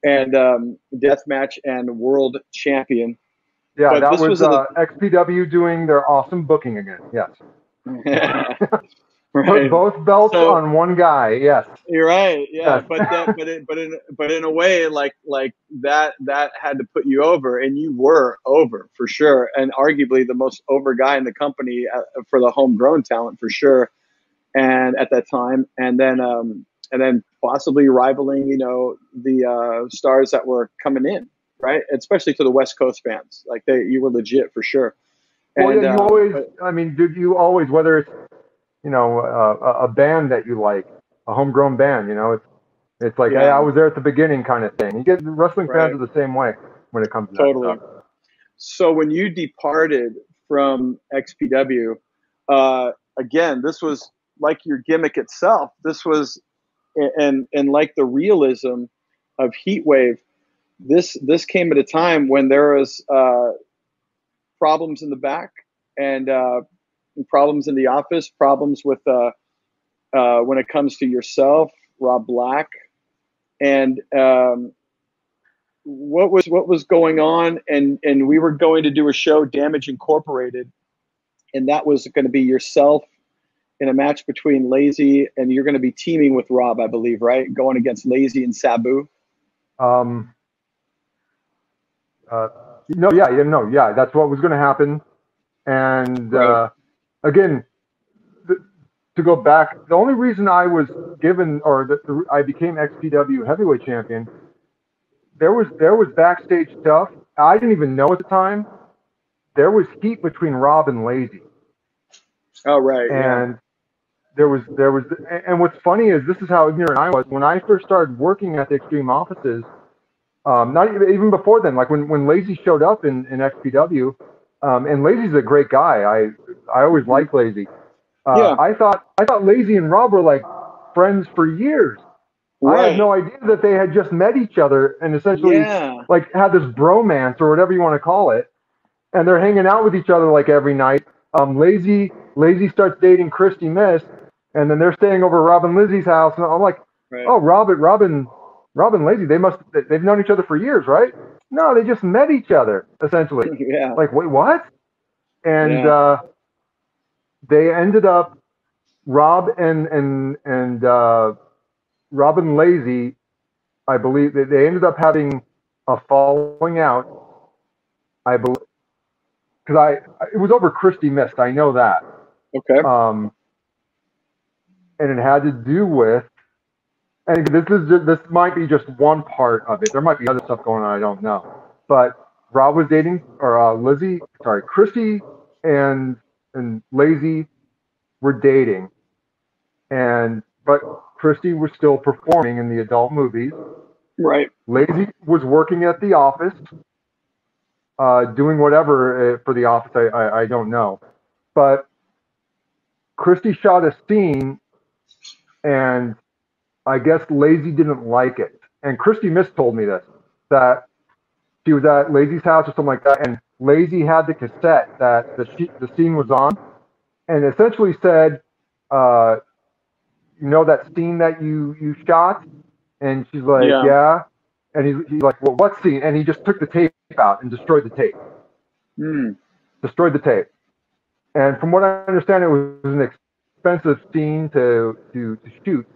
and deathmatch and world champion. Yeah, but that was XPW doing their awesome booking again. Yes. Put both belts on one guy. Yes. You're right. Yeah. Yes. But in a way, like that had to put you over, and you were over for sure, and arguably the most over guy in the company for the homegrown talent for sure. And at that time, and then possibly rivaling, you know, the stars that were coming in, right? Especially to the West Coast fans, like you were legit for sure. Well, and, yeah, you always, I mean, dude, you always, whether it's, you know, a band that you like, a homegrown band, you know, it's like, hey, I was there at the beginning kind of thing. You get wrestling fans are the same way when it comes to that stuff. So when you departed from XPW, again, this was like your gimmick itself. This was, and like the realism of Heatwave, this came at a time when there was problems in the back and problems in the office, problems with when it comes to yourself, Rob Black, and what was going on, and we were going to do a show, Damage Incorporated, and that was going to be yourself in a match between Lizzy, and you're going to be teaming with Rob, I believe, right? Going against Lizzy and Sabu. No, yeah, that's what was going to happen. And again, to go back, the only reason I was given, or I became XPW heavyweight champion, there was backstage stuff I didn't even know at the time. There was heat between Rob and Lizzy. Oh, right. And there was, and what's funny is this is how ignorant I was when I first started working at the Extreme offices. Not even before then, like when Lizzy showed up in XPW, and Lizzy's a great guy. I always liked Lizzy. I thought Lizzy and Rob were like friends for years. Right. I had no idea that they had just met each other and essentially like had this bromance or whatever you want to call it, and they're hanging out with each other like every night. Lizzy starts dating Christy Miss, and then they're staying over Rob and Lizzy's house, and I'm like, oh, Rob and Lizzy, they've known each other for years, right? No, they just met each other essentially. Like, wait, what? And they ended up Rob and Lizzy, I believe they ended up having a falling out. I believe because it was over Christy Mist. I know that. Okay. And it had to do with, and this might be just one part of it. There might be other stuff going on. I don't know. But Rob was dating, or Christy and Lizzy were dating, but Christy was still performing in the adult movies. Right. Lizzy was working at the office, doing whatever for the office. I don't know, but Christy shot a scene, and I guess Lizzy didn't like it. And Christy Miss told me this, that she was at Lizzy's house or something like that, and Lizzy had the cassette that the scene was on, and essentially said, you know that scene that you shot? And she's like, yeah. And he's like, well, what scene? And he just took the tape out and destroyed the tape. Destroyed the tape. And from what I understand, it was an expensive scene to shoot.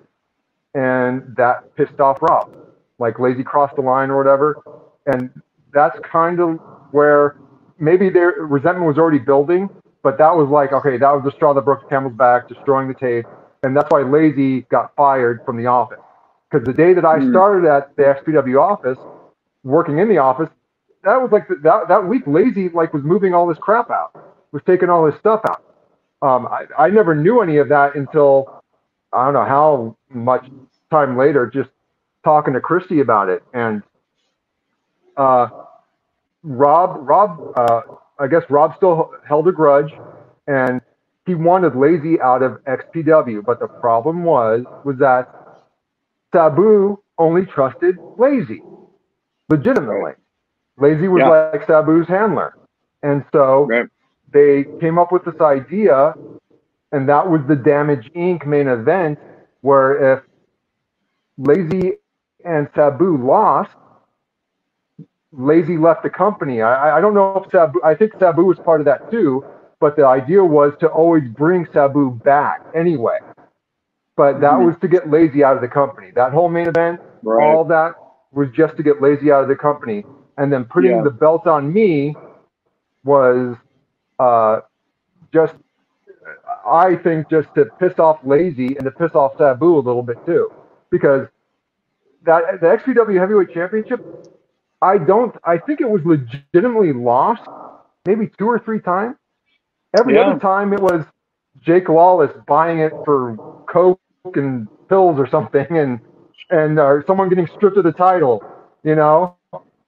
And that pissed off Rob. Like, Lizzy crossed the line or whatever. And that's kind of where maybe their resentment was already building, but that was like, okay, that was the straw that broke the camel's back, destroying the tape. And that's why Lizzy got fired from the office. Because the day that I started at the XPW office, working in the office, that was like that week, Lizzy like was moving all this crap out, was taking all this stuff out. I never knew any of that until I don't know how much time later, just talking to Christy about it. And Rob, I guess Rob still held a grudge, and he wanted Lizzy out of XPW. But the problem was that Sabu only trusted Lizzy, legitimately. Lizzy was like Sabu's handler. And so they came up with this idea, and that was the Damage Inc. main event, where if Lizzy and Sabu lost, Lizzy left the company. I don't know if Sabu, I think Sabu was part of that too, but the idea was to always bring Sabu back anyway. But that was to get Lizzy out of the company. That whole main event, all that was just to get Lizzy out of the company. And then putting the belt on me was just, I think, just to piss off Lizzy and to piss off Sabu a little bit too. Because the XPW Heavyweight Championship, I think it was legitimately lost maybe 2 or 3 times. Every other time it was Jake Lawless buying it for coke and pills or something, and someone getting stripped of the title. You know,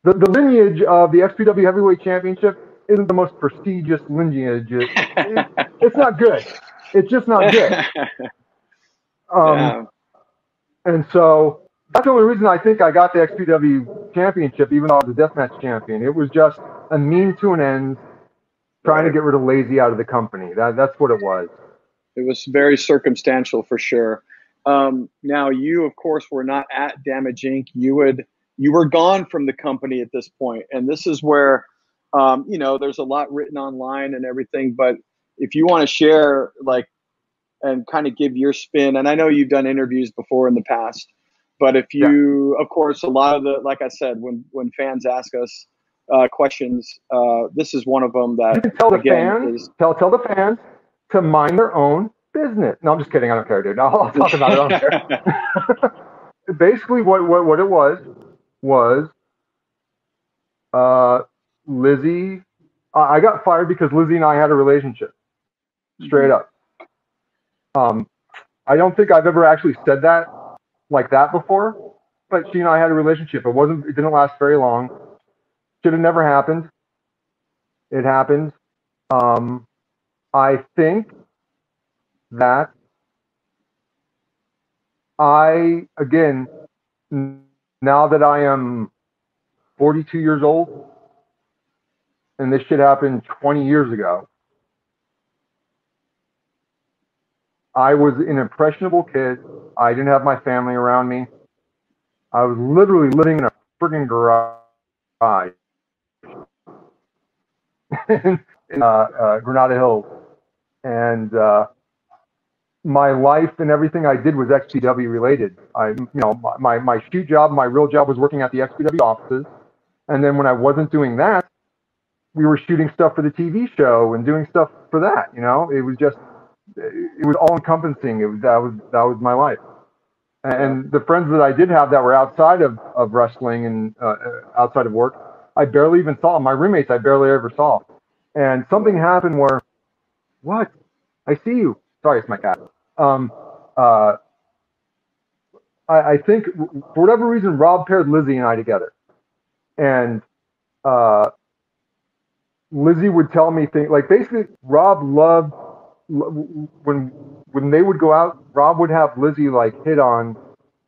the lineage of the XPW Heavyweight Championship isn't the most prestigious lineage. It's not good. It's just not good. And so that's the only reason I think I got the XPW Championship, even though I was a deathmatch champion. It was just a means to an end, trying to get rid of Lizzy out of the company. That's what it was. It was very circumstantial for sure. Now, you, of course, were not at Damage Inc. You were gone from the company at this point. And this is where, you know, there's a lot written online and everything, but, you know, you were gone from the company at this point. And this is where, you know, there's a lot written online and everything, but, you know, there's a lot written online and everything, but if you want to share, like, and kind of give your spin, and I know you've done interviews before in the past, but if you, of course, a lot of the, like I said, when fans ask us questions, this is one of them that you can tell the again fans, tell the fans to mind their own business. No, I'm just kidding. I don't care, dude. I'll talk about it. I don't care. Basically, what it was Lizzy. I got fired because Lizzy and I had a relationship. Straight up. I don't think I've ever actually said that like that before, but she and I had a relationship. It didn't last very long. Should have never happened. It happened. I think that again, now that I am 42 years old, and this shit happened 20 years ago, I was an impressionable kid. I didn't have my family around me. I was literally living in a friggin' garage in Granada Hills. And my life and everything I did was XPW related. My shoot job, my real job was working at the XPW offices. And then when I wasn't doing that, we were shooting stuff for the TV show and doing stuff for that. It was all encompassing. That was my life. And the friends that I did have that were outside of wrestling and outside of work, I barely even saw. My roommates I barely ever saw. And something happened where, what? I see you. Sorry, it's my cat. I think for whatever reason, Rob paired Lizzy and I together. And Lizzy would tell me things like, basically Rob loved when they would go out, Rob would have Lizzy like hit on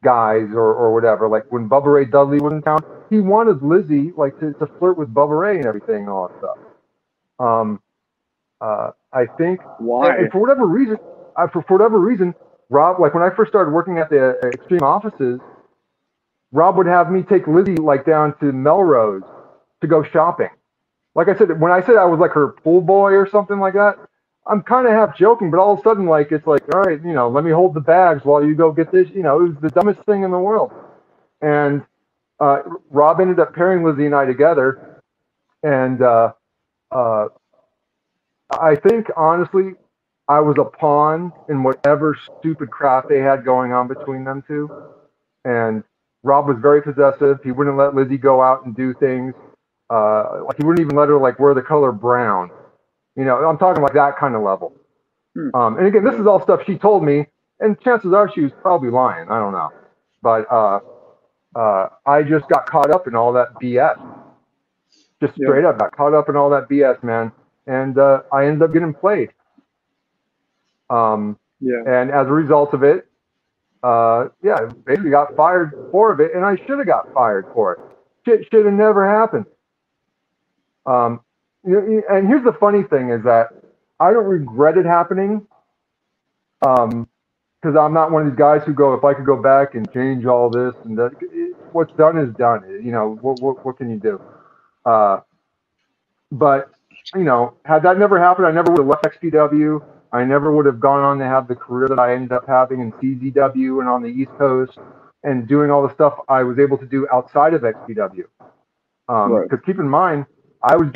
guys or whatever. Like when Bubba Ray Dudley was in town, he wanted Lizzy like to flirt with Bubba Ray and everything and all that stuff. I think and for whatever reason, Rob, like when I first started working at the Xtreme offices, Rob would have me take Lizzy like down to Melrose to go shopping. Like I said, when I said I was like her pool boy or something like that, I'm kind of half joking, but all of a sudden, like, it's like, all right, let me hold the bags while you go get this. It was the dumbest thing in the world. And Rob ended up pairing Lizzy and I together. And I think, honestly, I was a pawn in whatever stupid crap they had going on between them two. And Rob was very possessive. He wouldn't let Lizzy go out and do things. Like, he wouldn't even let her, like, wear the color brown. I'm talking like that kind of level. And again, this is all stuff she told me, and chances are she was probably lying. I don't know. But I just got caught up in all that BS. Just straight up got caught up in all that BS, man. And I ended up getting played. And as a result of it, basically got fired for it, and I should have got fired for it. Shit should have never happened. And here's the funny thing is that I don't regret it happening, because I'm not one of these guys who go, if I could go back and change all this and that, what's done is done. What can you do? But had that never happened, I never would have left XPW. I never would have gone on to have the career that I ended up having in CZW and on the East Coast and doing all the stuff I was able to do outside of XPW. Because keep in mind, I was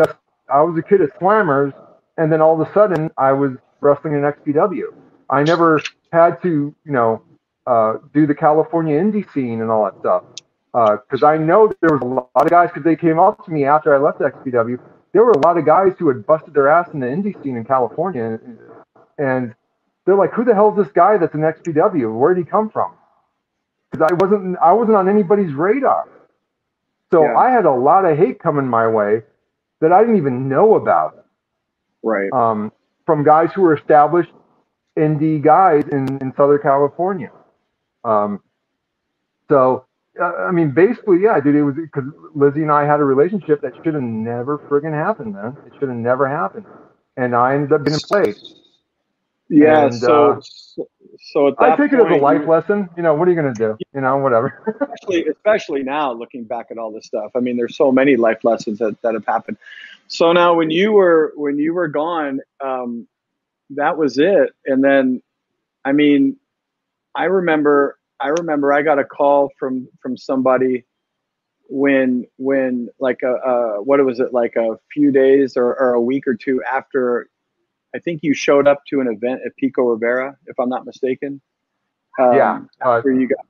a kid at Slammers, and then all of a sudden I was wrestling in XPW. I never had to, do the California indie scene and all that stuff. Because I know there was a lot of guys, because they came up to me after I left XPW. There were a lot of guys who had busted their ass in the indie scene in California, and they're like, "Who the hell is this guy that's in XPW? Where did he come from?" Because I wasn't on anybody's radar. So I had a lot of hate coming my way that I didn't even know about. Right. From guys who were established indie guys in Southern California. Basically, yeah, dude, it was because Lizzy and I had a relationship that should have never friggin' happened, man. It should have never happened. And I ended up getting played. Yeah, and, so at that I take it as a point, life lesson. What are you going to do? Whatever. especially now, looking back at all this stuff. I mean, there's so many life lessons that have happened. So now, when you were gone, that was it. And then, I mean, I remember I got a call from somebody when like what was it, like a few days or a week or two after, I think you showed up to an event at Pico Rivera, if I'm not mistaken. After you got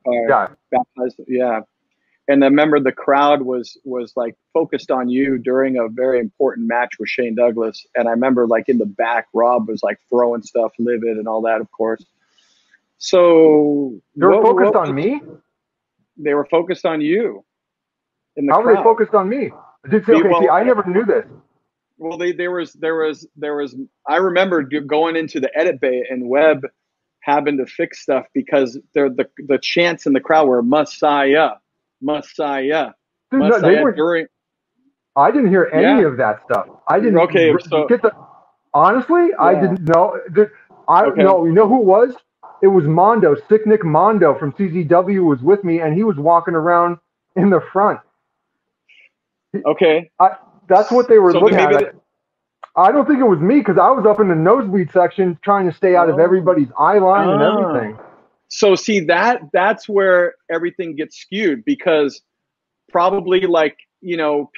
baptized. Yeah. And I remember the crowd was like focused on you during a very important match with Shane Douglas. And I remember like in the back, Rob was like throwing stuff, Livid and all that, of course. So they were focused on me? They were focused on you. How were they focused on me? See, I never knew this. Well, there was. I remember going into the edit bay and Webb having to fix stuff because the chants in the crowd were Messiah. Dude, no, I didn't hear any of that stuff. I didn't. Okay, honestly, I didn't know. No, you know who it was? It was Mondo. Sick Nick Mondo from CZW was with me, and he was walking around in the front. Okay. That's what they were looking at. I don't think it was me because I was up in the nosebleed section trying to stay out of everybody's eye line and everything. So see, that's where everything gets skewed because probably like, you know,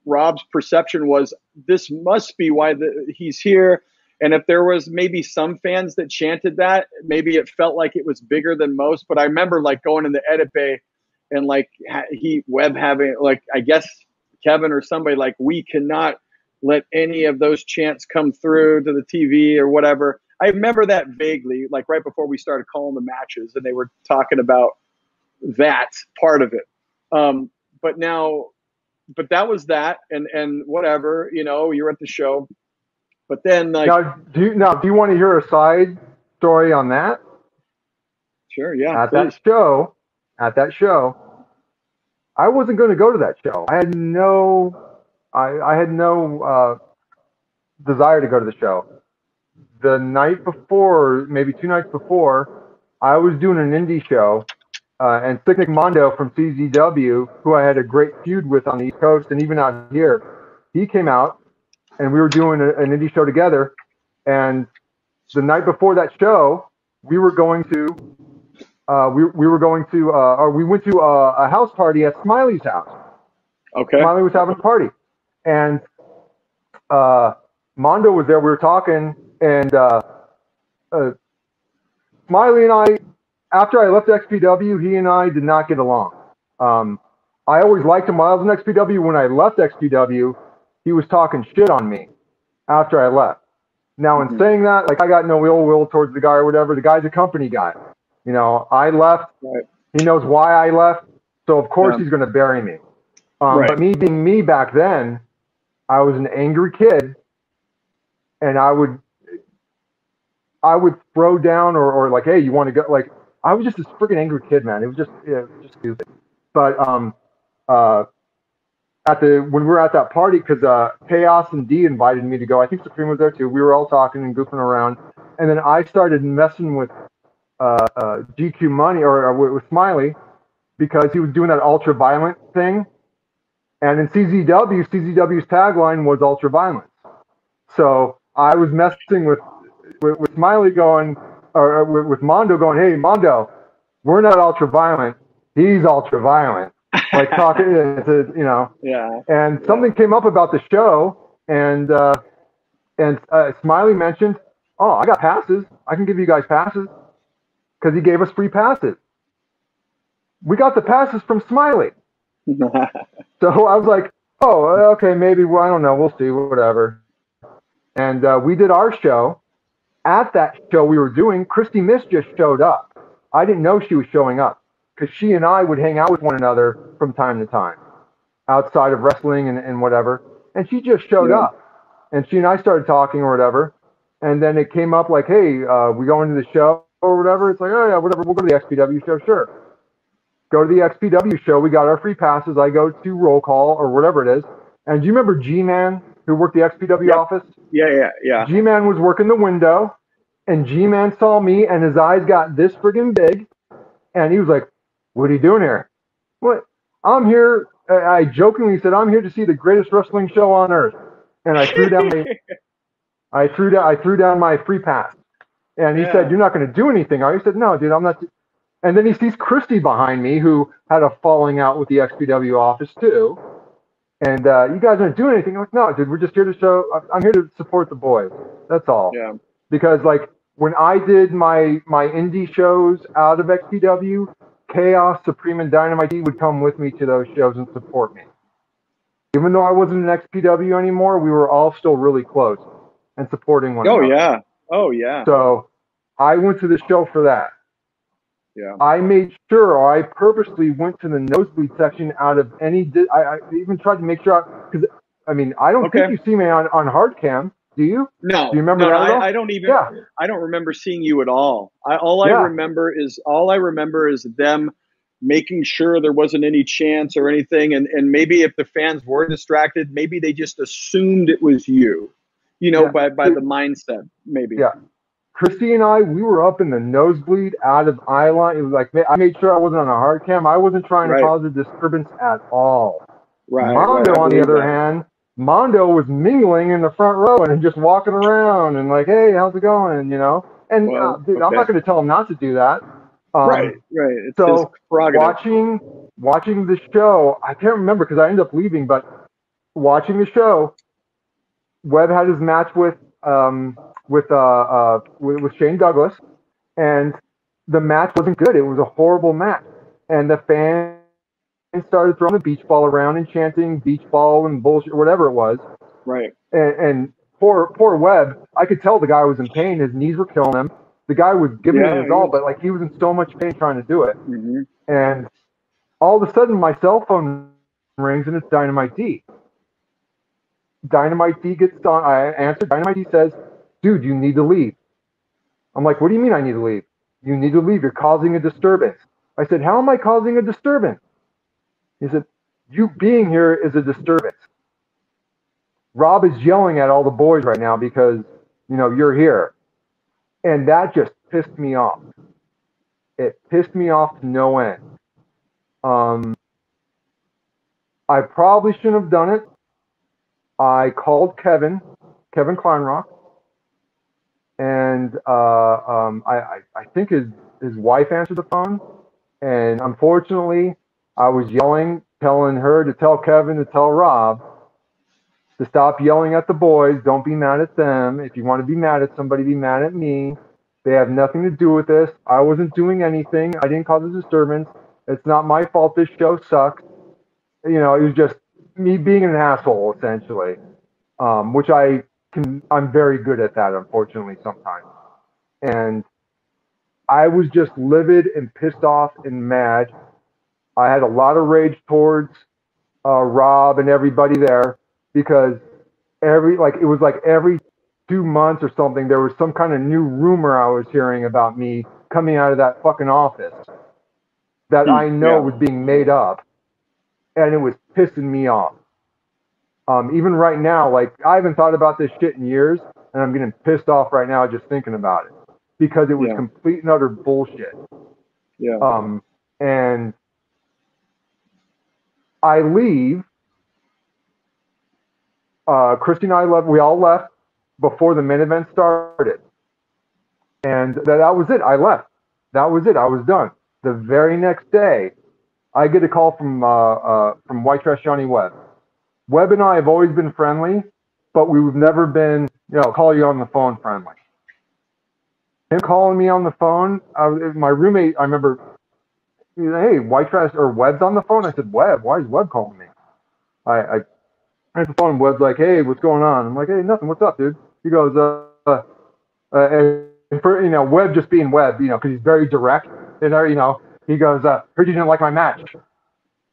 Rob's perception was this must be why he's here. And if there was maybe some fans that chanted that, maybe it felt like it was bigger than most. But I remember like going in the edit bay and like Webb having like, I guess Kevin or somebody like, we cannot let any of those chants come through to the TV or whatever. I remember that vaguely, like right before we started calling the matches and they were talking about that part of it. But that was that and whatever, you know, you're at the show. But then like do you want to hear a side story on that? Sure, yeah. At that show, I wasn't going to go to that show. I had no desire to go to the show. The night before, maybe 2 nights before, I was doing an indie show, and Sick Nick Mondo from CZW, who I had a great feud with on the East Coast and even out here, he came out, and we were doing an indie show together. And the night before that show, we went to a house party at Smiley's house. Okay. Smiley was having a party, and Mondo was there. We were talking, and Smiley and I, after I left XPW, he and I did not get along. I always liked him while I was in XPW. When I left XPW, he was talking shit on me after I left. Now, in saying that, like, I got no ill will towards the guy or whatever. The guy's a company guy. You know, I left. Right. He knows why I left. So, of course, he's going to bury me. Right. But me being me back then, I was an angry kid. And I would throw down or like, hey, you want to go? Like, I was just this freaking angry kid, man. It was just stupid. But when we were at that party, because Chaos and D invited me to go. I think Supreme was there too. We were all talking and goofing around, and then I started messing with GQ Money or with Smiley because he was doing that ultra violent thing. And in CZW's tagline was ultra violence. So I was messing with Smiley going, or with Mondo going, hey, Mondo, we're not ultra violent. He's ultra violent. Like talking to, you know. Yeah. And something came up about the show, and Smiley mentioned, oh, I got passes. I can give you guys passes. Because he gave us free passes. We got the passes from Smiley. So I was like, oh, okay, maybe, well, I don't know. We'll see, whatever. And we did our show. At that show we were doing, Christy Miss just showed up. I didn't know she was showing up because she and I would hang out with one another from time to time outside of wrestling and whatever. And she just showed up. And she and I started talking or whatever. And then it came up like, hey, we going to the show or whatever. It's like, oh, yeah, whatever. We'll go to the XPW show. Sure. Go to the XPW show. We got our free passes. I go to roll call or whatever it is. And do you remember G-Man who worked the XPW office? Yeah. G-Man was working the window, and G-Man saw me, and his eyes got this friggin' big, and he was like, what are you doing here? What? I'm here. I jokingly said, I'm here to see the greatest wrestling show on earth. And I threw down my I threw down my free pass. And he said, "You're not going to do anything, are you?" I said, "No, dude, I'm not." And then he sees Christy behind me, who had a falling out with the XPW office too. And you guys aren't doing anything. I'm like, "No, dude, we're just here to show. I'm here to support the boys. That's all." Yeah. Because like when I did my indie shows out of XPW, Chaos, Supreme, and Dynamite D would come with me to those shows and support me. Even though I wasn't in XPW anymore, we were all still really close and supporting one another. Oh yeah. Oh yeah. So I went to the show for that. Yeah. I made sure, or I purposely went to the nosebleed section out of any. I even tried to make sure, because I mean, I don't think you see me on hard cam. Do you? No. Do you remember that at all? I don't even. Yeah. I don't remember seeing you at all. All I remember is them making sure there wasn't any chance or anything, and maybe if the fans were distracted, maybe they just assumed it was you. You know, by the mindset, maybe. Yeah. Christy and I, we were up in the nosebleed out of eye line. It was like, I made sure I wasn't on a hard cam. I wasn't trying to cause a disturbance at all. Right. Mondo, on the other hand, Mondo was mingling in the front row and just walking around and like, "Hey, how's it going?" You know. And dude, I'm not going to tell him not to do that. Right. It's so his prerogative. watching the show, I can't remember because I ended up leaving, but watching the show, Webb had his match with Shane Douglas, and the match wasn't good. It was a horrible match, and the fans started throwing the beach ball around and chanting beach ball and bullshit, whatever it was. Right. And poor Webb, I could tell the guy was in pain. His knees were killing him. The guy was giving it his all, but like he was in so much pain trying to do it. Mm-hmm. And all of a sudden, my cell phone rings and it's Dynamite D. Dynamite D gets on. I answer. Dynamite D says, "Dude, you need to leave." I'm like, "What do you mean I need to leave?" "You need to leave. You're causing a disturbance." I said, "How am I causing a disturbance?" He said, "You being here is a disturbance. Rob is yelling at all the boys right now because, you're here." And that just pissed me off. It pissed me off to no end. I probably shouldn't have done it. I called Kevin Kleinrock, and I think his wife answered the phone, and unfortunately, I was yelling, telling her to tell Kevin to tell Rob to stop yelling at the boys. Don't be mad at them. If you want to be mad at somebody, be mad at me. They have nothing to do with this. I wasn't doing anything. I didn't cause a disturbance. It's not my fault this show sucks. It was just me being an asshole, essentially, which I'm very good at that, unfortunately, sometimes. And I was just livid and pissed off and mad. I had a lot of rage towards Rob and everybody there because every 2 months or something, there was some kind of new rumor I was hearing about me coming out of that fucking office that I know was being made up, and it was pissing me off. Even right now, like, I haven't thought about this shit in years, and I'm getting pissed off right now just thinking about it because it was complete and utter bullshit. Yeah. And I leave. Christy and I left. We all left before the main event started, and that was it. I left. That was it. I was done. The very next day, I get a call from White Trash Johnny Webb. Webb and I have always been friendly, but we've never been, call you on the phone friendly. Him calling me on the phone, my roommate, I remember, "Hey, White Trash or Webb's on the phone." I said, "Webb? Why is Webb calling me?" I answer the phone, and Webb's like, "Hey, what's going on?" I'm like, "Hey, nothing. What's up, dude?" He goes, and for, Webb just being Webb, because he's very direct, he goes, "Heard you didn't like my match."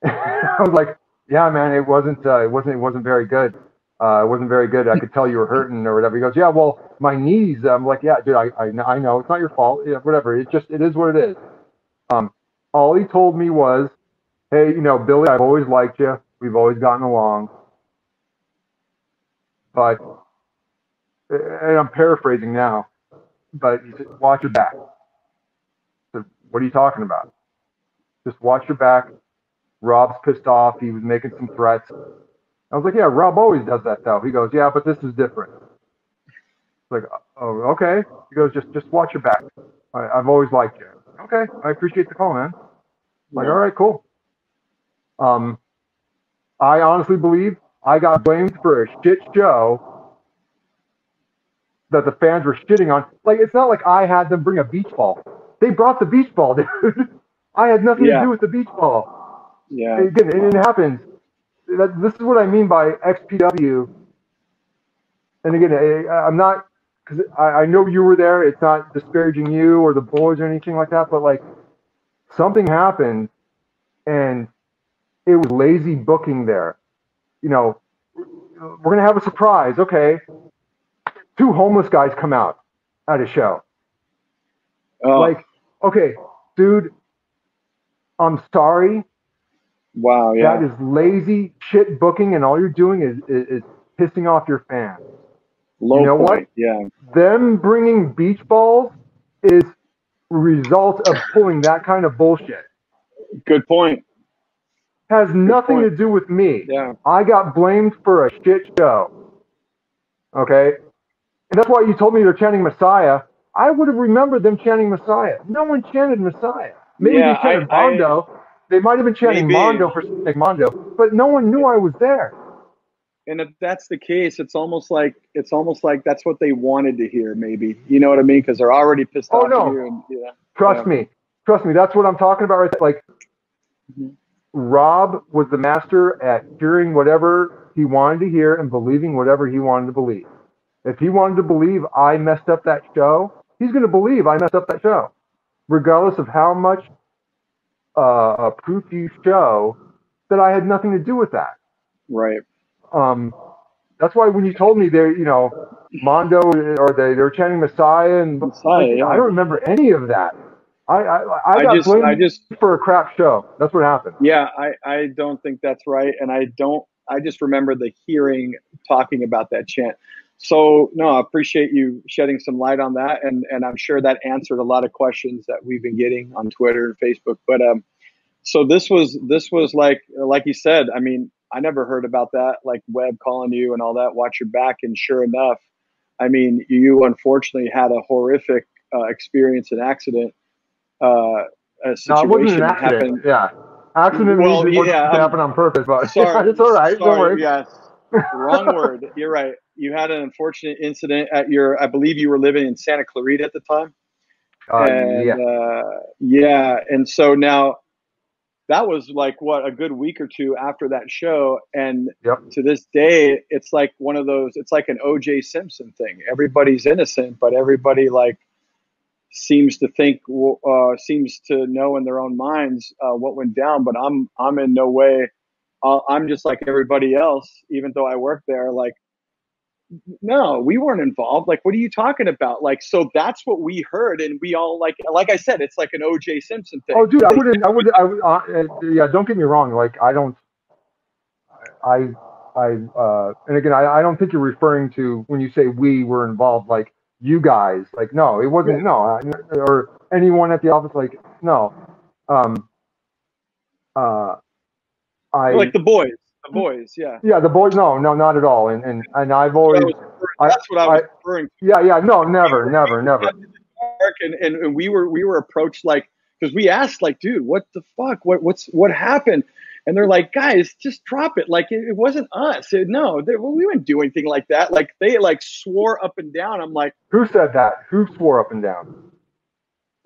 I was like, "Yeah, man, it wasn't very good. It wasn't very good. I could tell you were hurting or whatever." He goes, "Yeah, well, my knees." I'm like, "Yeah, dude, I know it's not your fault. Yeah, whatever. It is what it is." All he told me was, "Hey, Billy, I've always liked you. We've always gotten along. But," and I'm paraphrasing now, but he said, "Watch your back." I said, "What are you talking about?" "Just watch your back. Rob's pissed off. He was making some threats." I was like, "Yeah, Rob always does that, though." He goes, "Yeah, but this is different." Like, oh, okay. He goes, just watch your back. I've always liked you. Okay, I appreciate the call, man. Like, all right, cool. I honestly believe I got blamed for a shit show that the fans were shitting on. Like, it's not like I had them bring a beach ball. They brought the beach ball, dude. I had nothing to do with the beach ball. Yeah. Again, it happens. This is what I mean by XPW. And again, I'm not, because I know you were there. It's not disparaging you or the boys or anything like that, but like something happened and it was lazy booking there. You know, we're going to have a surprise. Okay. 2 homeless guys come out at a show. Oh. Like, okay, dude, I'm sorry. Wow, yeah. That is lazy shit booking, and all you're doing is pissing off your fans. Low you know point, what? Yeah. Them bringing beach balls is a result of pulling that kind of bullshit. Good point. Has nothing to do with me. Yeah. I got blamed for a shit show. Okay? And that's why you told me they're chanting Messiah. I would have remembered them chanting Messiah. No one chanted Messiah. Maybe they chanted Mondo. They might have been chanting Mondo for Snake Mondo, but no one knew I was there. And if that's the case, it's almost like that's what they wanted to hear, maybe. You know what I mean? Because they're already pissed off at you. And, Trust me. That's what I'm talking about right there. Like, Rob was the master at hearing whatever he wanted to hear and believing whatever he wanted to believe. If he wanted to believe I messed up that show, he's going to believe I messed up that show, regardless of how much proof you show that I had nothing to do with that. Right. That's why when you told me they're, Mondo or they're chanting Messiah and I don't remember any of that. I got blamed for a crap show. That's what happened. Yeah, I don't think that's right, and I just remember the hearing talking about that chant. So no, I appreciate you shedding some light on that, and I'm sure that answered a lot of questions that we've been getting on Twitter and Facebook. But so this was like you said. I mean, I never heard about that, like Webb calling you and all that. Watch your back, and sure enough, I mean, you unfortunately had a horrific experience, an accident. A situation that happened. Yeah, accident means it happened on purpose, but sorry, it's all right. Don't worry. Yes, wrong word. You're right. You had an unfortunate incident at I believe you were living in Santa Clarita at the time. And so now that was like a good week or two after that show, and to this day, it's like one of those. It's like an O.J. Simpson thing. Everybody's innocent, but everybody seems to think, seems to know in their own minds what went down. But I'm in no way. I'm just like everybody else, even though I work there. Like, no, we weren't involved. Like, what are you talking about? Like, so that's what we heard, and we all like I said, it's like an O.J. Simpson thing. Oh, dude, I would. Yeah, don't get me wrong. Like, I don't. And again, I don't think you're referring to when you say we were involved. Like, you guys, like, no, it wasn't, no, or anyone at the office, like, no. Like the boys, yeah. Yeah, the boys, no, not at all. And I've always, that's what I was referring to. Yeah, no, never. And we were approached because we asked dude, what the fuck? What happened? And they're like, guys, just drop it. Like, it wasn't us. We wouldn't do anything like that. Like, they swore up and down. I'm like, who said that? Who swore up and down?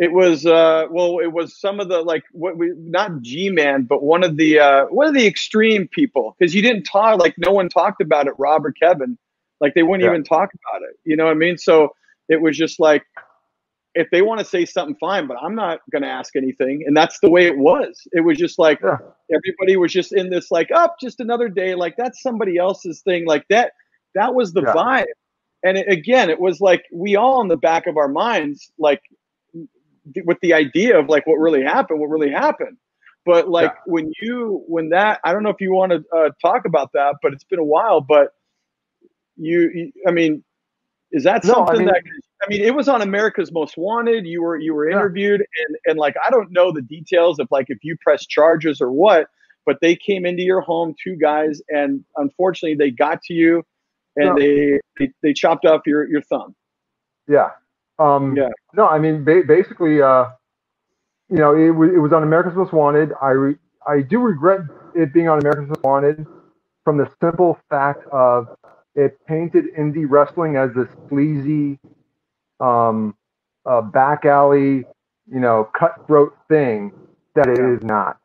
It was it was some of the not G-Man, but one of the extreme people, because you didn't talk, no one talked about it, Rob or Kevin, they wouldn't even talk about it. You know what I mean? So it was just if they want to say something, fine, but I'm not going to ask anything. And that's the way it was. It was just everybody was just in this just another day. That's somebody else's thing. That was the vibe. And it was we all in the back of our minds, with the idea of what really happened. But when that, I don't know if you want to talk about that, but it's been a while, but I mean, is that something it was on America's Most Wanted. You were interviewed and I don't know the details of if you press charges or what, but they came into your home, 2 guys, and unfortunately they got to you and they chopped off your thumb. Yeah. Yeah. No, I mean, basically, you know, it was on America's Most Wanted. I do regret it being on America's Most Wanted from the simple fact of it painted indie wrestling as this sleazy, back alley, you know, cutthroat thing that it is not.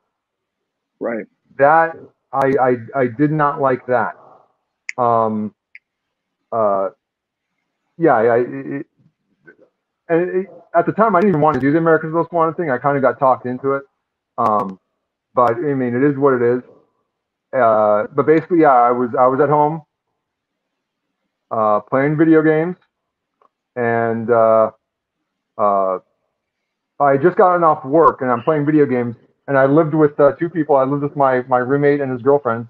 Right. That I did not like that. Um, yeah, at the time I didn't even want to do the America's Most Wanted thing. I kind of got talked into it. But I mean, it is what it is. But basically, yeah, I was at home playing video games, and I just gotten off work, and I'm playing video games, and I lived with two people. I lived with my roommate and his girlfriend.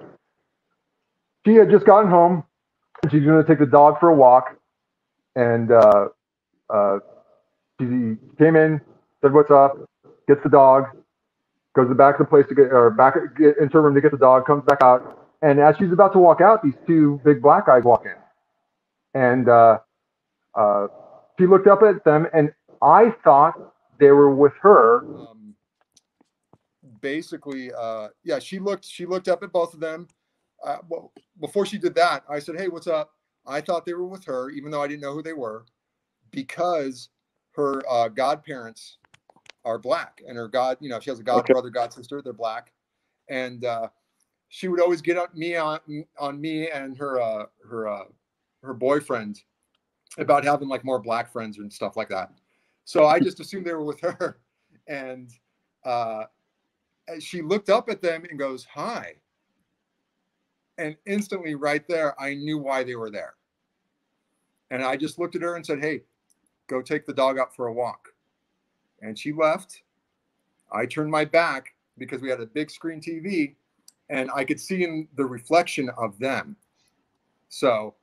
She had just gotten home, and she's going to take the dog for a walk, and she came in, said, "What's up?" Gets the dog, goes back to the place to get into her room to get the dog, comes back out, and as she's about to walk out, these two big black guys walk in, and she looked up at them, and I thought they were with her. Basically, yeah, she looked up at both of them. Well, before she did that, I said, "Hey, what's up?" I thought they were with her, even though I didn't know who they were, because her godparents are black, and her she has a god brother, god sister. They're black, and she would always get on me and her boyfriend about having like more black friends and stuff like that. So I just assumed they were with her, and she looked up at them and goes, "Hi." And instantly right there, I knew why they were there. And I just looked at her and said, "Hey, go take the dog out for a walk." And she left. I turned my back because we had a big screen TV, and I could see in the reflection of them. So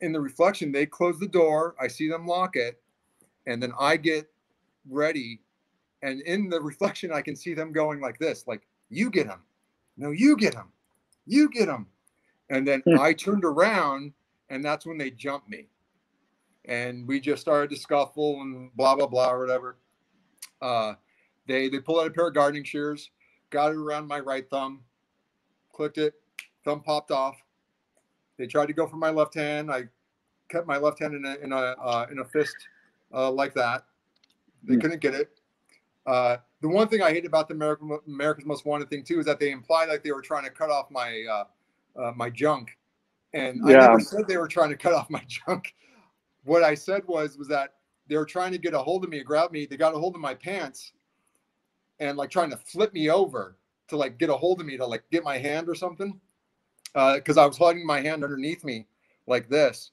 in the reflection, they close the door. I see them lock it. And then I get ready. And in the reflection, I can see them going like this, like, "You get him. No, you get him. You get him." And then I turned around, and that's when they jumped me. And we just started to scuffle and blah, blah, blah, or whatever. They pulled out a pair of gardening shears, got it around my right thumb, clicked it, thumb popped off. They tried to go for my left hand. I kept my left hand in a fist like that. They couldn't get it. The one thing I hate about the America's Most Wanted thing too is that they implied like they were trying to cut off my my junk, and I never said they were trying to cut off my junk. What I said was that they were trying to get a hold of me, grab me. They got a hold of my pants, and like trying to flip me over to like get a hold of me to like get my hand or something, because I was holding my hand underneath me like this.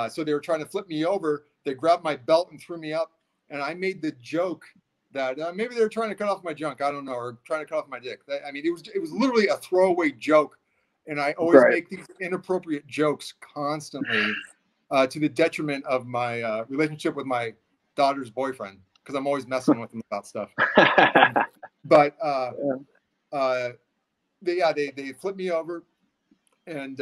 So they were trying to flip me over. They grabbed my belt and threw me up, and I made the joke that maybe they were trying to cut off my junk. I don't know, or trying to cut off my dick. I mean, it was literally a throwaway joke, and I always make these inappropriate jokes constantly to the detriment of my relationship with my daughter's boyfriend, because I'm always messing with him about stuff. But they flipped me over, and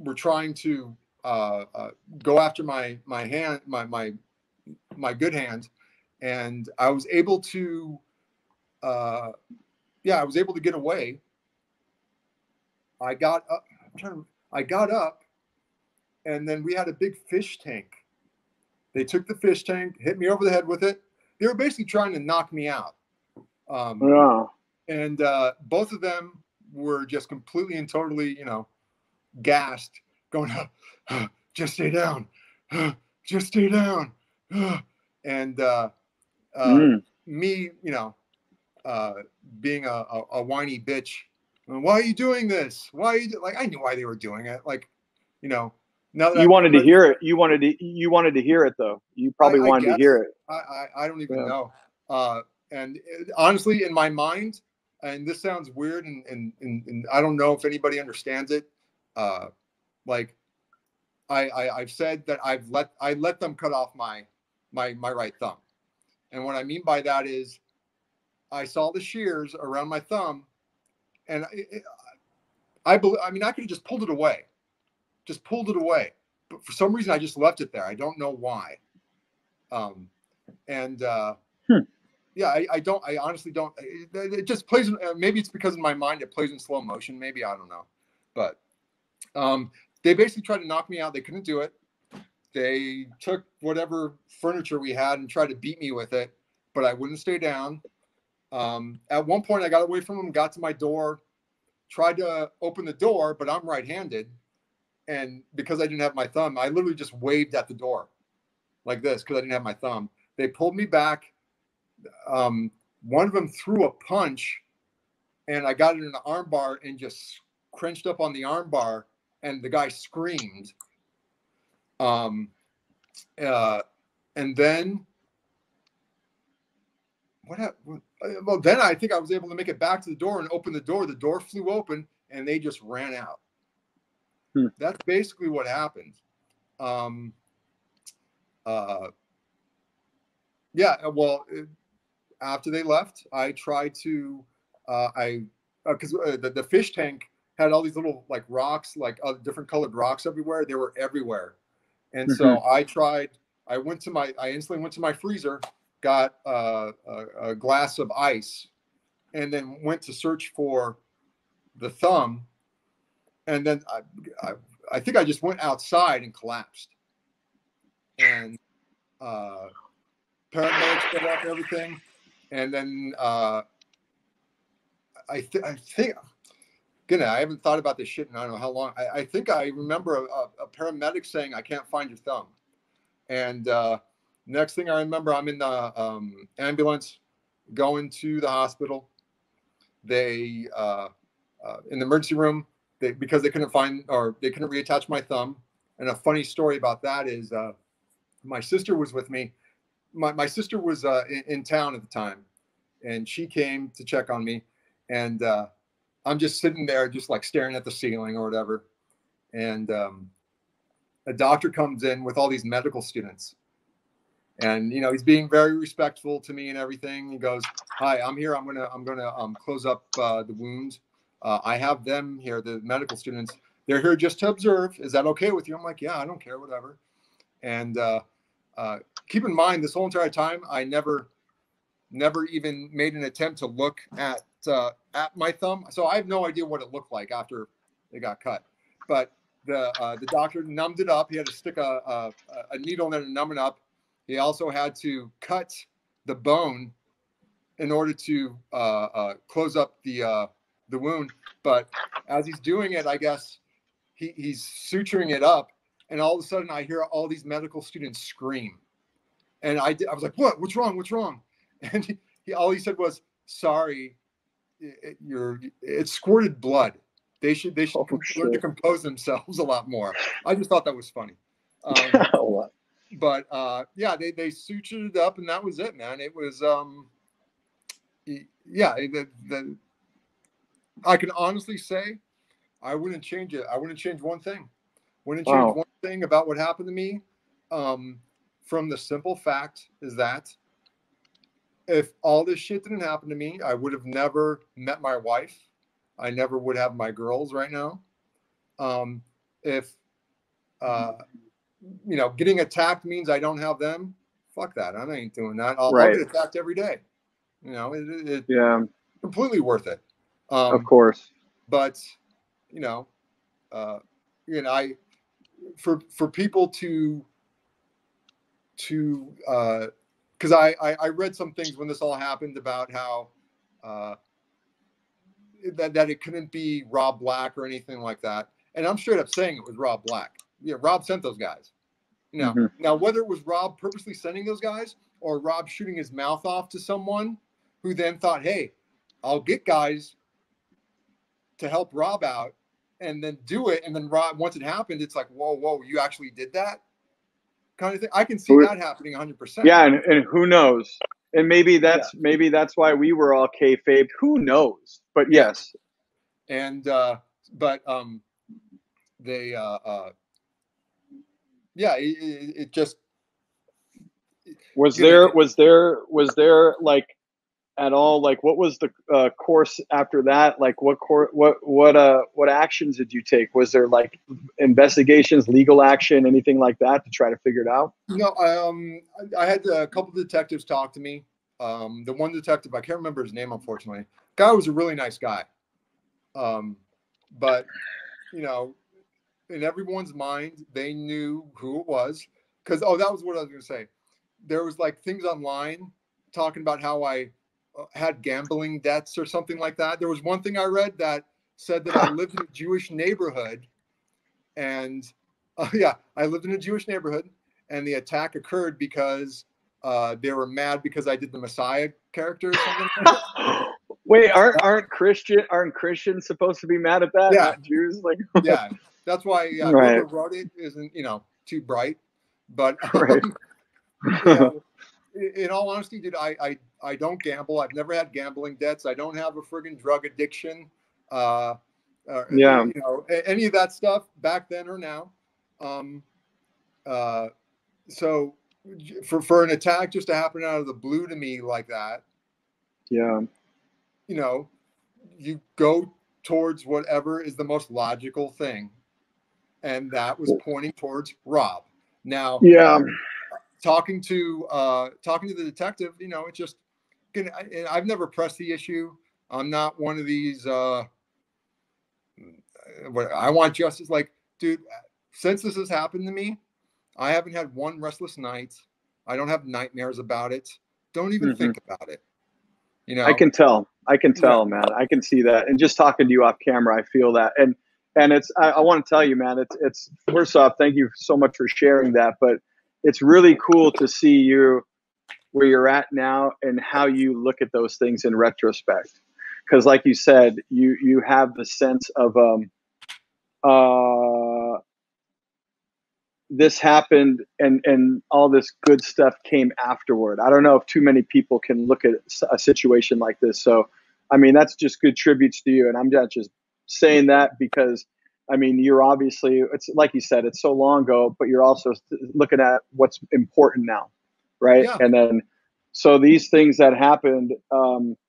were trying to go after my hand, my good hand. And I was able to, I was able to get away. I got up, and then we had a big fish tank. They took the fish tank, hit me over the head with it. They were basically trying to knock me out. And both of them were just completely and totally, gassed, going, "Just stay down, just stay down." And me, being a whiny bitch, "Why are you doing this? Why are you like?" I knew why they were doing it. Like, now that you wanted to hear it. You wanted to hear it, though. You probably wanted to hear it. I don't even know. And honestly, in my mind, and this sounds weird, and I don't know if anybody understands it. Like I've said that I let them cut off my right thumb, and what I mean by that is I saw the shears around my thumb, and I could have just pulled it away, but for some reason I just left it there. I don't know why. Yeah, I honestly don't. It just plays. Maybe it's because in my mind it plays in slow motion. Maybe, I don't know. But they basically tried to knock me out. They couldn't do it. They took whatever furniture we had and tried to beat me with it, but I wouldn't stay down. At one point, I got away from them, got to my door, tried to open the door, but I'm right-handed. And because I didn't have my thumb, I literally just waved at the door like this because I didn't have my thumb. They pulled me back. One of them threw a punch, and I got it in the arm bar and just crunched up on the arm bar, and the guy screamed. And then what happened? Well, then I think I was able to make it back to the door and open the door. The door flew open, and they just ran out. That's basically what happened. Yeah, well, after they left, I tried to, because the fish tank had all these little like rocks, like different colored rocks everywhere. They were everywhere. And so I instantly went to my freezer, got a glass of ice, and then went to search for the thumb. And then I think I just went outside and collapsed. And paramedics set up everything. And then I think, again, I haven't thought about this shit in I don't know how long. I think I remember a paramedic saying, "I can't find your thumb." And next thing I remember, I'm in the ambulance going to the hospital. They, in the emergency room, because they couldn't find, or they couldn't reattach my thumb. And a funny story about that is my sister was with me. My sister was in town at the time, and she came to check on me. And I'm just sitting there, just like staring at the ceiling or whatever. And a doctor comes in with all these medical students. And, you know, he's being very respectful to me and everything. He goes, "Hi, I'm here. I'm gonna close up the wound. I have them here, the medical students. They're here just to observe. Is that okay with you?" I'm like, "Yeah, I don't care, whatever." And keep in mind, this whole entire time, I never even made an attempt to look at my thumb. So I have no idea what it looked like after it got cut. But the doctor numbed it up. He had to stick a needle in there to numb it up. He also had to cut the bone in order to close up the wound. But as he's doing it, I guess he's suturing it up, and all of a sudden I hear all these medical students scream, and I was like, "What? What's wrong? What's wrong?" And all he said was, "Sorry, it squirted blood. They should learn to compose themselves a lot more." I just thought that was funny. But yeah, they sutured it up, and that was it, man. It was yeah. I can honestly say I wouldn't change it. I wouldn't change one thing. Wouldn't change one thing about what happened to me. From the simple fact is that if all this shit didn't happen to me, I would have never met my wife. I never would have my girls right now. If you know, getting attacked means I don't have them, fuck that. I ain't doing that. I'll get attacked every day. You know, yeah, completely worth it. Of course. But you know, for people to because I read some things when this all happened about how that it couldn't be Rob Black or anything like that, and I'm straight up saying it was Rob Black. Yeah, Rob sent those guys. You know, now whether it was Rob purposely sending those guys or Rob shooting his mouth off to someone who then thought, "Hey, I'll get guys to help Rob out," and then do it, and then Rob, once it happened, it's like, whoa, you actually did that, kind of thing. I can see that happening 100%. Yeah, and who knows? And maybe that's why we were all kayfabed. Who knows? But yes. And but they yeah, it just was there like at all? Like, what was the course after that? Like, what actions did you take? Was there like investigations, legal action, anything like that to try to figure it out? No, I had a couple of detectives talk to me. The one detective, I can't remember his name, unfortunately. Guy was a really nice guy. But, you know, in everyone's mind, they knew who it was. Because, that was what I was going to say. There was like things online talking about how I had gambling debts or something like that. There was one thing I read that said that I lived in a Jewish neighborhood. And, I lived in a Jewish neighborhood. And the attack occurred because they were mad because I did the Messiah character or something like that. Wait, aren't Christians supposed to be mad at that? Yeah. Not Jews? Like, yeah, that's why right. Whoever wrote it isn't too bright. But right. In all honesty, dude, I don't gamble. I've never had gambling debts. I don't have a friggin' drug addiction. Any of that stuff back then or now. So for an attack just to happen out of the blue to me like that, you go towards whatever is the most logical thing, and that was pointing towards Rob. Now, talking to the detective, it's just, I've never pressed the issue. I'm not one of these. I want justice. Like, dude, since this has happened to me, I haven't had one restless night. I don't have nightmares about it. Don't even think about it. I can tell, man. I can see that. And just talking to you off camera, I feel that. And it's, I want to tell you, man, it's first off, thank you so much for sharing that. But it's really cool to see you where you're at now and how you look at those things in retrospect. Because like you said, you have the sense of, this happened and all this good stuff came afterward. I don't know if too many people can look at a situation like this. So, I mean, that's just good tributes to you. And I'm not just saying that because, I mean, you're obviously, it's like you said, it's so long ago, but you're also looking at what's important now. Right. Yeah. And then, so these things that happened,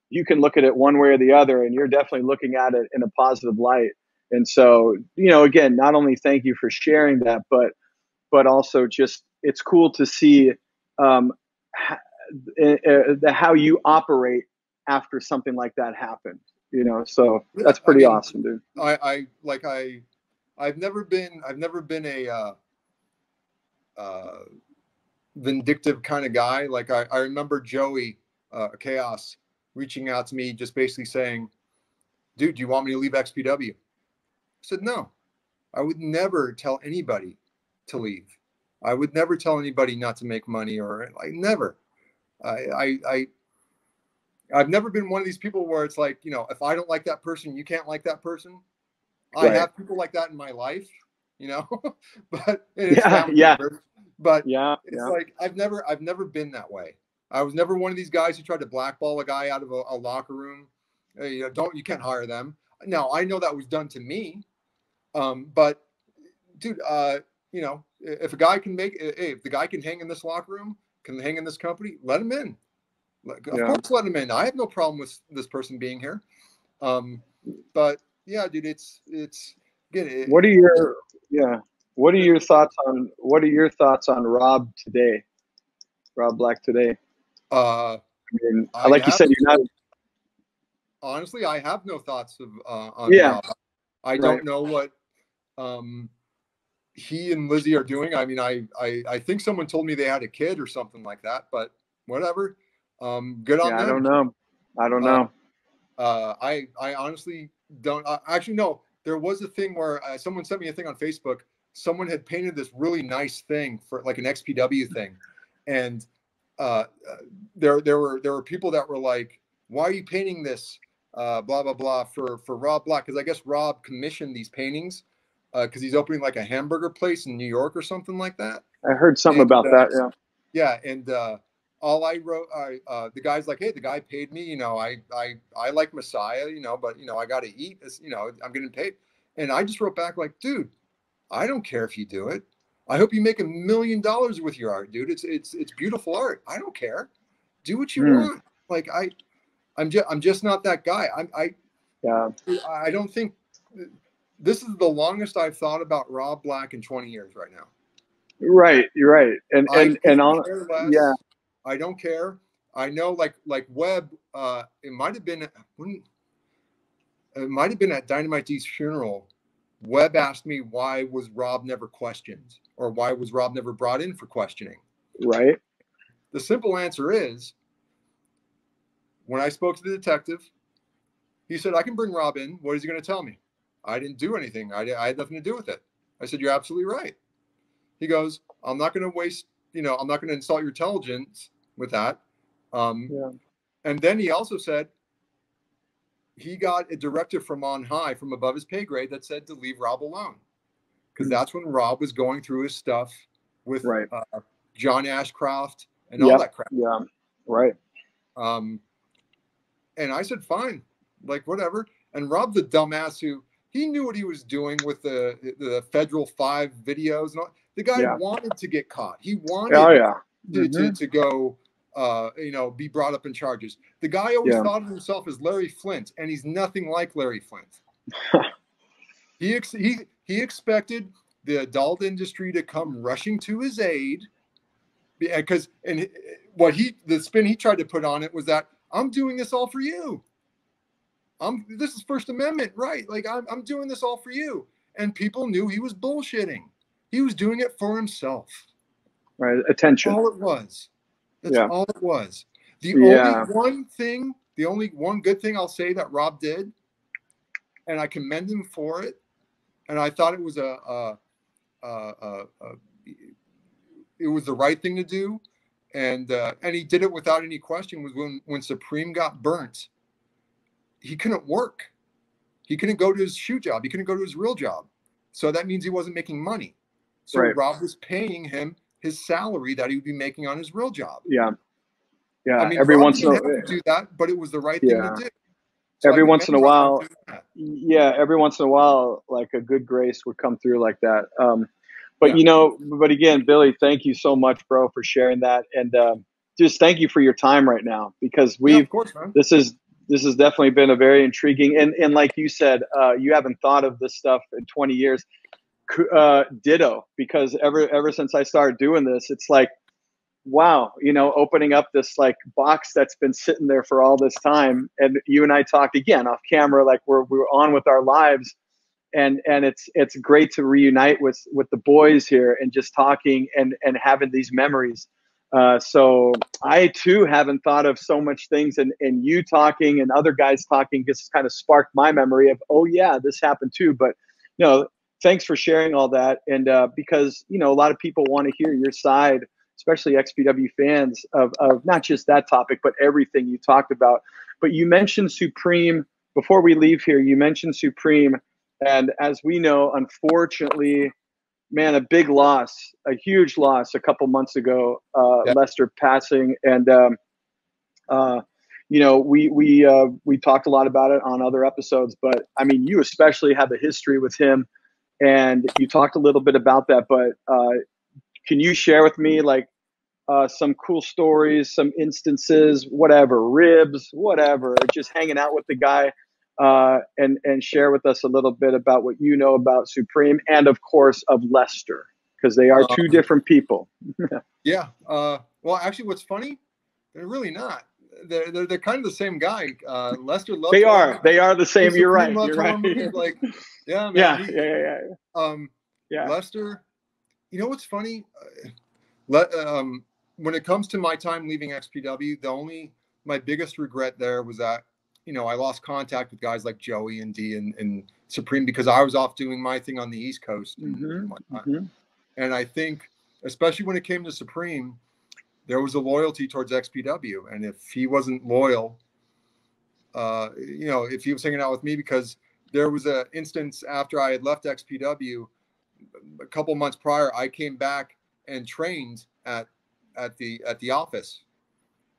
you can look at it one way or the other, and you're definitely looking at it in a positive light. And so, again, not only thank you for sharing that, but also just it's cool to see how you operate after something like that happened. So that's pretty awesome, dude. I've never been a vindictive kind of guy. Like I remember Joey Chaos reaching out to me, just basically saying, "Dude, do you want me to leave XPW?" I said, "No, I would never tell anybody to leave. I would never tell anybody not to make money, or like never. I've never been one of these people where it's like, if I don't like that person, you can't like that person. I have people like that in my life, but it's like I've never been that way. I was never one of these guys who tried to blackball a guy out of a locker room. You can't hire them. Now I know that was done to me, but dude, if a guy can if the guy can hang in this locker room, can hang in this company, let him in. Of course, let him in. I have no problem with this person being here. But yeah, dude, it's again. What are your thoughts on Rob today? Rob Black today. I mean, like you said, you're not. Honestly, I have no thoughts on Rob. I don't know what he and Lizzy are doing. I mean, I think someone told me they had a kid or something like that, but whatever. Good on them. I don't know. I honestly don't. Actually, no. There was a thing where someone sent me a thing on Facebook. Someone had painted this really nice thing for like an XPW thing, and there were people that were like, "Why are you painting this? Blah blah blah for Rob Black?" Because I guess Rob commissioned these paintings. Because he's opening like a hamburger place in New York or something like that. I heard something about that. Yeah. Yeah, and all I wrote, the guy's like, "Hey, the guy paid me. I like Messiah, but I got to eat. I'm getting paid." And I just wrote back like, "Dude, I don't care if you do it. I hope you make $1 million with your art, dude. It's beautiful art. I don't care. Do what you want. Like I'm just not that guy. I don't think this is the longest I've thought about Rob Black in 20 years right now. Right, you're right, and on, care less. yeah, I don't care. I know, like Webb. It might have been at Dynamite D's funeral. Webb asked me, why was Rob never questioned, or why was Rob never brought in for questioning? Right. The simple answer is, when I spoke to the detective, he said, I can bring Rob in. What is he going to tell me? I didn't do anything. I had nothing to do with it. I said, you're absolutely right. He goes, I'm not going to waste, I'm not going to insult your intelligence with that. And then he also said he got a directive from on high, from above his pay grade, that said to leave Rob alone. Because that's when Rob was going through his stuff with John Ashcroft and all that crap. Yeah, right. And I said, fine, like whatever. And Rob, the dumbass, he knew what he was doing with the Federal 5 videos and all. The guy wanted to get caught. He wanted to go, be brought up in charges. The guy always thought of himself as Larry Flint, and he's nothing like Larry Flint. He expected the adult industry to come rushing to his aid, because the spin he tried to put on it was that I'm doing this all for you. This is First Amendment, right? Like I'm doing this all for you, and people knew he was bullshitting. He was doing it for himself. Right, attention. That's all it was. That's all it was. The only one good thing I'll say that Rob did, and I commend him for it, and I thought it was it was the right thing to do, and he did it without any question, was when Supreme got burnt. He couldn't work. He couldn't go to his shoe job. He couldn't go to his real job. So that means he wasn't making money. So Rob was paying him his salary that he would be making on his real job. Yeah. Yeah. I mean, every Rob once in a didn't have to do that, but it was the right thing to do. So every once in a while, every once in a while, like a good grace would come through like that. But again, Billy, thank you so much, bro, for sharing that. And just thank you for your time right now, because of course, man. This has definitely been a very intriguing, and like you said, you haven't thought of this stuff in 20 years. Ditto, because ever since I started doing this, it's like, wow, opening up this like box that's been sitting there for all this time. And you and I talked again off camera, like we're on with our lives, and it's great to reunite with the boys here and just talking and having these memories. So I too haven't thought of so much things, and you talking and other guys talking just kind of sparked my memory of, oh yeah, this happened too. But thanks for sharing all that. And because a lot of people want to hear your side, especially XPW fans, of not just that topic, but everything you talked about. But you mentioned Supreme before we leave here. You mentioned Supreme, and as we know, unfortunately, man, a big loss, a huge loss a couple months ago, Lester passing. And, we talked a lot about it on other episodes, but I mean, you especially have a history with him, and you talked a little bit about that, but can you share with me like some cool stories, some instances, whatever, ribs, whatever, just hanging out with the guy, and share with us a little bit about what you know about Supreme, and of course of Lester, because they are two different people. Well, actually, what's funny, they're really not. They're kind of the same guy. Lester loves. They are the same. You're right. You're right. Like, yeah, man. Lester. You know what's funny? When it comes to my time leaving XPW, my biggest regret there was that, I lost contact with guys like Joey and D and Supreme, because I was off doing my thing on the East Coast. And I think, especially when it came to Supreme, there was a loyalty towards XPW. And if he wasn't loyal, if he was hanging out with me, because there was an instance after I had left XPW, a couple months prior, I came back and trained at the office,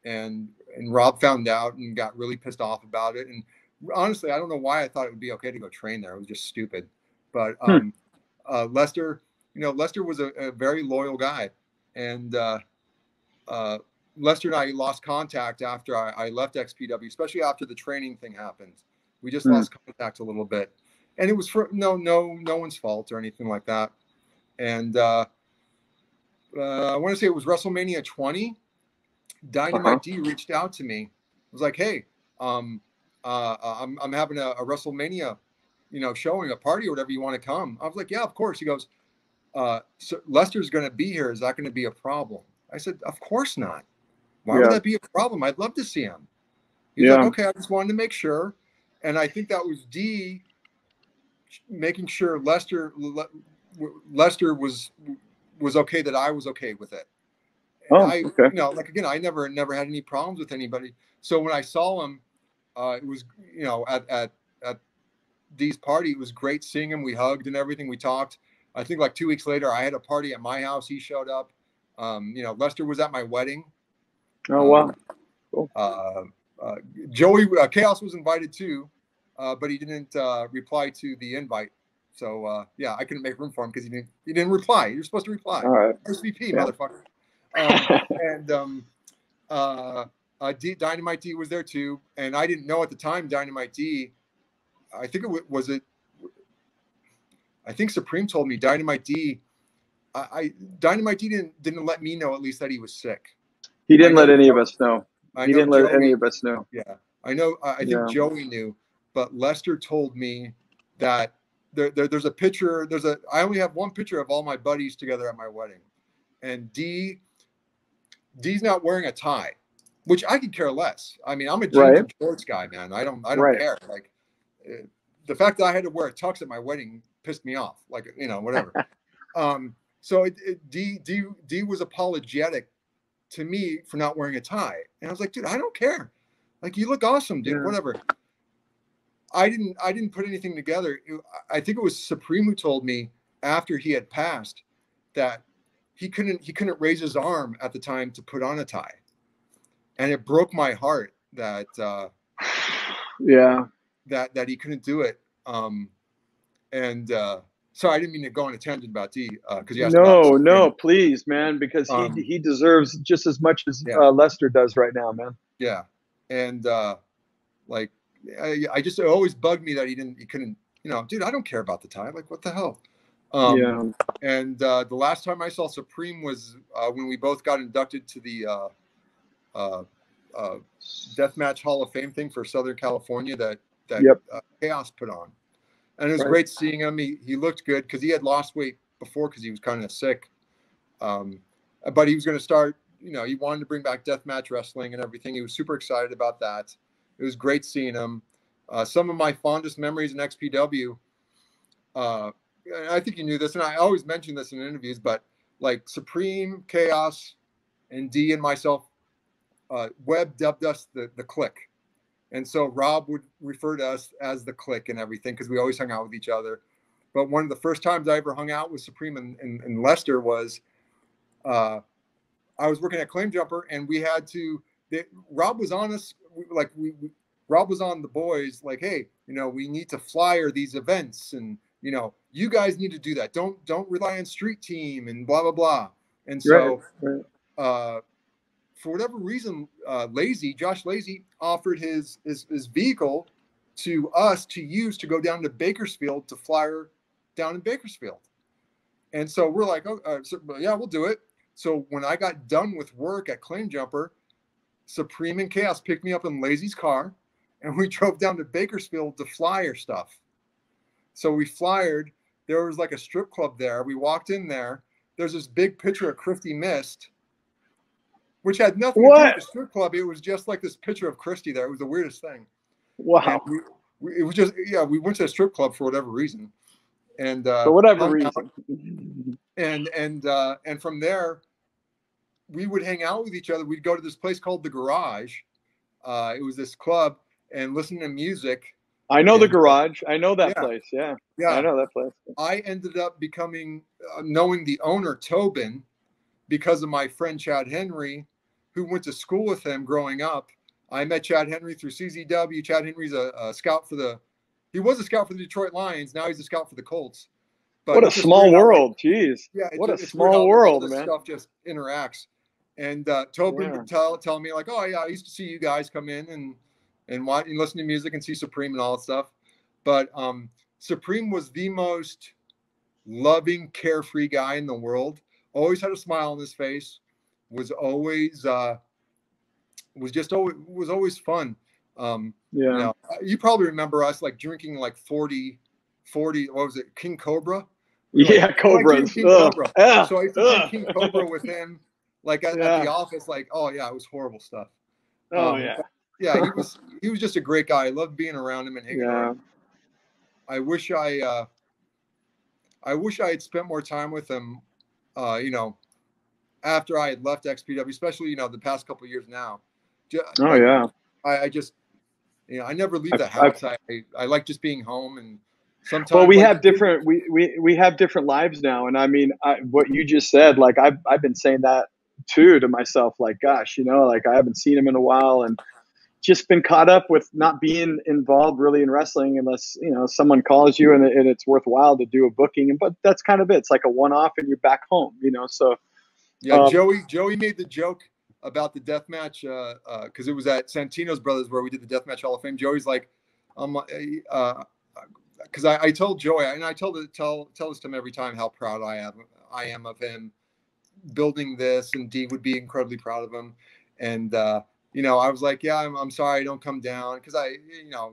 and Rob found out and got really pissed off about it. And honestly, I don't know why I thought it would be okay to go train there. It was just stupid. But Lester, Lester was a very loyal guy, and Lester and I lost contact after I left XPW, especially after the training thing happened. We just Hmm. lost contact a little bit, and it was for no one's fault or anything like that. And I want to say it was WrestleMania 20. Dynamite D reached out to me. Was like, "Hey, I'm having a WrestleMania, showing, a party or whatever. You want to come?" I was like, "Yeah, of course." He goes, "So Lester's going to be here. Is that going to be a problem?" I said, "Of course not. Why would that be a problem? I'd love to see him." He's like, "Okay, I just wanted to make sure." And I think that was D making sure Lester was okay, that I was okay with it. And like, again, I never had any problems with anybody. So when I saw him, it was, at D's party, it was great seeing him. We hugged and everything. We talked. I think like 2 weeks later, I had a party at my house. He showed up. Lester was at my wedding. Oh, wow. Cool. Joey Chaos was invited too, but he didn't reply to the invite. So I couldn't make room for him because he didn't reply. You're supposed to reply. All right. SVP, motherfucker. Dynamite D was there too, and I didn't know at the time Dynamite D. I think I think Supreme told me Dynamite D. Dynamite D didn't let me know, at least, that he was sick. He didn't let any of us know. He didn't let any of us know. Yeah, I know. I think Joey knew, but Lester told me that there's a picture. I only have one picture of all my buddies together at my wedding, and D's not wearing a tie, which I could care less. I mean, I'm a jeans and shorts guy, man. I don't care. Like, the fact that I had to wear a tux at my wedding pissed me off. Like, whatever. So D was apologetic to me for not wearing a tie, and I was like, dude, I don't care. Like, you look awesome, dude. Whatever. I didn't put anything together. I think it was Supreme who told me after he had passed that he couldn't raise his arm at the time to put on a tie, and it broke my heart that that he couldn't do it. Sorry, I didn't mean to go on a tangent about D because you asked about no, please, man, because he deserves just as much as Lester does right now, man. Yeah, and like, I just, it always bugged me that he couldn't, dude, I don't care about the tie. Like, what the hell? And the last time I saw Supreme was when we both got inducted to the Deathmatch Hall of Fame thing for Southern California that Chaos put on. And it was great seeing him. He looked good because he had lost weight before because he was kind of sick. But he was going to start, he wanted to bring back deathmatch wrestling and everything. He was super excited about that. It was great seeing him. Some of my fondest memories in XPW, I think you knew this, and I always mention this in interviews, but like Supreme, Chaos, and D and myself, Webb dubbed us the Click. And so Rob would refer to us as the Click and everything because we always hung out with each other. But one of the first times I ever hung out with Supreme and Lester was I was working at Claim Jumper, and we had to Rob was on us, Rob was on the boys, like, hey, we need to flyer these events, and you guys need to do that. Don't rely on street team and blah blah blah. And so for whatever reason, Josh Lazy offered his vehicle to us to use to go down to Bakersfield to flyer down in Bakersfield. And so we're like, we'll do it. So when I got done with work at Claim Jumper, Supreme and Chaos picked me up in Lazy's car, and we drove down to Bakersfield to flyer stuff. So we flyered. There was like a strip club there. We walked in there. There's this big picture of Christy Mist, which had nothing to do with the strip club. It was just like this picture of Christy there. It was the weirdest thing. Wow. It was just, we went to a strip club for whatever reason. And for whatever reason. And from there, we would hang out with each other. We'd go to this place called The Garage. It was this club, and listen to music. I know The Garage. I know that place. Yeah. I know that place. I ended up knowing the owner, Tobin, because of my friend Chad Henry, who went to school with him growing up. I met Chad Henry through CZW. Chad Henry's a scout he was a scout for the Detroit Lions. Now he's a scout for the Colts. But what a small world. Jeez. Yeah. What a small world, man. Stuff just interacts. And Tobin would tell me like, oh yeah, I used to see you guys come in and watch and listen to music and see Supreme and all that stuff. But Supreme was the most loving, carefree guy in the world. Always had a smile on his face. Was always always fun. You know, you probably remember us like drinking like 40, what was it, King Cobra? Cobras. King Cobra. So I used to drink King Cobra with him, like at the office. Like, oh yeah, it was horrible stuff. Yeah, he was just a great guy. I loved being around him and hanging around. I wish I had spent more time with him. You know, after I had left XPW, especially the past couple of years now. I just, I never leave the house. I like just being home, and sometimes. Well, we have different we have different lives now, and I mean, what you just said, like I've been saying that too to myself, like, gosh, like I haven't seen him in a while, and just been caught up with not being involved really in wrestling unless someone calls you and it's worthwhile to do a booking, but that's kind of it. It's like a one-off, and you're back home, so. Yeah, Joey made the joke about the death match because it was at Santino's Brothers where we did the Death Match Hall of Fame. Joey's like, because I told Joey, and I tell this to him every time how proud I am of him building this, and Dee would be incredibly proud of him. And I was like, yeah, I'm sorry I don't come down, because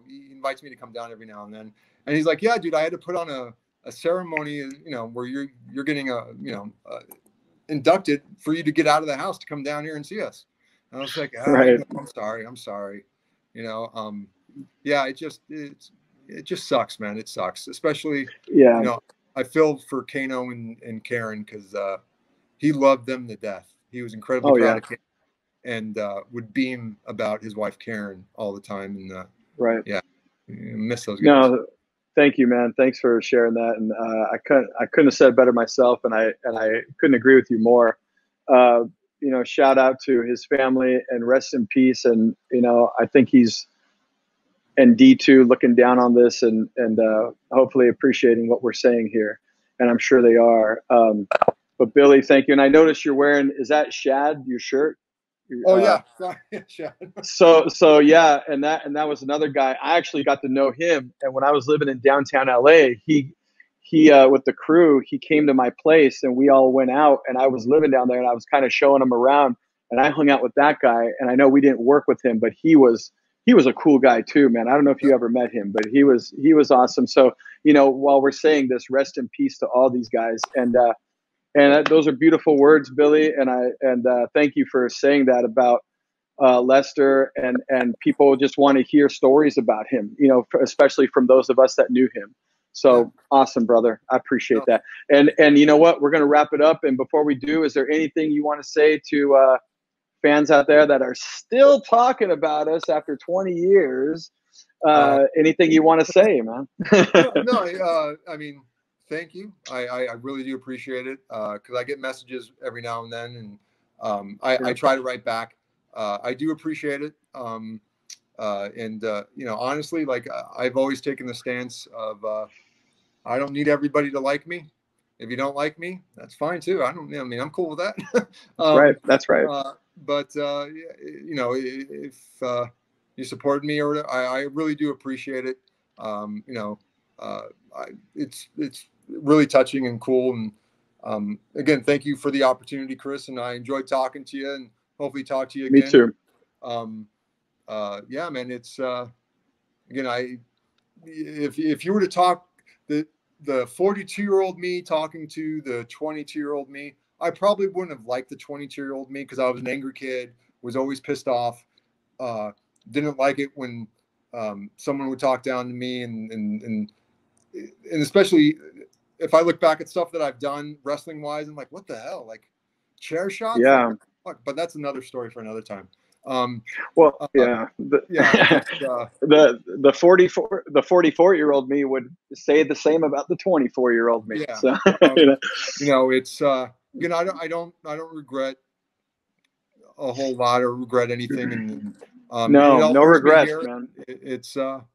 he invites me to come down every now and then. And he's like, yeah, dude, I had to put on a ceremony, where you're getting inducted for you to get out of the house to come down here and see us. And I was like, I'm sorry. Yeah, it just sucks, man. It sucks, especially I feel for Kano and Karen, because he loved them to death. He was incredibly proud of Karen, and would beam about his wife Karen all the time. And miss those guys. No, thank you, man. Thanks for sharing that. And I couldn't have said it better myself, and I couldn't agree with you more. Shout out to his family, and rest in peace. And I think he's and D2 looking down on this and hopefully appreciating what we're saying here, and I'm sure they are. But Billy, thank you. And I noticed you're wearing, is that Shad, your shirt? Sorry, Shad. So yeah, and that was another guy. I actually got to know him, and when I was living in downtown LA, he with the crew, he came to my place, and we all went out, and I was living down there, and I was kind of showing him around, and I hung out with that guy. And I know we didn't work with him, but he was a cool guy too, man. I don't know if you ever met him, but he was awesome. So while we're saying this, rest in peace to all these guys, and those are beautiful words, Billy. And thank you for saying that about Lester, and people just want to hear stories about him, especially from those of us that knew him. So awesome, brother. I appreciate that. And you know what? We're going to wrap it up. And before we do, is there anything you want to say to fans out there that are still talking about us after 20 years? Anything you want to say, man? I mean, thank you. I really do appreciate it, because I get messages every now and then, and I try to write back. I do appreciate it. Honestly, like I've always taken the stance of I don't need everybody to like me. If you don't like me, that's fine too. I'm cool with that. That's right. But if you supported me or whatever, I really do appreciate it. It's really touching and cool. And again, thank you for the opportunity, Kris. And I enjoyed talking to you, and hopefully talk to you again. Me too. Yeah, man. It's again, if you were to talk the 42-year-old me talking to the 22-year-old me, I probably wouldn't have liked the 22-year-old me, because I was an angry kid, was always pissed off, didn't like it when someone would talk down to me, and especially if I look back at stuff that I've done wrestling wise, I'm like, what the hell, like chair shots? Yeah. Like, but that's another story for another time. The 44-year-old me would say the same about the 24-year-old me. Yeah. So, it's I don't regret a whole lot, or regret anything, and no regrets, man. It's adapt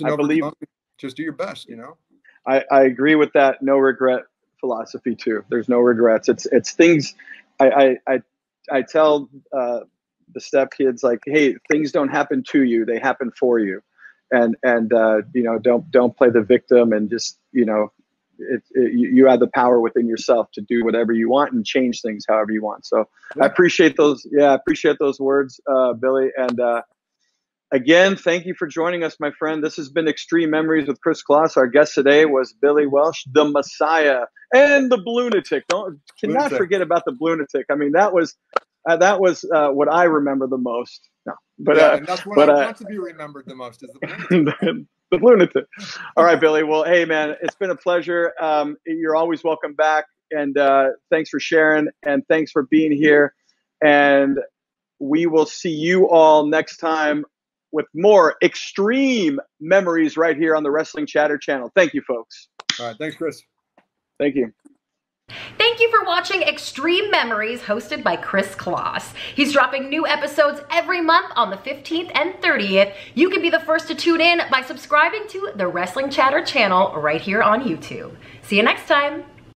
and overcome. Just do your best. I agree with that no regret philosophy too. There's no regrets. It's things I tell the step kids, like, hey, things don't happen to you, they happen for you. And you know, don't play the victim, and just, you know, you have the power within yourself to do whatever you want and change things however you want. So I appreciate those. Yeah, I appreciate those words, Billy. And again, thank you for joining us, my friend. This has been Xtreme Memories with Kris Kloss. Our guest today was Billy Welch, the Messiah, and the Blunatic. Cannot forget about the Blunatic. I mean, that was what I remember the most. No, but yeah, and that's what I want to be remembered the most, is the Blunatic. The Lunatic. All right, Billy. Well, hey, man, it's been a pleasure. You're always welcome back, and thanks for sharing, and thanks for being here. And we will see you all next time with more Xtreme Memories right here on the Wrestling Chatter channel. Thank you, folks. All right. Thanks, Kris. Thank you. Thank you for watching Xtreme Memories, hosted by Kris Kloss. He's dropping new episodes every month on the 15th and 30th. You can be the first to tune in by subscribing to the Wrestling Chatter channel right here on YouTube. See you next time.